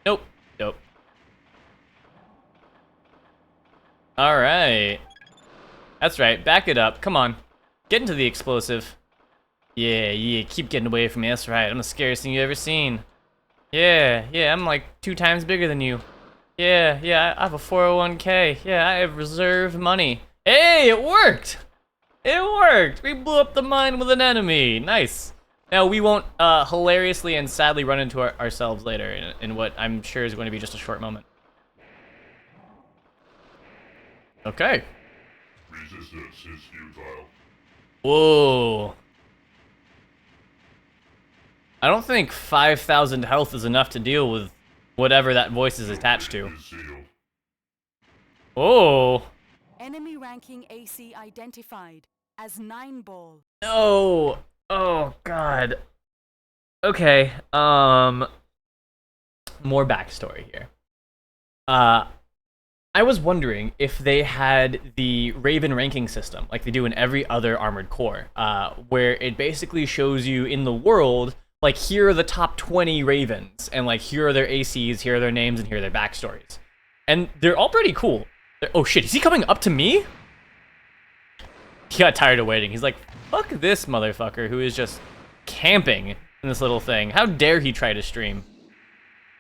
Nope. Nope. Alright. That's right, back it up. Come on. Get into the explosive. Yeah, keep getting away from me. That's right, I'm the scariest thing you've ever seen. Yeah, I'm like 2 times bigger than you. Yeah, I have a 401k. Yeah, I have reserve money. Hey, it worked! It worked! We blew up the mine with an enemy. Nice. Now, we won't hilariously and sadly run into ourselves later in what I'm sure is going to be just a short moment. Okay. Resistance is futile. Whoa. I don't think 5,000 health is enough to deal with whatever that voice is attached to. Oh. Enemy ranking AC identified as 9 ball. No. Oh, God. Okay, more backstory here. I was wondering if they had the Raven ranking system, like they do in every other Armored Core, where it basically shows you in the world, like, here are the top 20 Ravens, and, like, here are their ACs, here are their names, and here are their backstories. And they're all pretty cool. Oh, shit, is he coming up to me? He got tired of waiting. He's like, fuck this motherfucker who is just camping in this little thing. How dare he try to stream?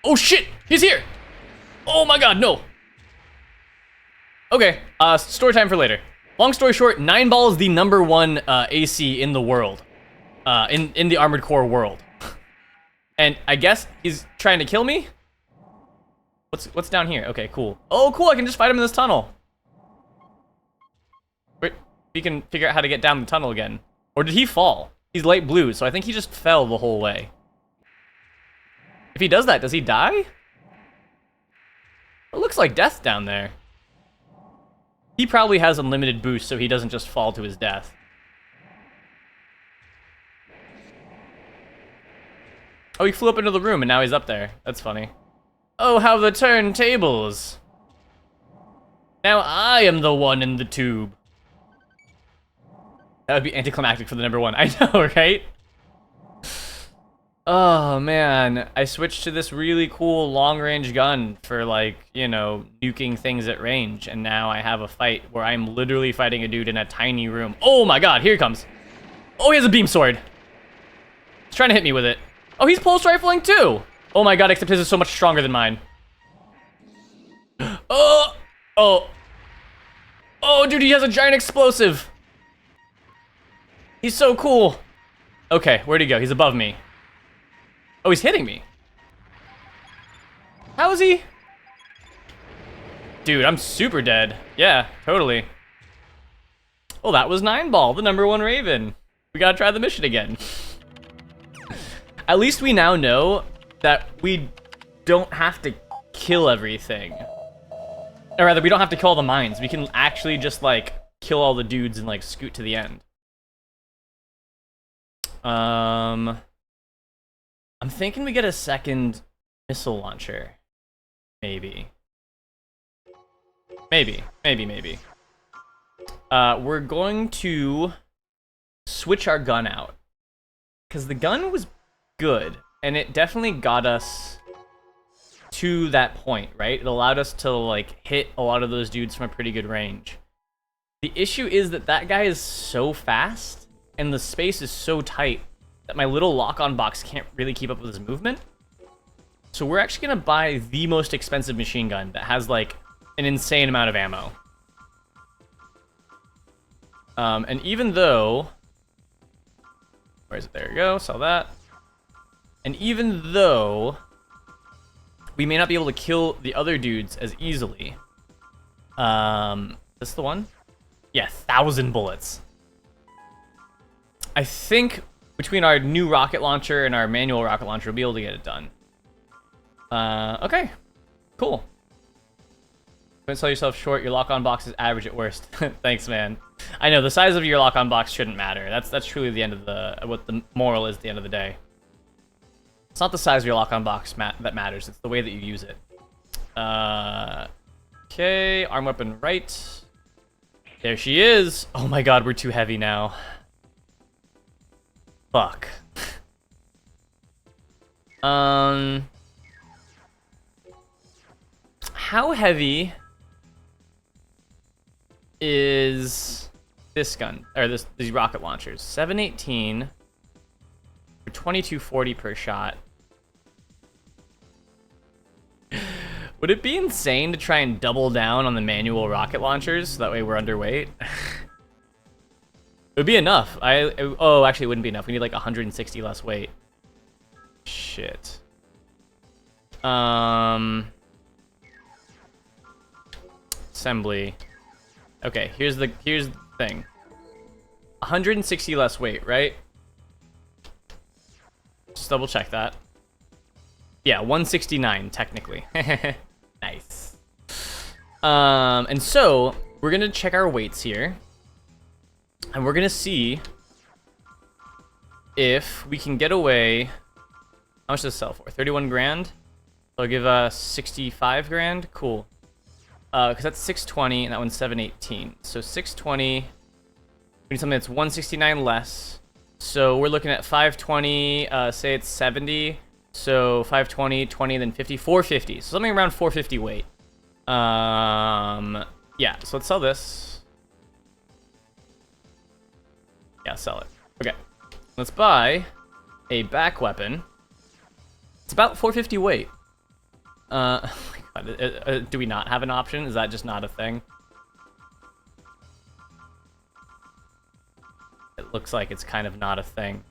Oh, shit, he's here! Oh, my God, no. Okay, story time for later. Long story short, 9 Ball is the #1 AC in the world. In the Armored Core world. And I guess he's trying to kill me? What's down here? Okay, cool. Oh, cool, I can just fight him in this tunnel. Wait, we can figure out how to get down the tunnel again. Or did he fall? He's light blue, so I think he just fell the whole way. If he does that, does he die? It looks like death down there. He probably has unlimited boost, so he doesn't just fall to his death. Oh, he flew up into the room, and now he's up there. That's funny. Oh, how the turntables. Now I am the one in the tube. That would be anticlimactic for the #1. I know, right? Oh, man. I switched to this really cool long-range gun for, like, you know, nuking things at range. And now I have a fight where I'm literally fighting a dude in a tiny room. Oh, my God. Here he comes. Oh, he has a beam sword. He's trying to hit me with it. Oh, he's pulse rifling, too. Oh, my God. Except his is so much stronger than mine. Oh. Oh, dude, he has a giant explosive. He's so cool. Okay, where'd he go? He's above me. Oh, he's hitting me. How is he? Dude, I'm super dead. Yeah, totally. Well, that was 9 Ball, the #1 Raven. We gotta try the mission again. At least we now know that we don't have to kill everything. Or rather, we don't have to kill all the mines. We can actually just, like, kill all the dudes and, like, scoot to the end. I'm thinking we get a second missile launcher. Maybe. Maybe. We're going to switch our gun out. Because the gun was good, and it definitely got us to that point, right? It allowed us to, like, hit a lot of those dudes from a pretty good range. The issue is that that guy is so fast, and the space is so tight, that my little lock-on box can't really keep up with his movement. So we're actually gonna buy the most expensive machine gun that has, like, an insane amount of ammo. And even though... Where is it? There we go, sell that. And even though we may not be able to kill the other dudes as easily... this the one? Yeah, 1,000 bullets. I think... between our new rocket launcher and our manual rocket launcher, we'll be able to get it done. Okay. Cool. Don't sell yourself short. Your lock-on box is average at worst. Thanks, man. I know, the size of your lock-on box shouldn't matter. That's truly the end of what the moral is at the end of the day. It's not the size of your lock-on box that matters. It's the way that you use it. Okay. Arm weapon right. There she is. Oh my God, we're too heavy now. Fuck. How heavy is this gun, or these rocket launchers? 718 for 2240 per shot. Would it be insane to try and double down on the manual rocket launchers so that way we're underweight? It would be enough. Oh, actually, it wouldn't be enough. We need like 160 less weight. Shit. Assembly. Okay, here's the thing. 160 less weight, right? Just double check that. Yeah, 169 technically. Nice. And so we're gonna check our weights here, and we're gonna see if we can get away. How much does this sell for? 31 grand. So I'll give 65 grand. Cool. Because that's 620 and that one's 718. So 620. We need something that's 169 less. So we're looking at 520. Say it's 70. So 520, 20, then 50, 450. So something around 450 weight. Yeah. So let's sell this. Yeah, sell it. Okay. Let's buy a back weapon. It's about 450 weight. Oh my God. Do we not have an option? Is that just not a thing? It looks like it's kind of not a thing.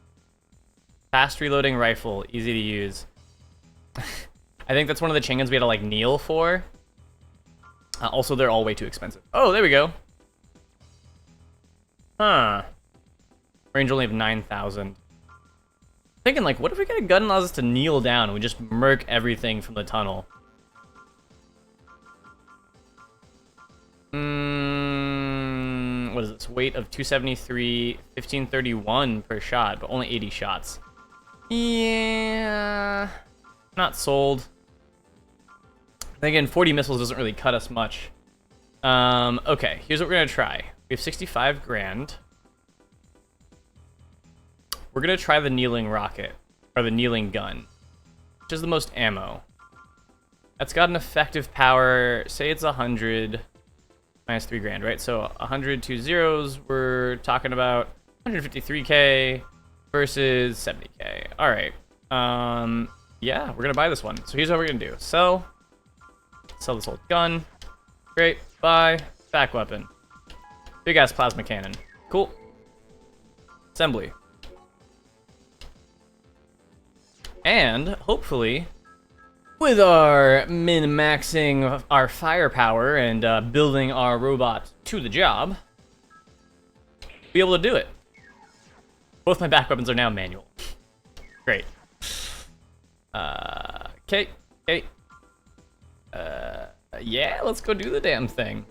Fast reloading rifle, easy to use. I think that's one of the chain-guns we had to like kneel for. Also, they're all way too expensive. Oh, there we go. Huh. Range only of 9,000. Thinking like, what if we get a gun that allows us to kneel down and we just murk everything from the tunnel? What is this? Weight of 273, 1531 per shot, but only 80 shots. Yeah, not sold. Then again, 40 missiles doesn't really cut us much. Okay, here's what we're gonna try. We have 65 grand. We're gonna try the kneeling rocket, or the kneeling gun, which is the most ammo. That's got an effective power, say it's 100, minus 3 grand, right? So 100, 2 zeros, we're talking about 153k versus 70k. All right. Yeah, we're gonna buy this one. So here's what we're gonna do. Sell this old gun. Great, buy, back weapon. Big ass plasma cannon. Cool. Assembly. And hopefully, with our min-maxing our firepower and building our robot to the job, be able to do it. Both my back weapons are now manual. Great. Okay. Yeah, let's go do the damn thing.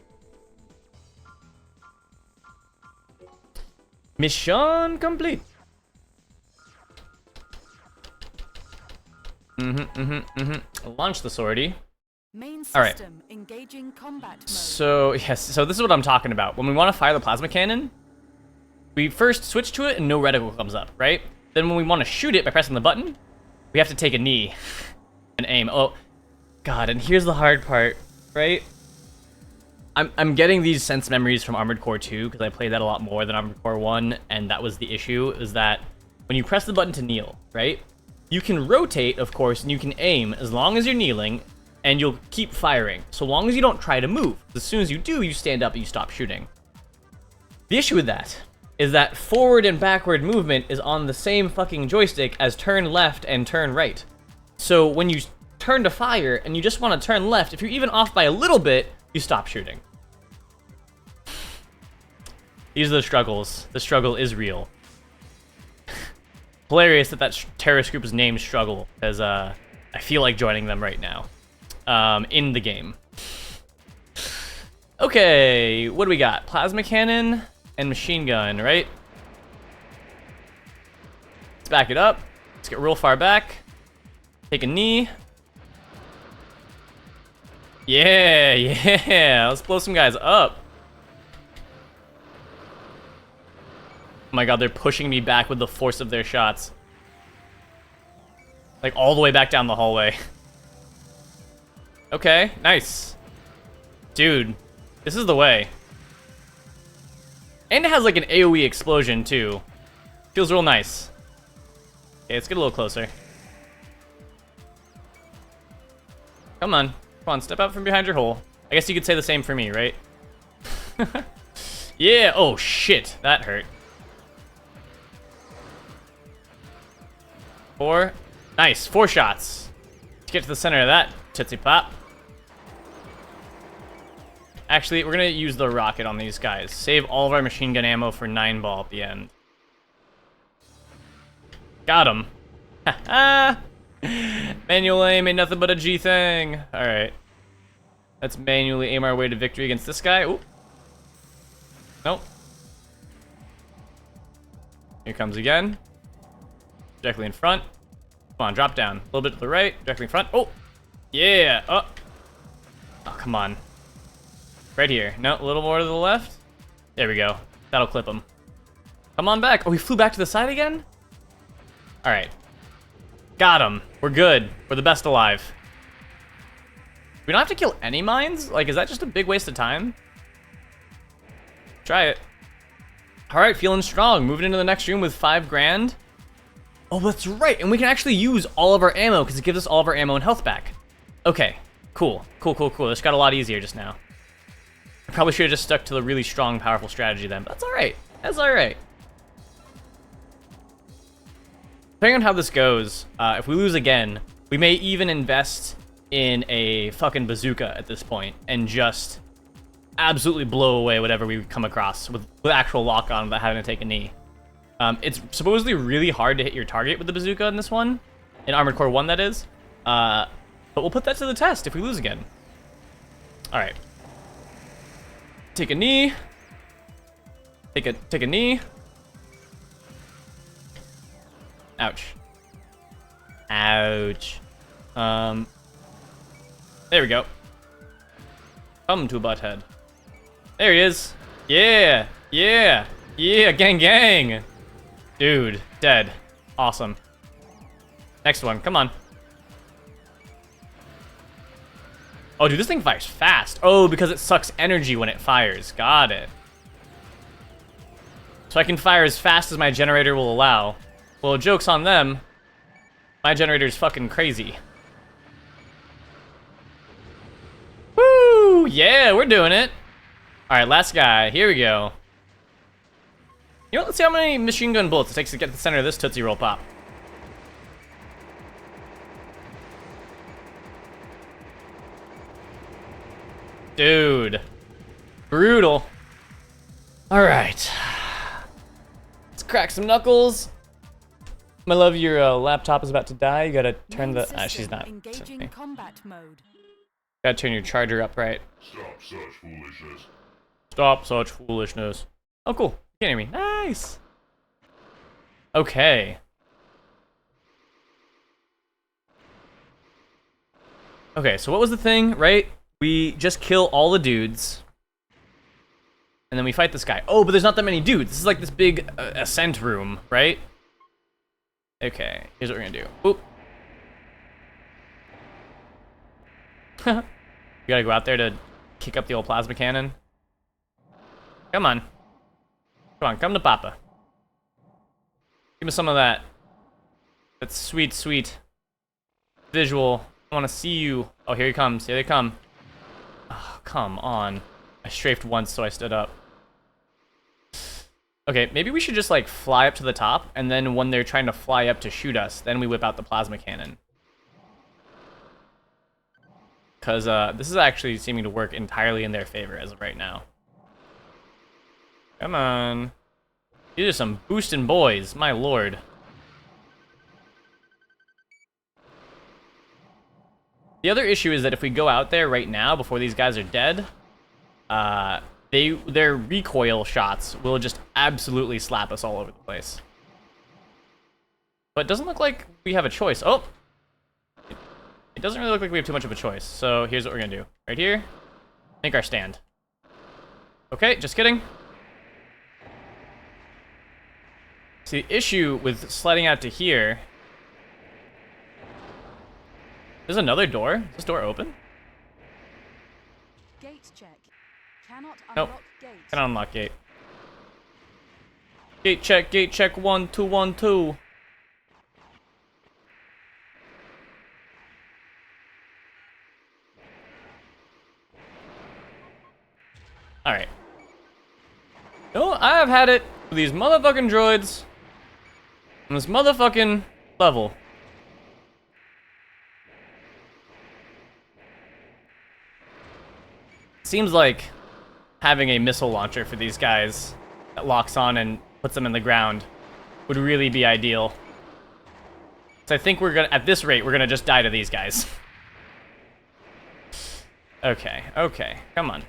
Mission complete. Launch the sortie. Main All right. system engaging combat mode. So, yes, so this is what I'm talking about. When we want to fire the plasma cannon, we first switch to it and no reticle comes up, right? Then when we want to shoot it by pressing the button, we have to take a knee and aim. Oh, God, and here's the hard part, right? I'm getting these sense memories from Armored Core 2 because I played that a lot more than Armored Core 1, and that was the issue, is that when you press the button to kneel, right? You can rotate, of course, and you can aim as long as you're kneeling, and you'll keep firing, so long as you don't try to move. As soon as you do, you stand up and you stop shooting. The issue with that is that forward and backward movement is on the same fucking joystick as turn left and turn right. So when you turn to fire and you just want to turn left, if you're even off by a little bit, you stop shooting. These are the struggles. The struggle is real. Hilarious that terrorist group is named Struggle, because I feel like joining them right now. In the game. Okay, what do we got? Plasma cannon and machine gun, right? Let's back it up. Let's get real far back. Take a knee. Yeah. Let's blow some guys up. Oh my God, they're pushing me back with the force of their shots. Like, all the way back down the hallway. Okay, nice. Dude, this is the way. And it has, like, an AoE explosion, too. Feels real nice. Okay, let's get a little closer. Come on. Come on, step out from behind your hole. I guess you could say the same for me, right? Yeah, oh shit, that hurt. 4. Nice, 4 shots. To get to the center of that Tootsie Pop. Actually, we're gonna use the rocket on these guys. Save all of our machine gun ammo for 9-ball at the end. Got him. Ha Manual aim ain't nothing but a G thing. Alright. Let's manually aim our way to victory against this guy. Ooh. Nope. Here comes again. Directly in front. Come on, drop down. A little bit to the right. Directly in front. Oh! Yeah! Oh! Oh, come on. Right here. No, a little more to the left. There we go. That'll clip him. Come on back. Oh, he flew back to the side again? Alright. Got him. We're good. We're the best alive. We don't have to kill any mines? Like, is that just a big waste of time? Try it. Alright, feeling strong. Moving into the next room with 5 grand. Oh, that's right. And we can actually use all of our ammo because it gives us all of our ammo and health back. Okay. Cool. Cool, cool, cool. This got a lot easier just now. I probably should have just stuck to the really strong, powerful strategy then. But that's alright. That's alright. Depending on how this goes, if we lose again, we may even invest in a fucking bazooka at this point and just absolutely blow away whatever we come across with actual lock on without having to take a knee. It's supposedly really hard to hit your target with the bazooka in this one, in Armored Core 1 that is, but we'll put that to the test if we lose again. Alright. Take a knee. Take a knee. Ouch. Ouch. There we go. Come to butthead. There he is. Yeah. Yeah. Yeah. Gang gang. Dude. Dead. Awesome. Next one. Come on. Oh, dude, this thing fires fast. Oh, because it sucks energy when it fires. Got it. So I can fire as fast as my generator will allow. Well, joke's on them. My generator's fucking crazy. Woo! Yeah, we're doing it. Alright, last guy. Here we go. You know what? Let's see how many machine gun bullets it takes to get to the center of this Tootsie Roll Pop. Dude. Brutal. Alright. Let's crack some knuckles. My love, your laptop is about to die. You gotta turn the... she's not. Engaging combat mode. Gotta turn your charger up right. Stop such foolishness. Stop such foolishness. Oh, cool. You can't hear me. Nice. Okay. Okay, so what was the thing, right? We just kill all the dudes. And then we fight this guy. Oh, but there's not that many dudes. This is like this big ascent room, right? Okay, here's what we're gonna do. Oop. You gotta go out there to kick up the old plasma cannon. Come on. Come on, come to Papa. Give me some of that. That sweet, sweet visual. I wanna see you. Oh, here he comes. Here they come. Oh, come on. I strafed once, so I stood up. Okay, maybe we should just, like, fly up to the top, and then when they're trying to fly up to shoot us, then we whip out the plasma cannon. Because, this is actually seeming to work entirely in their favor as of right now. Come on. These are some boostin' boys, my lord. The other issue is that if we go out there right now, before these guys are dead, their recoil shots will just absolutely slap us all over the place. But it doesn't look like we have a choice. Oh! It doesn't really look like we have too much of a choice. So here's what we're gonna do. Right here, make our stand. Okay, just kidding. See, the issue with sliding out to here There's another door. Is this door open? Gate check. Cannot Nope. unlock gate. Can unlock gate. Gate check, 1, 2, 1, 2. Alright. No, I have had it with these motherfucking droids on this motherfucking level. Seems like having a missile launcher for these guys that locks on and puts them in the ground would really be ideal. So I think we're gonna, at this rate, we're gonna just die to these guys. Okay, okay, come on.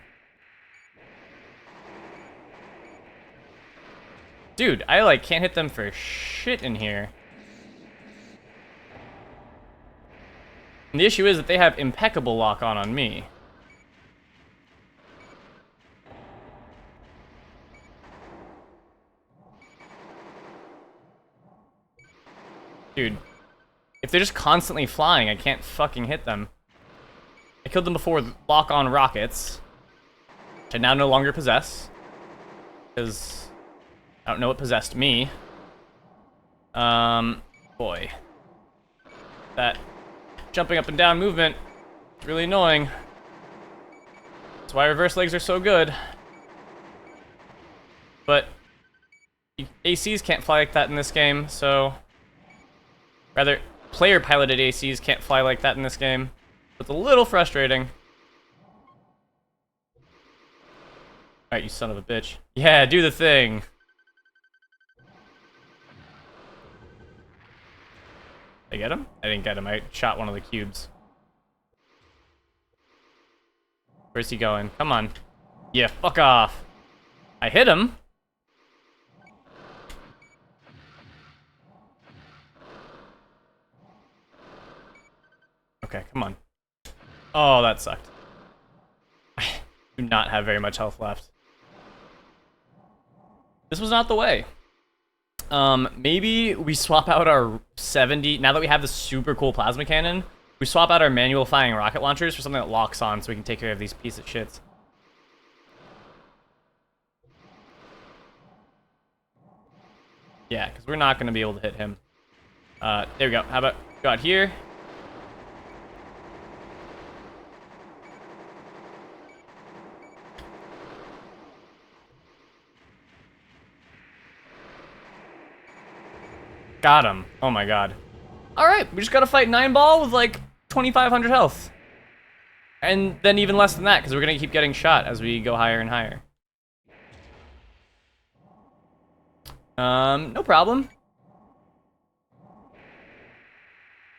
Dude, I like can't hit them for shit in here. And the issue is that they have impeccable lock on me. Dude, if they're just constantly flying, I can't fucking hit them. I killed them before with lock-on rockets, which I now no longer possess, because I don't know what possessed me. Boy. That jumping up and down movement is really annoying. That's why reverse legs are so good. But ACs can't fly like that in this game, so... Rather, player-piloted ACs can't fly like that in this game. It's a little frustrating. Alright, you son of a bitch. Yeah, do the thing. Did I get him? I didn't get him. I shot one of the cubes. Where's he going? Come on. Yeah, fuck off. I hit him. Okay, come on. Oh, that sucked. I do not have very much health left. This was not the way. Maybe we swap out our 70... Now that we have this super cool plasma cannon, we swap out our manual firing rocket launchers for something that locks on so we can take care of these pieces of shits. Yeah, because we're not going to be able to hit him. There we go. How about go out here? Got him. Oh my god. Alright, we just gotta fight 9-ball with like 2,500 health. And then even less than that, because we're gonna keep getting shot as we go higher and higher. No problem.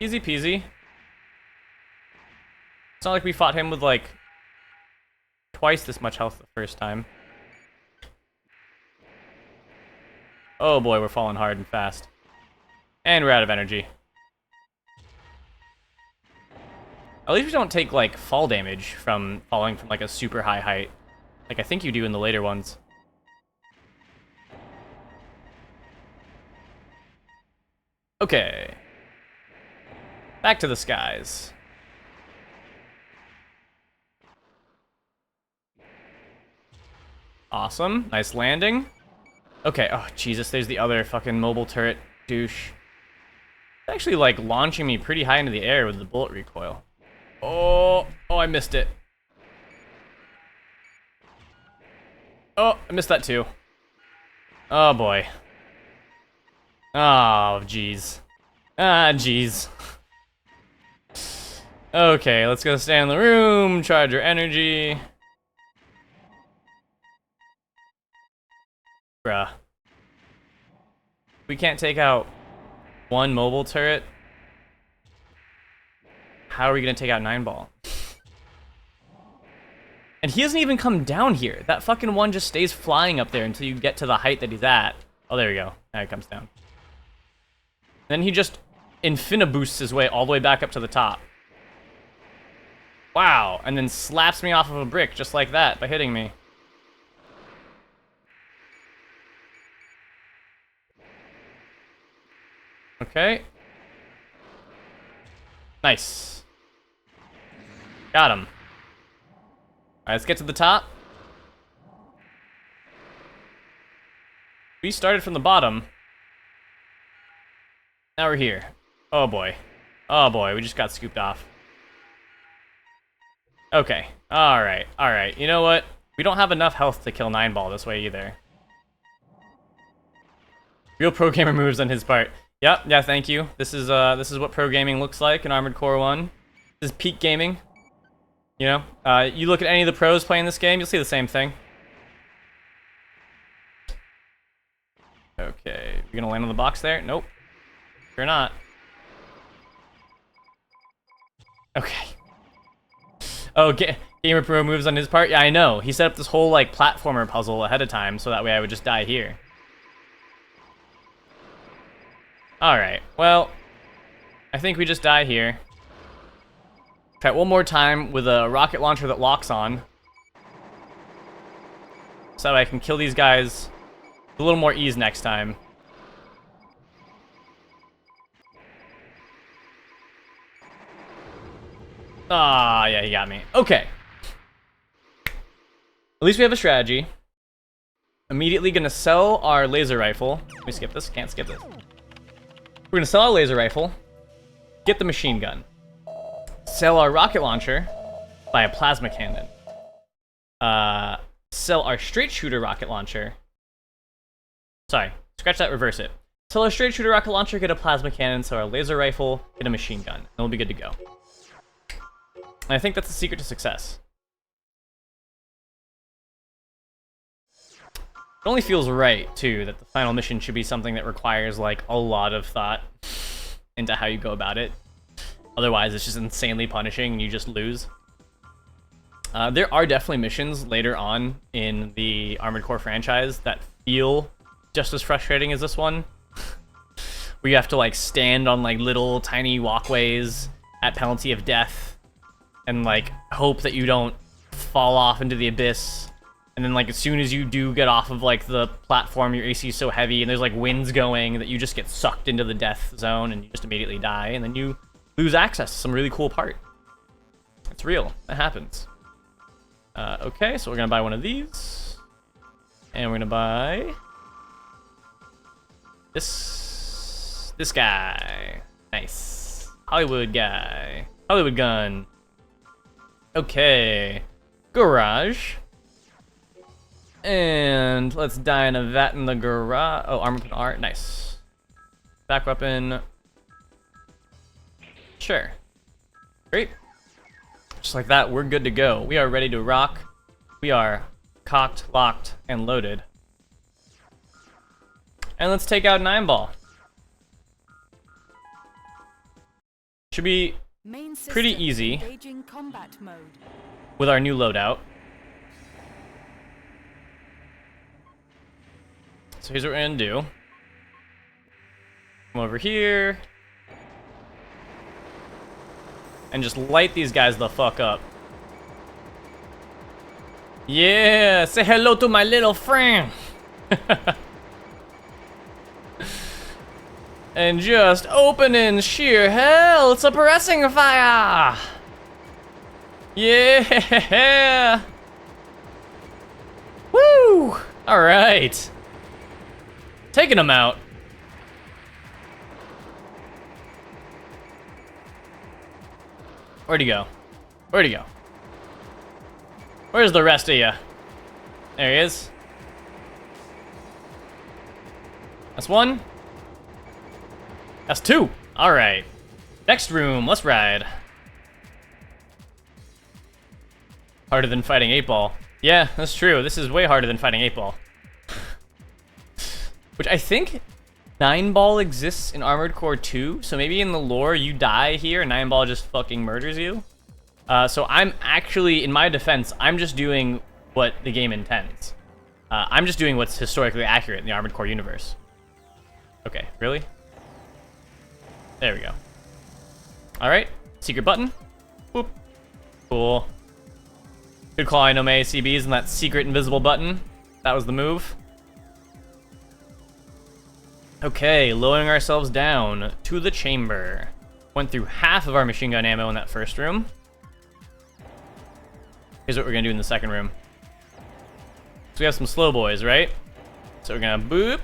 Easy peasy. It's not like we fought him with like twice this much health the first time. Oh boy, we're falling hard and fast. And we're out of energy. At least we don't take, like, fall damage from falling from, like, a super high height. Like I think you do in the later ones. Okay. Back to the skies. Awesome. Nice landing. Okay. Oh, Jesus. There's the other fucking mobile turret douche. It's actually, like, launching me pretty high into the air with the bullet recoil. Oh, I missed it. Oh, I missed that too. Oh, boy. Oh, jeez. Ah, jeez. Okay, let's go stay in the room, charge our energy. Bruh. We can't take out one mobile turret. How are we gonna take out 9-ball? And he doesn't even come down here. That fucking one just stays flying up there until you get to the height that he's at. Oh, there we go. Now he comes down. Then he just infiniboosts his way all the way back up to the top. Wow, and then slaps me off of a brick just like that by hitting me. Okay. Nice. Got him. Alright, let's get to the top. We started from the bottom. Now we're here. Oh boy. Oh boy, we just got scooped off. Okay. Alright, alright. You know what? We don't have enough health to kill 9-ball this way either. Real pro gamer moves on his part. Yep, yeah, thank you. This is what pro gaming looks like in Armored Core 1. This is peak gaming. You know, you look at any of the pros playing this game, you'll see the same thing. Okay, you gonna land on the box there? Nope. You're not. Okay. Oh, Gamer Pro moves on his part? Yeah, I know. He set up this whole, like, platformer puzzle ahead of time, so that way I would just die here. Alright, well, I think we just die here. Try it one more time with a rocket launcher that locks on. So that I can kill these guys with a little more ease next time. Ah, yeah, he got me. Okay. At least we have a strategy. Immediately gonna sell our laser rifle. Let me skip this. Can't skip this. We're gonna sell our laser rifle. Get the machine gun. Sell our rocket launcher. Buy a plasma cannon. Sell our straight shooter rocket launcher. Sorry, scratch that, reverse it. Sell our straight shooter rocket launcher, get a plasma cannon, sell our laser rifle, get a machine gun. And we'll be good to go. And I think that's the secret to success. It only feels right, too, that the final mission should be something that requires, like, a lot of thought into how you go about it. Otherwise, it's just insanely punishing and you just lose. There are definitely missions later on in the Armored Core franchise that feel just as frustrating as this one. Where you have to, like, stand on, like, little tiny walkways at penalty of death and, like, hope that you don't fall off into the abyss. And then, like, as soon as you do get off of, like, the platform, your AC is so heavy and there's, like, winds going that you just get sucked into the death zone and you just immediately die. And then you lose access to some really cool part. It's real. That happens. Okay, so we're gonna buy one of these. And we're gonna buy this guy. Nice. Hollywood guy. Hollywood gun. Okay. Garage. And let's die in a vat in the garage. Oh, armor weapon art. Nice. Back weapon. Sure. Great. Just like that, we're good to go. We are ready to rock. We are cocked, locked, and loaded. And let's take out 9-ball. Should be pretty easy combat mode. with our new loadout. So here's what we're gonna do. Come over here. And just light these guys the fuck up. Yeah, say hello to my little friend. And just open in sheer hell, it's a pressing fire. Yeah. Woo. All right. Taking them out. Where'd he go? Where'd he go? Where's the rest of you? There he is. That's one. That's two. All right. Next room. Let's ride. Harder than fighting 8-ball. Yeah, that's true. This is way harder than fighting 8-ball. Which I think 9-ball exists in Armored Core 2, so maybe in the lore you die here and 9-ball just fucking murders you. So I'm actually, in my defense, I'm just doing what the game intends. I'm just doing what's historically accurate in the Armored Core universe. Okay, really? There we go. Alright, secret button. Whoop. Cool. Good call, I know my ACBs and that secret invisible button. That was the move. Okay, lowering ourselves down to the chamber. Went through half of our machine gun ammo in that first room. Here's what we're gonna do in the second room. So we have some slow boys, right? So we're gonna boop.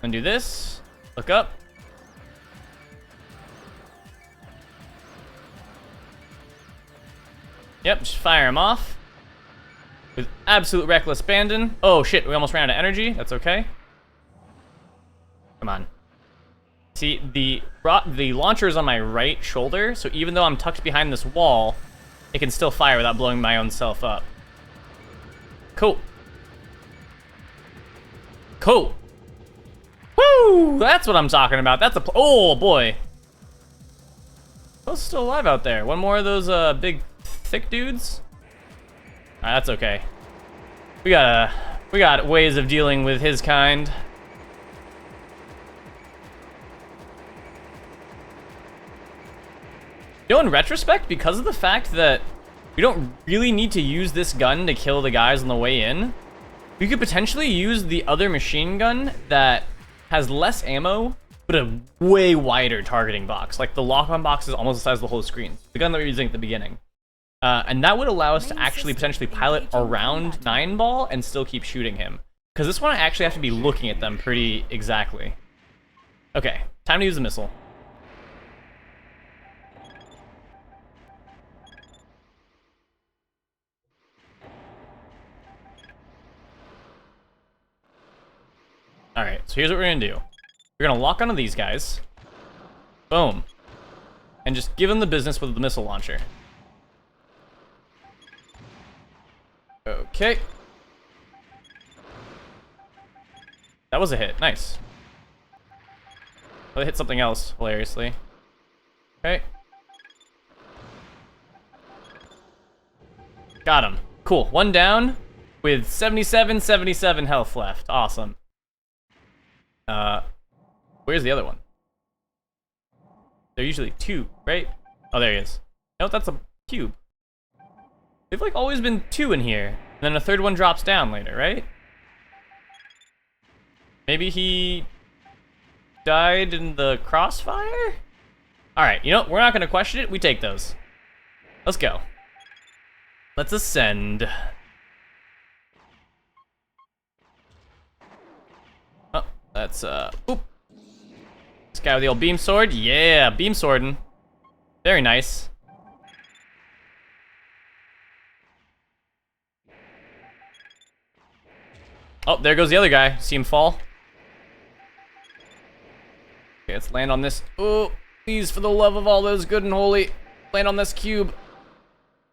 And do this. Look up. Yep, just fire him off. With absolute reckless abandon. Oh shit, we almost ran out of energy. That's okay. Come on. See, the launcher is on my right shoulder, so even though I'm tucked behind this wall, it can still fire without blowing my own self up. Cool. Cool. Woo! That's what I'm talking about. That's a oh boy. Who's still alive out there? One more of those big thick dudes? Alright, that's okay. We got ways of dealing with his kind. You know, in retrospect, because of the fact that we don't really need to use this gun to kill the guys on the way in, we could potentially use the other machine gun that has less ammo, but a way wider targeting box. Like, the lock-on box is almost the size of the whole screen. The gun that we were using at the beginning. And that would allow us to actually potentially pilot around 9-ball and still keep shooting him. Because this one, I actually have to be looking at them pretty exactly. Okay, time to use the missile. Alright, so here's what we're gonna do. We're gonna lock onto these guys. Boom. And just give them the business with the missile launcher. Okay. That was a hit. Nice. Well, they hit something else, hilariously. Okay. Got him. Cool. One down with 77 health left. Awesome. Where's the other one? They're usually two, right? Oh, there he is. No, that's a cube. They've like always been two in here. And then a third one drops down later, right? Maybe he died in the crossfire? Alright, you know, we're not gonna question it. We take those. Let's go. Let's ascend. Oh, that's, oop. This guy with the old beam sword? Yeah, beam swording. Very nice. Oh, there goes the other guy. See him fall? Okay, let's land on this. Oh, please, for the love of all those good and holy, land on this cube.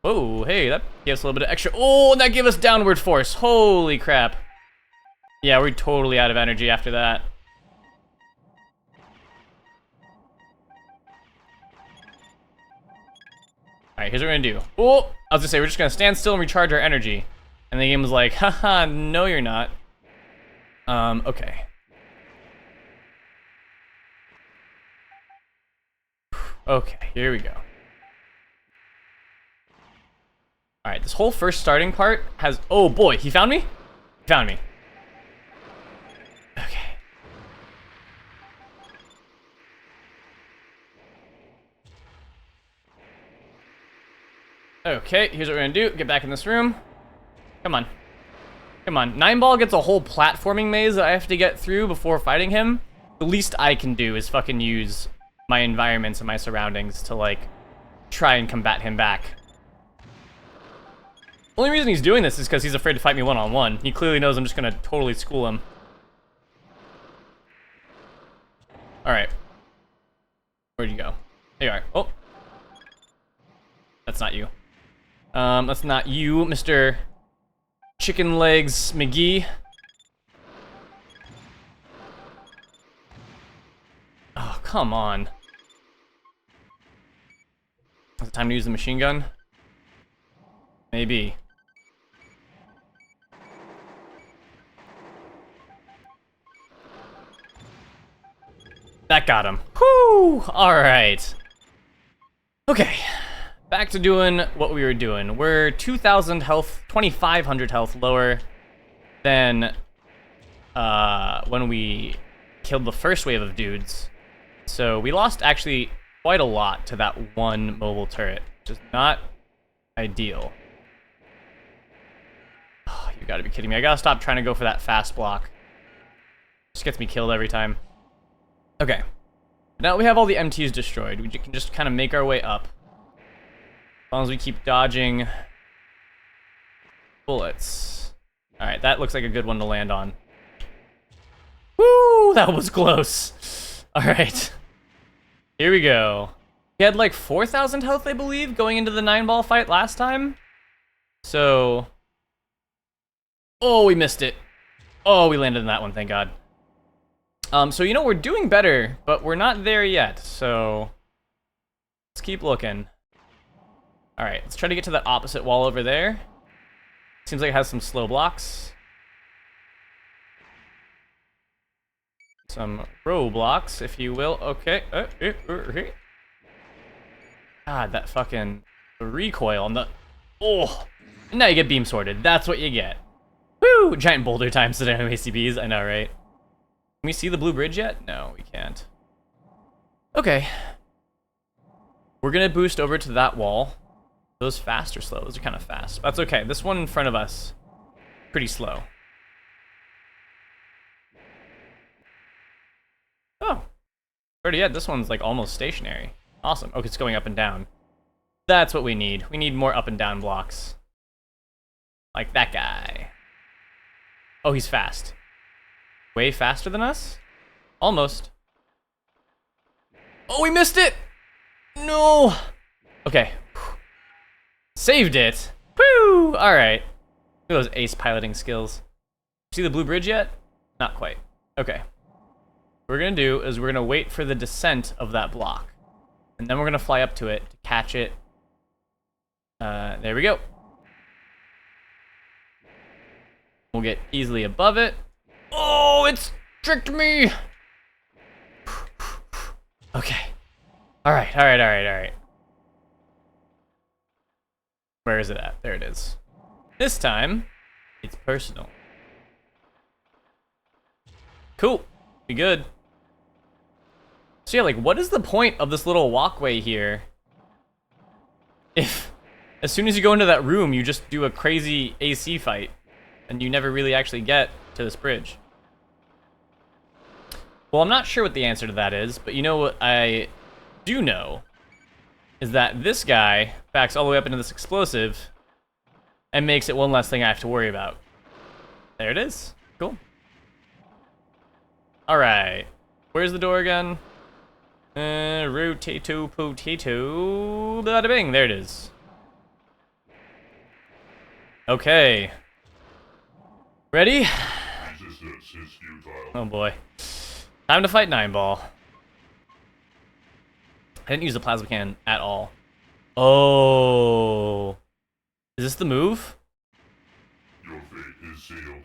Oh, hey, that gives us a little bit of extra. Oh, and that gave us downward force. Holy crap. Yeah, we're totally out of energy after that. Alright, here's what we're gonna do. Oh, I was gonna say, we're just gonna stand still and recharge our energy. And the game was like, haha, no you're not. Okay. Okay, here we go. Alright, this whole first starting part has... Oh boy, he found me? He found me. Okay. Okay, here's what we're gonna do. Get back in this room. Come on. Come on. 9-ball gets a whole platforming maze that I have to get through before fighting him. The least I can do is fucking use my environments and my surroundings to, like, try and combat him back. Only reason he's doing this is because he's afraid to fight me one-on-one. He clearly knows I'm just gonna totally school him. Alright. Where'd you go? There you are. Oh. That's not you. That's not you, Mr. Chicken Legs McGee. Oh, come on. Is it time to use the machine gun? Maybe. That got him. Whew! Alright. Okay. Back to doing what we were doing. We're 2,000 health, 2,500 health lower than when we killed the first wave of dudes. So we lost actually quite a lot to that one mobile turret. which is not ideal. Oh, you gotta be kidding me. I gotta stop trying to go for that fast block. Just gets me killed every time. Okay. Now that we have all the MTs destroyed, we can just kind of make our way up. As long as we keep dodging bullets. Alright, that looks like a good one to land on. Woo! That was close. Alright. Here we go. He had like 4,000 health, I believe, going into the 9-ball fight last time. So... Oh, we missed it. Oh, we landed in that one, thank God. So, you know, we're doing better, but we're not there yet, so... Let's keep looking. Alright, let's try to get to that opposite wall over there. Seems like it has some slow blocks. Some roadblocks, if you will. Okay. God, that fucking recoil on the... Oh! And now you get beam sorted. That's what you get. Woo! Giant boulder times the dynamo ACBs. I know, right? Can we see the blue bridge yet? No, we can't. Okay. We're gonna boost over to that wall. Those fast or slow? Those are kind of fast. That's okay. This one in front of us, pretty slow. Oh. Already yet, this one's like almost stationary. Awesome. Okay, it's going up and down. That's what we need. We need more up and down blocks. Like that guy. Oh, he's fast. Way faster than us? Almost. Oh, we missed it! No! Okay. Saved it. Woo! Alright. Look at those ace piloting skills. See the blue bridge yet? Not quite. Okay. What we're gonna do is we're gonna wait for the descent of that block. And then we're gonna fly up to it to catch it. There we go. We'll get easily above it. Oh, it's tricked me! Okay. Alright. Where is it at? There it is. This time, it's personal. Cool. Be good. So yeah, like, what is the point of this little walkway here? If, as soon as you go into that room, you just do a crazy AC fight, and you never really actually get to this bridge. Well, I'm not sure what the answer to that is, but you know what I do know is that this guy backs all the way up into this explosive and makes it one less thing I have to worry about. There it is. Cool. Alright. Where's the door again? Rotato potato. Bada bing. There it is. Okay. Ready? Resistance is futile. Oh boy. Time to fight 9-ball. I didn't use the plasma cannon at all. Oh. Is this the move? Your fate is sealed.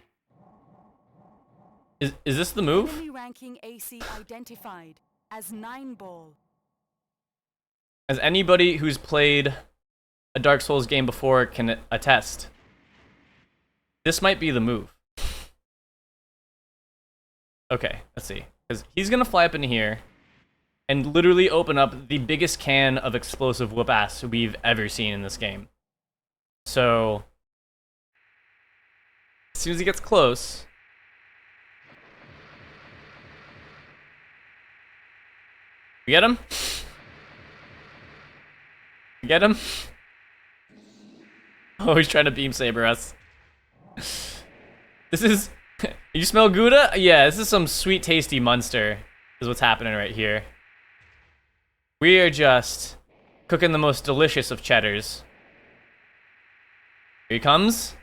Is this the move? Enemy ranking AC identified as 9-ball. As anybody who's played a Dark Souls game before can attest, this might be the move. Okay, let's see. Because he's gonna fly up into here and literally open up the biggest can of explosive whoop ass we've ever seen in this game. So, as soon as he gets close, we get him? We get him? Oh, he's trying to beam saber us. This is... You smell Gouda? Yeah, this is some sweet tasty monster is what's happening right here. We are just cooking the most delicious of cheddars. Here he comes.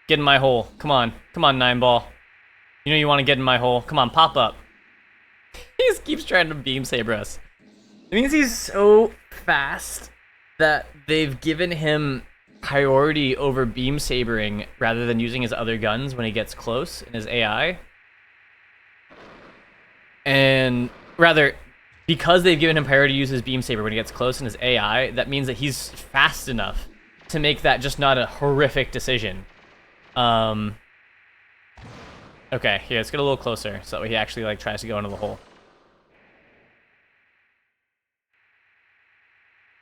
Get in my hole. Come on. Come on, 9-ball. You know you want to get in my hole. Come on, pop up. He just keeps trying to beam saber us. It means he's so fast that they've given him priority over beam sabering rather than using his other guns when he gets close in his AI. And rather, because they've given him priority to use his beam saber when he gets close in his AI, that means that he's fast enough to make that just not a horrific decision. Okay, here, let's get a little closer so that way he actually like tries to go into the hole.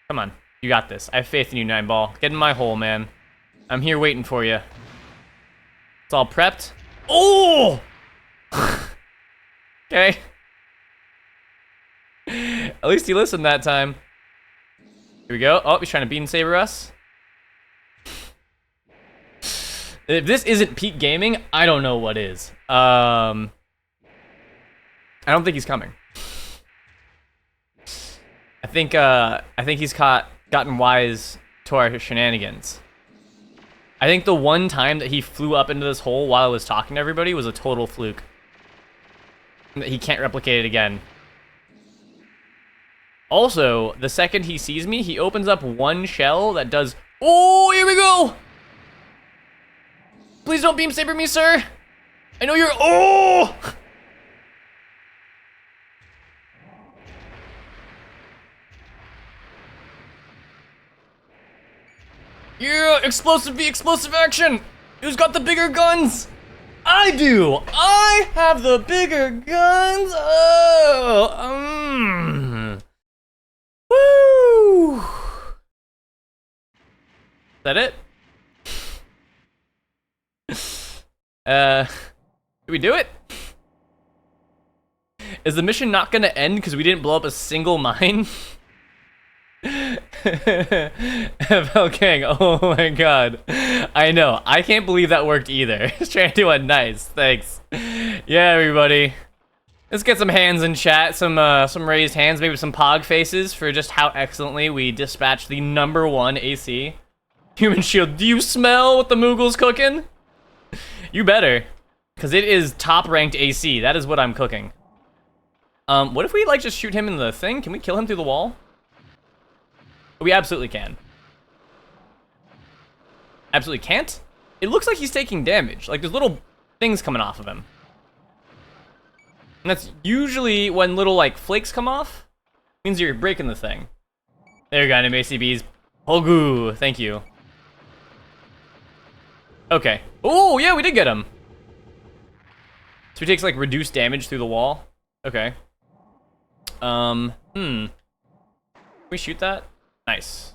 Come on. You got this. I have faith in you, 9-ball. Get in my hole, man. I'm here waiting for you. It's all prepped. Oh! Okay. At least he listened that time. Here we go. Oh, he's trying to beam saber us. If this isn't peak gaming, I don't know what is. I don't think he's coming. I think he's gotten wise to our shenanigans. I think the one time that he flew up into this hole while I was talking to everybody was a total fluke. He can't replicate it again. Also, the second he sees me, he opens up one shell that does... Oh, here we go! Please don't beam saber me, sir! I know you're... Oh! Yeah, explosive V, explosive action! Who's got the bigger guns? I do! I have the bigger guns! Oh! Woo! Is that it? Did we do it? Is the mission not gonna end because we didn't blow up a single mine? FL King, oh my god. I know, I can't believe that worked either. Just trying to do a nice, thanks. Yeah, everybody. Let's get some hands in chat, some raised hands, maybe some pog faces for just how excellently we dispatched the #1 AC. Human shield, do you smell what the Moogle's cooking? You better, because it is top-ranked AC. That is what I'm cooking. What if we, like, just shoot him in the thing? Can we kill him through the wall? We absolutely can. Absolutely can't? It looks like he's taking damage. Like, there's little things coming off of him. And that's usually when little, like, flakes come off. Means you're breaking the thing. There you go, ACBs. Hogu, thank you. Okay. Oh, yeah, we did get him. So he takes, like, reduced damage through the wall. Okay. Can we shoot that? Nice.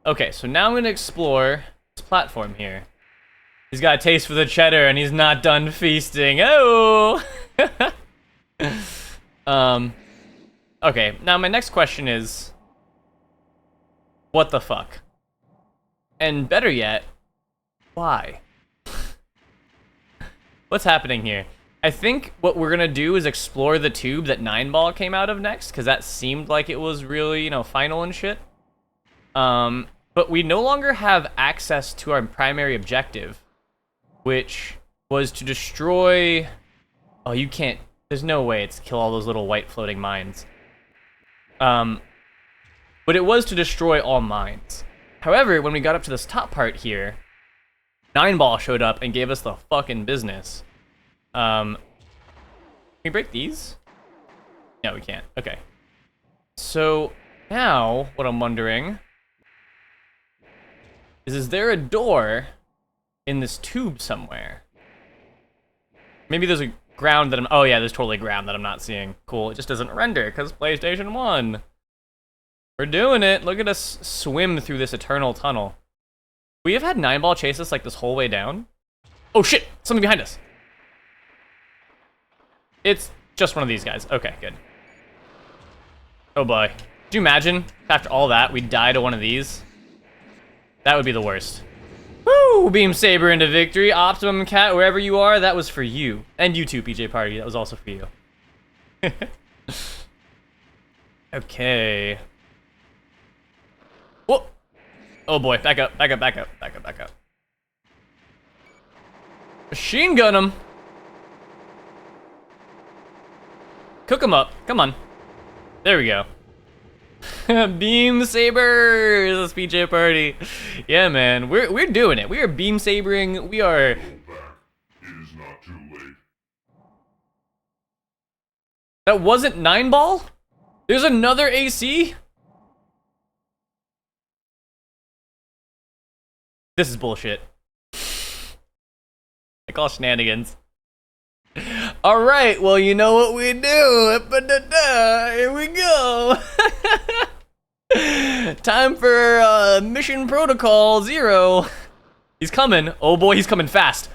Okay, so now I'm gonna explore this platform here. He's got a taste for the cheddar and he's not done feasting. Oh! Okay, now my next question is... what the fuck? And better yet, why? What's happening here? I think what we're gonna do is explore the tube that 9-ball came out of next, because that seemed like it was really, you know, final and shit. But we no longer have access to our primary objective, which was to destroy... Oh, you can't... There's no way it's kill all those little white floating mines. But it was to destroy all mines. However, when we got up to this top part here, 9-ball showed up and gave us the fucking business. Can we break these? No, we can't. Okay. So, now, what I'm wondering... is there a door in this tube somewhere? Maybe there's a ground that I'm... Oh yeah, there's totally ground that I'm not seeing. Cool, it just doesn't render, because PlayStation 1. We're doing it! Look at us swim through this eternal tunnel. We have had 9-ball chase us, like, this whole way down. Oh shit! Something behind us! It's just one of these guys. Okay, good. Oh boy. Could you imagine, if after all that, we die to one of these? That would be the worst. Woo! Beam Saber into victory. Optimum Cat, wherever you are, that was for you. And you too, PJ Party, that was also for you. Okay. Whoa! Oh boy, back up, back up, back up, back up, back up. Machine gun him! Cook him up, come on. There we go. Beam sabers, that's PJ Party. Yeah, man, we're doing it. We are beam sabering. We are. Go back. It is not too late. That wasn't 9-ball. There's another AC. This is bullshit. I call shenanigans. All right, well, you know what we do. Here we go. Time for mission protocol 0. He's coming. Oh boy, he's coming fast.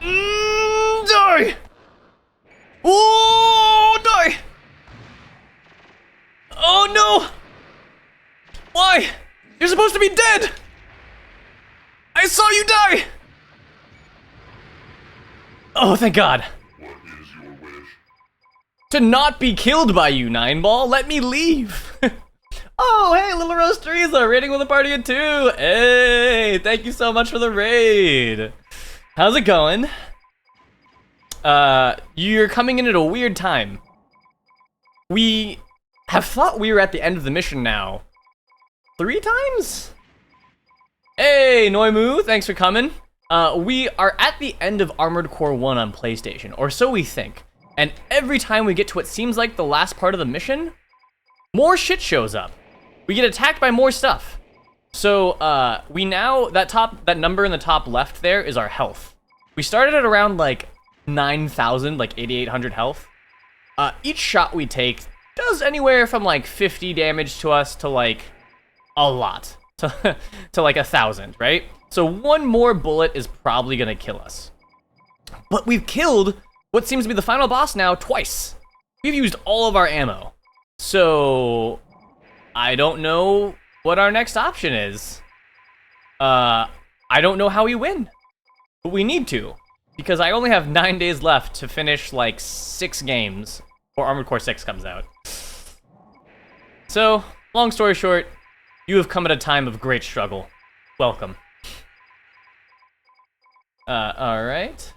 Die! Oh, die! Oh no! Why? You're supposed to be dead! I saw you die! Oh, thank God. What is your wish? To not be killed by you, Nineball. Let me leave. Oh, hey, Little Rose Teresa, raiding with a party of 2. Hey, thank you so much for the raid. How's it going? You're coming in at a weird time. We have thought we were at the end of the mission now. 3 times? Hey, Noimu, thanks for coming. We are at the end of Armored Core 1 on PlayStation, or so we think. And every time we get to what seems like the last part of the mission, more shit shows up. We get attacked by more stuff. So, we now, that number in the top left there is our health. We started at around like 9,000, like 8,800 health. Each shot we take does anywhere from like 50 damage to us to like a lot, to like 1,000, right? So one more bullet is probably gonna kill us. But we've killed what seems to be the final boss now twice. We've used all of our ammo. So I don't know what our next option is. I don't know how we win, but we need to, because I only have 9 days left to finish like 6 games before Armored Core 6 comes out. So, long story short, you have come at a time of great struggle. Welcome. Alright.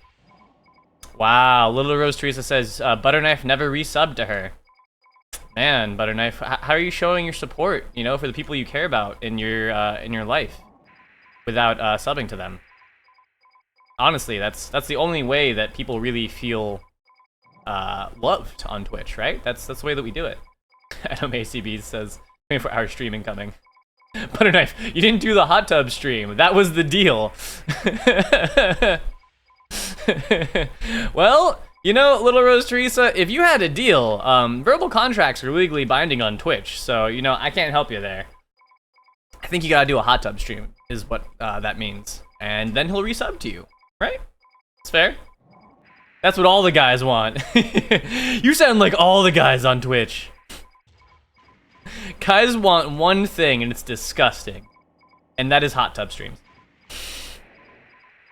Wow, Little Rose Teresa says, Butterknife never resubbed to her. Man, Butterknife, how are you showing your support, you know, for the people you care about in your life without subbing to them? Honestly, that's the only way that people really feel loved on Twitch, right? That's the way that we do it. Adam ACB says, 24-hour streaming coming. Butterknife, you didn't do the hot tub stream. That was the deal. Well, you know, Little Rose Teresa, if you had a deal, verbal contracts are legally binding on Twitch, so, you know, I can't help you there. I think you gotta do a hot tub stream, is what that means. And then he'll resub to you, right? It's fair. That's what all the guys want. You sound like all the guys on Twitch. Guys want one thing, and it's disgusting. And that is hot tub streams.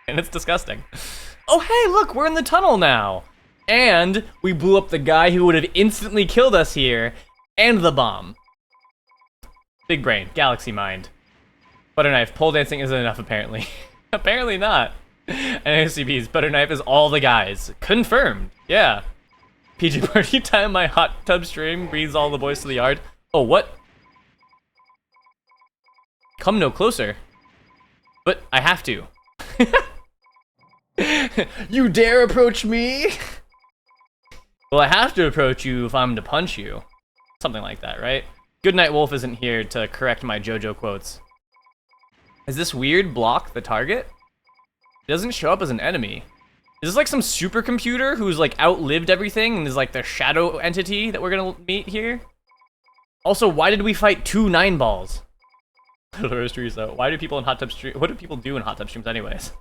And it's disgusting. Oh, hey, look, we're in the tunnel now. And we blew up the guy who would have instantly killed us here, and the bomb. Big brain, galaxy mind. Butterknife, pole dancing isn't enough, apparently. Apparently not. And ACB's Butterknife is all the guys. Confirmed, yeah. PG party time, my hot tub stream breathes all the boys to the yard. Oh, what? Come no closer. But I have to. You dare approach me? Well, I have to approach you if I'm to punch you. Something like that, right? Goodnight Wolf isn't here to correct my JoJo quotes. Is this weird block the target? It doesn't show up as an enemy. Is this like some supercomputer who's like outlived everything and is like the shadow entity that we're gonna meet here? Also, why did we fight 2 9-balls? Why do people in hot tub stream? What do people do in hot tub streams anyways?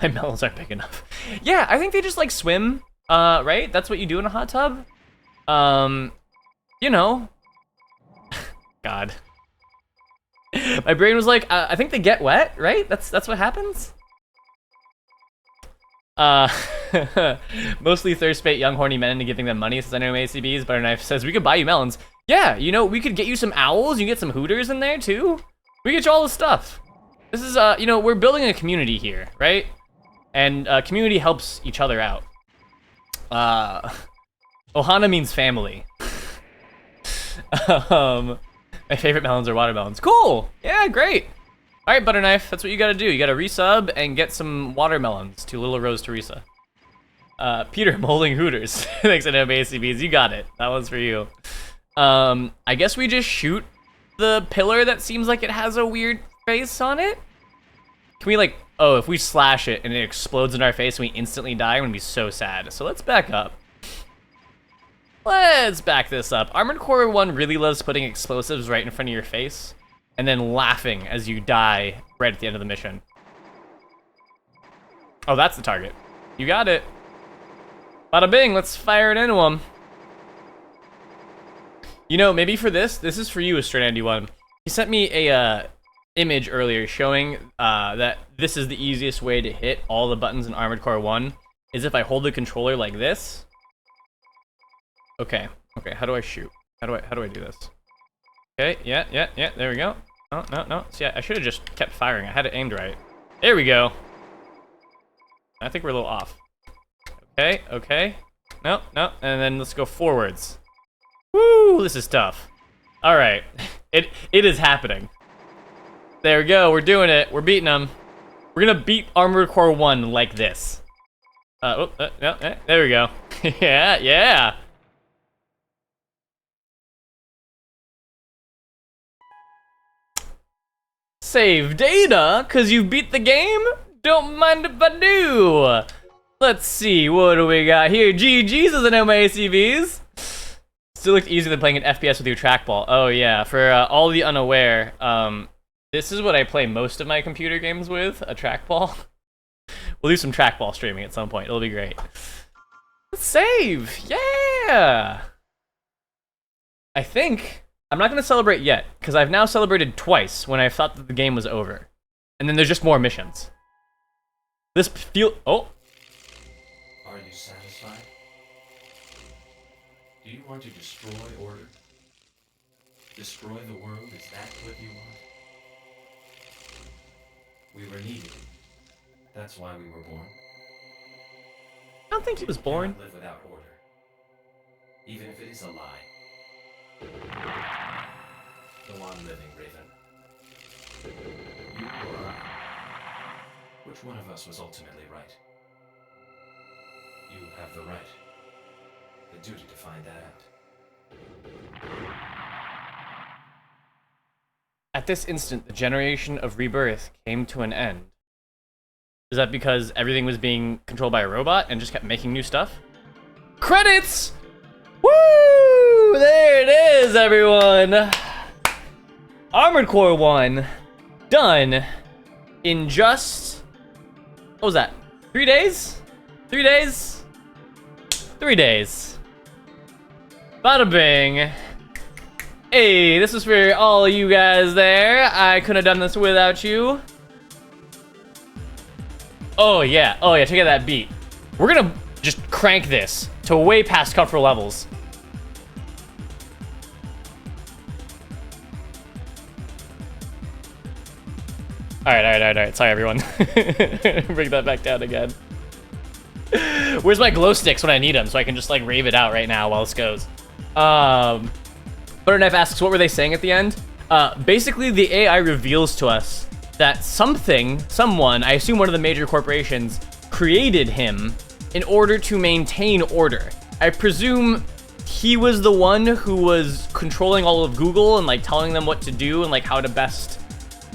My melons aren't big enough. Yeah, I think they just like swim, right? That's what you do in a hot tub. You know. God. My brain was like, I think they get wet, right? That's what happens. Mostly thirst bait young horny men into giving them money, says I know ACBs. Butterknife says we could buy you melons. Yeah, you know, we could get you some owls. You can get some hooters in there too. We get you all the stuff. This is, you know, we're building a community here, right? And community helps each other out. Ohana means family. My favorite melons are watermelons. Cool. Yeah, great. All right, Butterknife, that's what you gotta do. You gotta resub and get some watermelons to Little Rose Teresa. Peter, molding hooters. Thanks, ACBs. You got it. That one's for you. I guess we just shoot the pillar that seems like it has a weird face on it. Can we like, oh, if we slash it and it explodes in our face and we instantly die, I'm gonna be so sad. So let's back up. Let's back this up. Armored Core 1 really loves putting explosives right in front of your face. and then laughing as you die right at the end of the mission. Oh, that's the target. You got it. Bada bing, let's fire it into him. You know, maybe for this is for you, Stray 91. He sent me a image earlier showing that this is the easiest way to hit all the buttons in Armored Core 1, is if I hold the controller like this. Okay, how do I shoot? How do I do this? Okay, yeah, there we go. No. See, I should have just kept firing. I had it aimed right. There we go. I think we're a little off. Okay. No, and then let's go forwards. Woo, this is tough. All right, it is happening. There we go, we're doing it. We're beating them. We're gonna beat Armored Core 1 like this. No, there we go. yeah. Save data, cause you beat the game? Don't mind if I do. Let's see, what do we got here? GG's as an MACVs. Still looked easier than playing an FPS with your trackball. Oh yeah, for all the unaware, this is what I play most of my computer games with, a trackball. We'll do some trackball streaming at some point, it'll be great. Let's save, yeah! I think, I'm not gonna celebrate yet, because I've now celebrated twice when I thought that the game was over. And then there's just more missions. This oh! Are you satisfied? Do you want to destroy order? Destroy the world, is that what you want? We were needed. That's why we were born. I don't think he was born. We cannot live without order. Even if it is a lie. Go on living, Raven. You or I? Which one of us was ultimately right? You have the right. The duty to find that out. At this instant, the generation of rebirth came to an end. Is that because everything was being controlled by a robot and just kept making new stuff? Credits! Woo! There it is, everyone! Armored Core 1 done in just, what was that? 3 days? 3 days? 3 days. Bada bing. Hey, this is for all you guys there. I couldn't have done this without you. Oh yeah, check out that beat. We're gonna just crank this to way past comfort levels. Alright, sorry everyone. Bring that back down again. Where's my glow sticks when I need them so I can just like rave it out right now while this goes. Butterknife asks, what were they saying at the end? Basically, the AI reveals to us that someone, I assume one of the major corporations, created him in order to maintain order. I presume he was the one who was controlling all of Google and like telling them what to do and like how to best,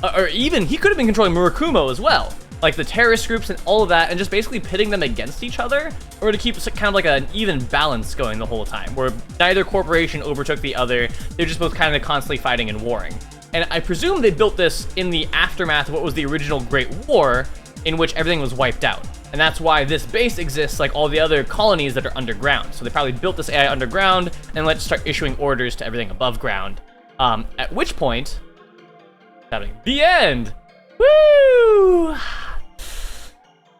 or even he could have been controlling Murakumo as well. Like the terrorist groups and all of that, and just basically pitting them against each other, or to keep kind of like an even balance going the whole time, where neither corporation overtook the other. They're just both kind of constantly fighting and warring. And I presume they built this in the aftermath of what was the original Great War, in which everything was wiped out. And that's why this base exists like all the other colonies that are underground. So they probably built this AI underground and let's start issuing orders to everything above ground. At which point, happening, the end. Woo!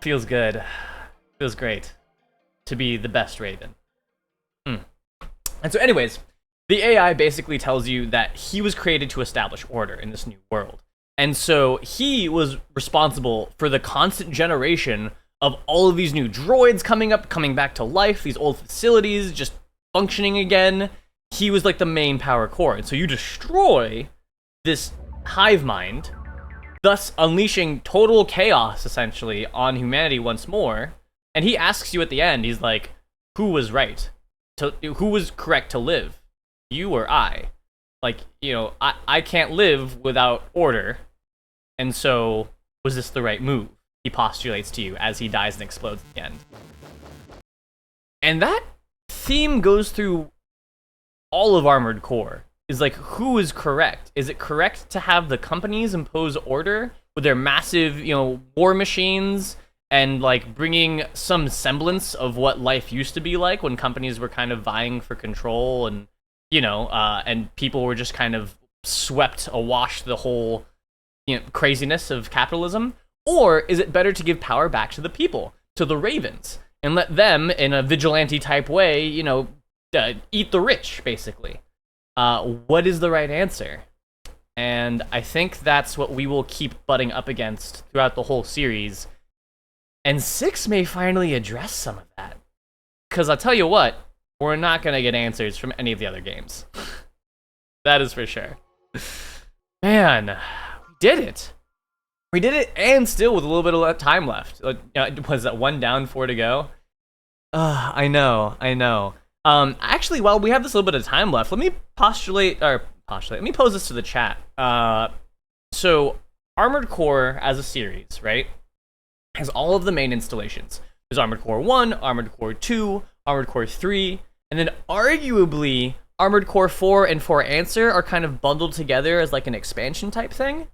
Feels good. Feels great to be the best Raven. And so anyways, the AI basically tells you that he was created to establish order in this new world. And so he was responsible for the constant generation of all of these new droids coming back to life, these old facilities just functioning again. He was like the main power core. And so you destroy this hive mind, thus unleashing total chaos, essentially, on humanity once more. And he asks you at the end, he's like, who was right? Who was correct to live? You or I? Like, you know, I can't live without order. And so, was this the right move? He postulates to you as he dies and explodes at the end. And that theme goes through all of Armored Core. is like, who is correct? Is it correct to have the companies impose order with their massive, war machines and like bringing some semblance of what life used to be like when companies were kind of vying for control and, and people were just kind of swept awash the whole, craziness of capitalism? Or is it better to give power back to the people, to the ravens, and let them, in a vigilante type way, eat the rich, basically? What is the right answer? And I think that's what we will keep butting up against throughout the whole series. And 6 may finally address some of that. Because I'll tell you what, we're not going to get answers from any of the other games. That is for sure. Man, we did it. We did it, and still with a little bit of time left. Was that 1 down, 4 to go? I know. Actually, while we have this little bit of time left, let me let me pose this to the chat. So, Armored Core as a series, right, has all of the main installations. There's Armored Core 1, Armored Core 2, Armored Core 3, and then arguably Armored Core 4 and 4 Answer are kind of bundled together as like an expansion type thing.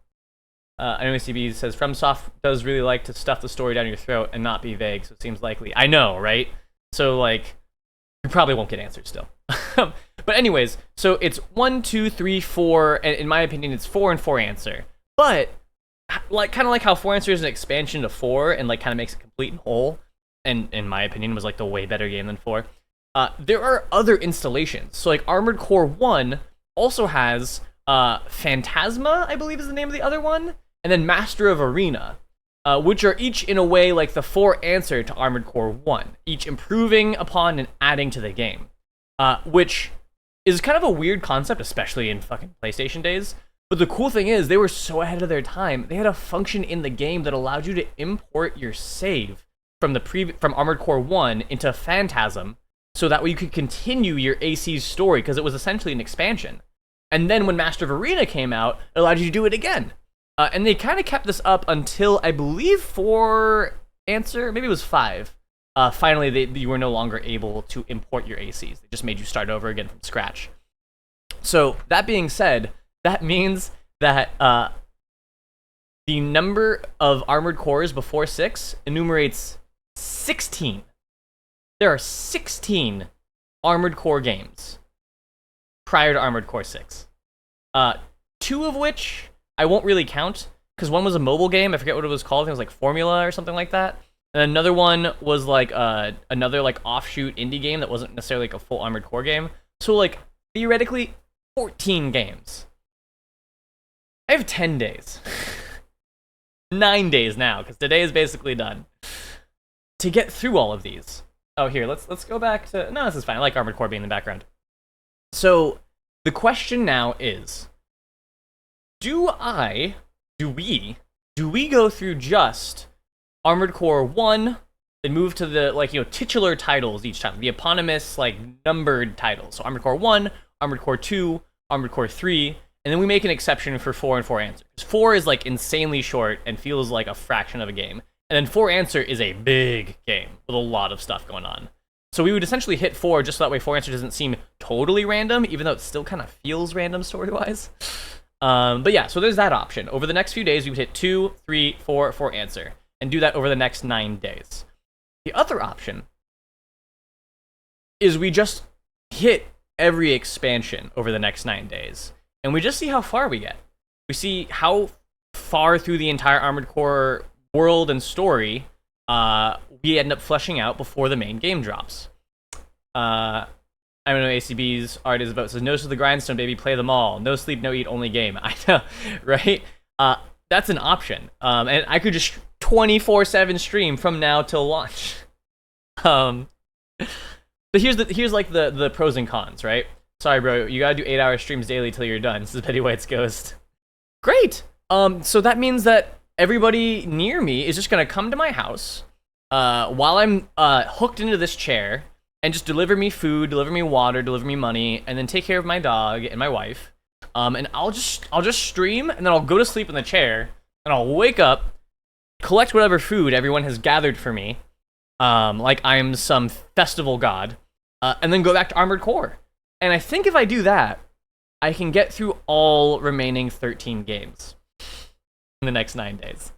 I know ACB says, FromSoft does really like to stuff the story down your throat and not be vague, so it seems likely. I know, right? So, like, you probably won't get answers still. But anyways, so it's 1, 2, 3, 4, and in my opinion, it's 4 and 4 Answer. But, kind of like how 4 Answer is an expansion to 4 and, like, kind of makes it complete and whole, and in my opinion, was, like, the way better game than 4, there are other installations. So, like, Armored Core 1 also has Phantasma, I believe is the name of the other one, and then Master of Arena, which are each in a way like the 4 Answer to Armored Core 1, each improving upon and adding to the game, which is kind of a weird concept, especially in fucking PlayStation days. But the cool thing is, they were so ahead of their time. They had a function in the game that allowed you to import your save from from Armored Core 1 into Phantasm, so that way you could continue your AC's story, because it was essentially an expansion. And then when Master of Arena came out, it allowed you to do it again. And they kind of kept this up until, I believe, 4 Answer, maybe it was 5. Finally, you were no longer able to import your ACs. They just made you start over again from scratch. So, that being said, that means that the number of Armored Cores before 6 enumerates 16. There are 16 Armored Core games prior to Armored Core 6. 2 of which I won't really count, because one was a mobile game. I forget what it was called. I think it was like Formula or something like that. And another one was like another like offshoot indie game that wasn't necessarily like a full Armored Core game. So like theoretically 14 games. I have 10 days. 9 days now, because today is basically done, to get through all of these. Oh, here, let's go back to... No, this is fine. I like Armored Core being in the background. So, the question now is, do we go through just Armored Core 1 and move to the, titular titles each time, the eponymous, numbered titles? So Armored Core 1, Armored Core 2, Armored Core 3, and then we make an exception for 4 and 4 Answer. 4 is, insanely short and feels like a fraction of a game. And then 4 Answer is a big game with a lot of stuff going on. So we would essentially hit 4 just so that way 4 Answer doesn't seem totally random, even though it still kind of feels random story-wise. But yeah, so there's that option. Over the next few days, we would hit 2, 3, 4, 4 Answer, and do that over the next 9 days. The other option is we just hit every expansion over the next 9 days, and we just see how far we get. We see how far through the entire Armored Core world and story we end up fleshing out before the main game drops. I don't know, ACB's art is about, says, no to the grindstone, baby, play them all. No sleep, no eat, only game. I know, right? That's an option. And I could just 24/7 stream from now till launch. But here's the pros and cons, right? Sorry, bro, you gotta do 8-hour streams daily till you're done. This is Betty White's Ghost. Great! So that means that everybody near me is just gonna come to my house while I'm hooked into this chair and just deliver me food, deliver me water, deliver me money, and then take care of my dog and my wife. And I'll just stream, and then I'll go to sleep in the chair, and I'll wake up, collect whatever food everyone has gathered for me, like I'm some festival god, and then go back to Armored Core. And I think if I do that, I can get through all remaining 13 games in the next 9 days.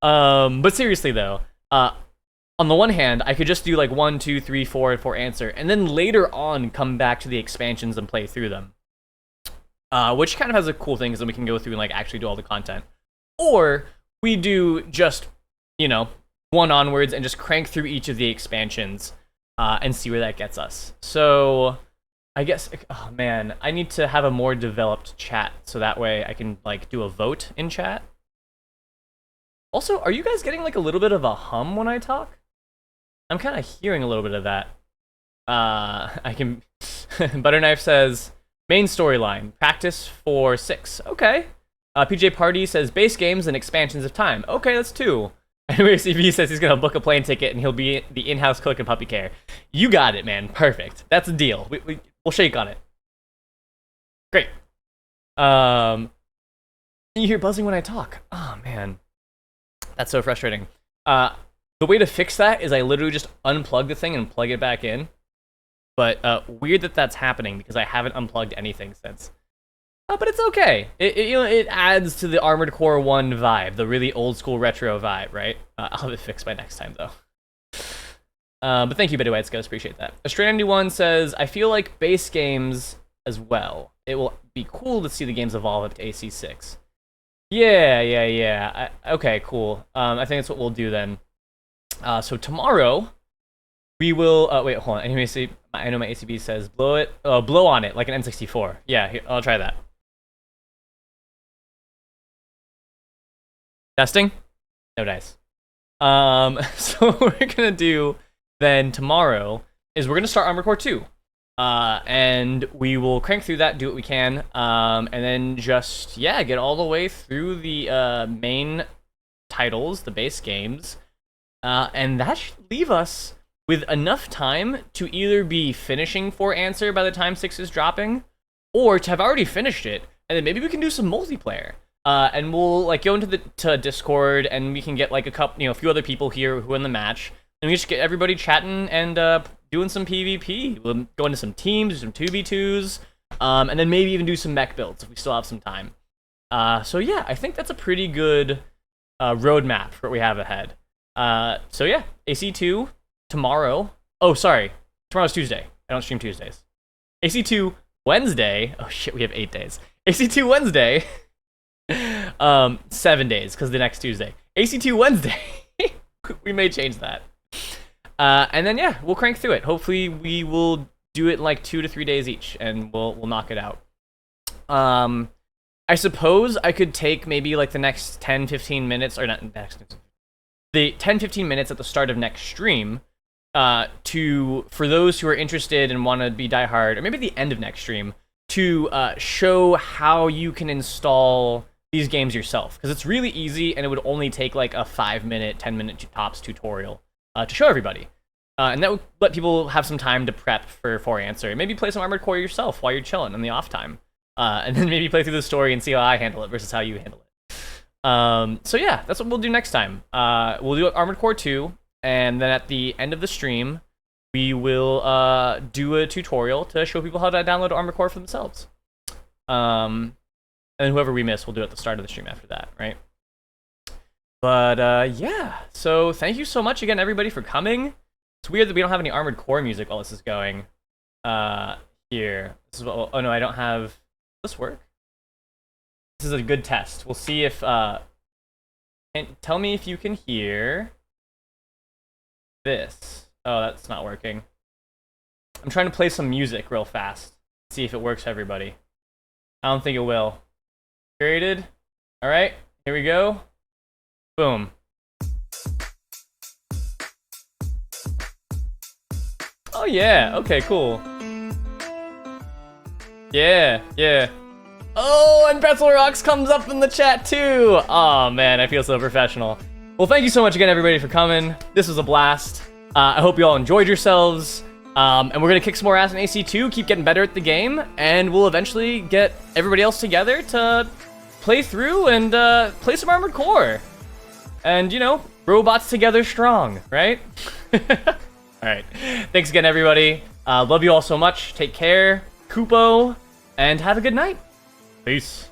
But seriously though, on the one hand, I could just do like 1, 2, 3, 4, and 4 answer, and then later on come back to the expansions and play through them. Which kind of has a cool thing, because then we can go through and like actually do all the content. Or we do just, you know, 1 onwards and just crank through each of the expansions and see where that gets us. So I guess, oh man, I need to have a more developed chat so that way I can like do a vote in chat. Also, are you guys getting like a little bit of a hum when I talk? I'm kind of hearing a little bit of that. I can... Butterknife says, main storyline, practice for 6. Okay. PJ Party says, base games and expansions of time. Okay, that's 2. Anyway, CV says he's gonna book a plane ticket and he'll be the in-house cook and puppy care. You got it, man. Perfect. That's a deal. We'll shake on it. Great. You hear buzzing when I talk. Oh, man. That's so frustrating. The way to fix that is I literally just unplug the thing and plug it back in. But weird that that's happening because I haven't unplugged anything since. But it's okay. It adds to the Armored Core 1 vibe, the really old school retro vibe, right? I'll have it fixed by next time though. But thank you, Betty White Scouts, appreciate that. Astray91 says, I feel like base games as well. It will be cool to see the games evolve up to AC6. Yeah. Okay, cool. I think that's what we'll do then. So tomorrow, we will, wait, hold on. Anyway, I know my ACB says blow on it like an N64. Yeah, here, I'll try that. Testing? No dice. So what we're gonna do then tomorrow is we're gonna start Armored Core 2. And we will crank through that, do what we can, and then just, yeah, get all the way through the main titles, the base games, and that should leave us with enough time to either be finishing 4 Answer by the time 6 is dropping, or to have already finished it, and then maybe we can do some multiplayer. And we'll like go into to Discord, and we can get like a few other people here who are in the match, and we just get everybody chatting and doing some PvP. We'll go into some teams, do some 2v2s, and then maybe even do some mech builds if we still have some time. So yeah, I think that's a pretty good roadmap for what we have ahead. So yeah, AC2 tomorrow. Oh, sorry, tomorrow's Tuesday. I don't stream Tuesdays. AC2 Wednesday. Oh shit, we have 8 days. AC2 Wednesday. 7 days, because the next Tuesday. AC2 Wednesday. We may change that. And then yeah, we'll crank through it. Hopefully we will do it in like 2 to 3 days each, and we'll knock it out. I suppose I could take maybe like the next 10-15 minutes, or not next, the 10-15 minutes at the start of next stream, for those who are interested and want to be diehard, or maybe the end of next stream, to show how you can install these games yourself, because it's really easy, and it would only take like a 5-minute, 10-minute tops tutorial to show everybody. And that would let people have some time to prep for 4 Answer. Maybe play some Armored Core yourself while you're chilling in the off time. And then maybe play through the story and see how I handle it versus how you handle it. So yeah, that's what we'll do next time. We'll do Armored Core 2, and then at the end of the stream, we will do a tutorial to show people how to download Armored Core for themselves. And whoever we miss, we'll do it at the start of the stream after that, right? But yeah, so thank you so much again, everybody, for coming. It's weird that we don't have any Armored Core music while this is going. Here. This is what, oh no, I don't have... Does this work? This is a good test. We'll see if... tell me if you can hear this. Oh, that's not working. I'm trying to play some music real fast. See if it works for everybody. I don't think it will. Created. Alright, here we go. Boom. Oh yeah, okay, cool. Yeah. Oh, and Pretzel Rocks comes up in the chat too! Oh man, I feel so professional. Well, thank you so much again, everybody, for coming. This was a blast. I hope you all enjoyed yourselves. And we're gonna kick some more ass in AC2, keep getting better at the game, and we'll eventually get everybody else together to play through and play some Armored Core. And, you know, robots together strong, right? Alright, thanks again, everybody. Love you all so much. Take care. Kupo, and have a good night. Peace.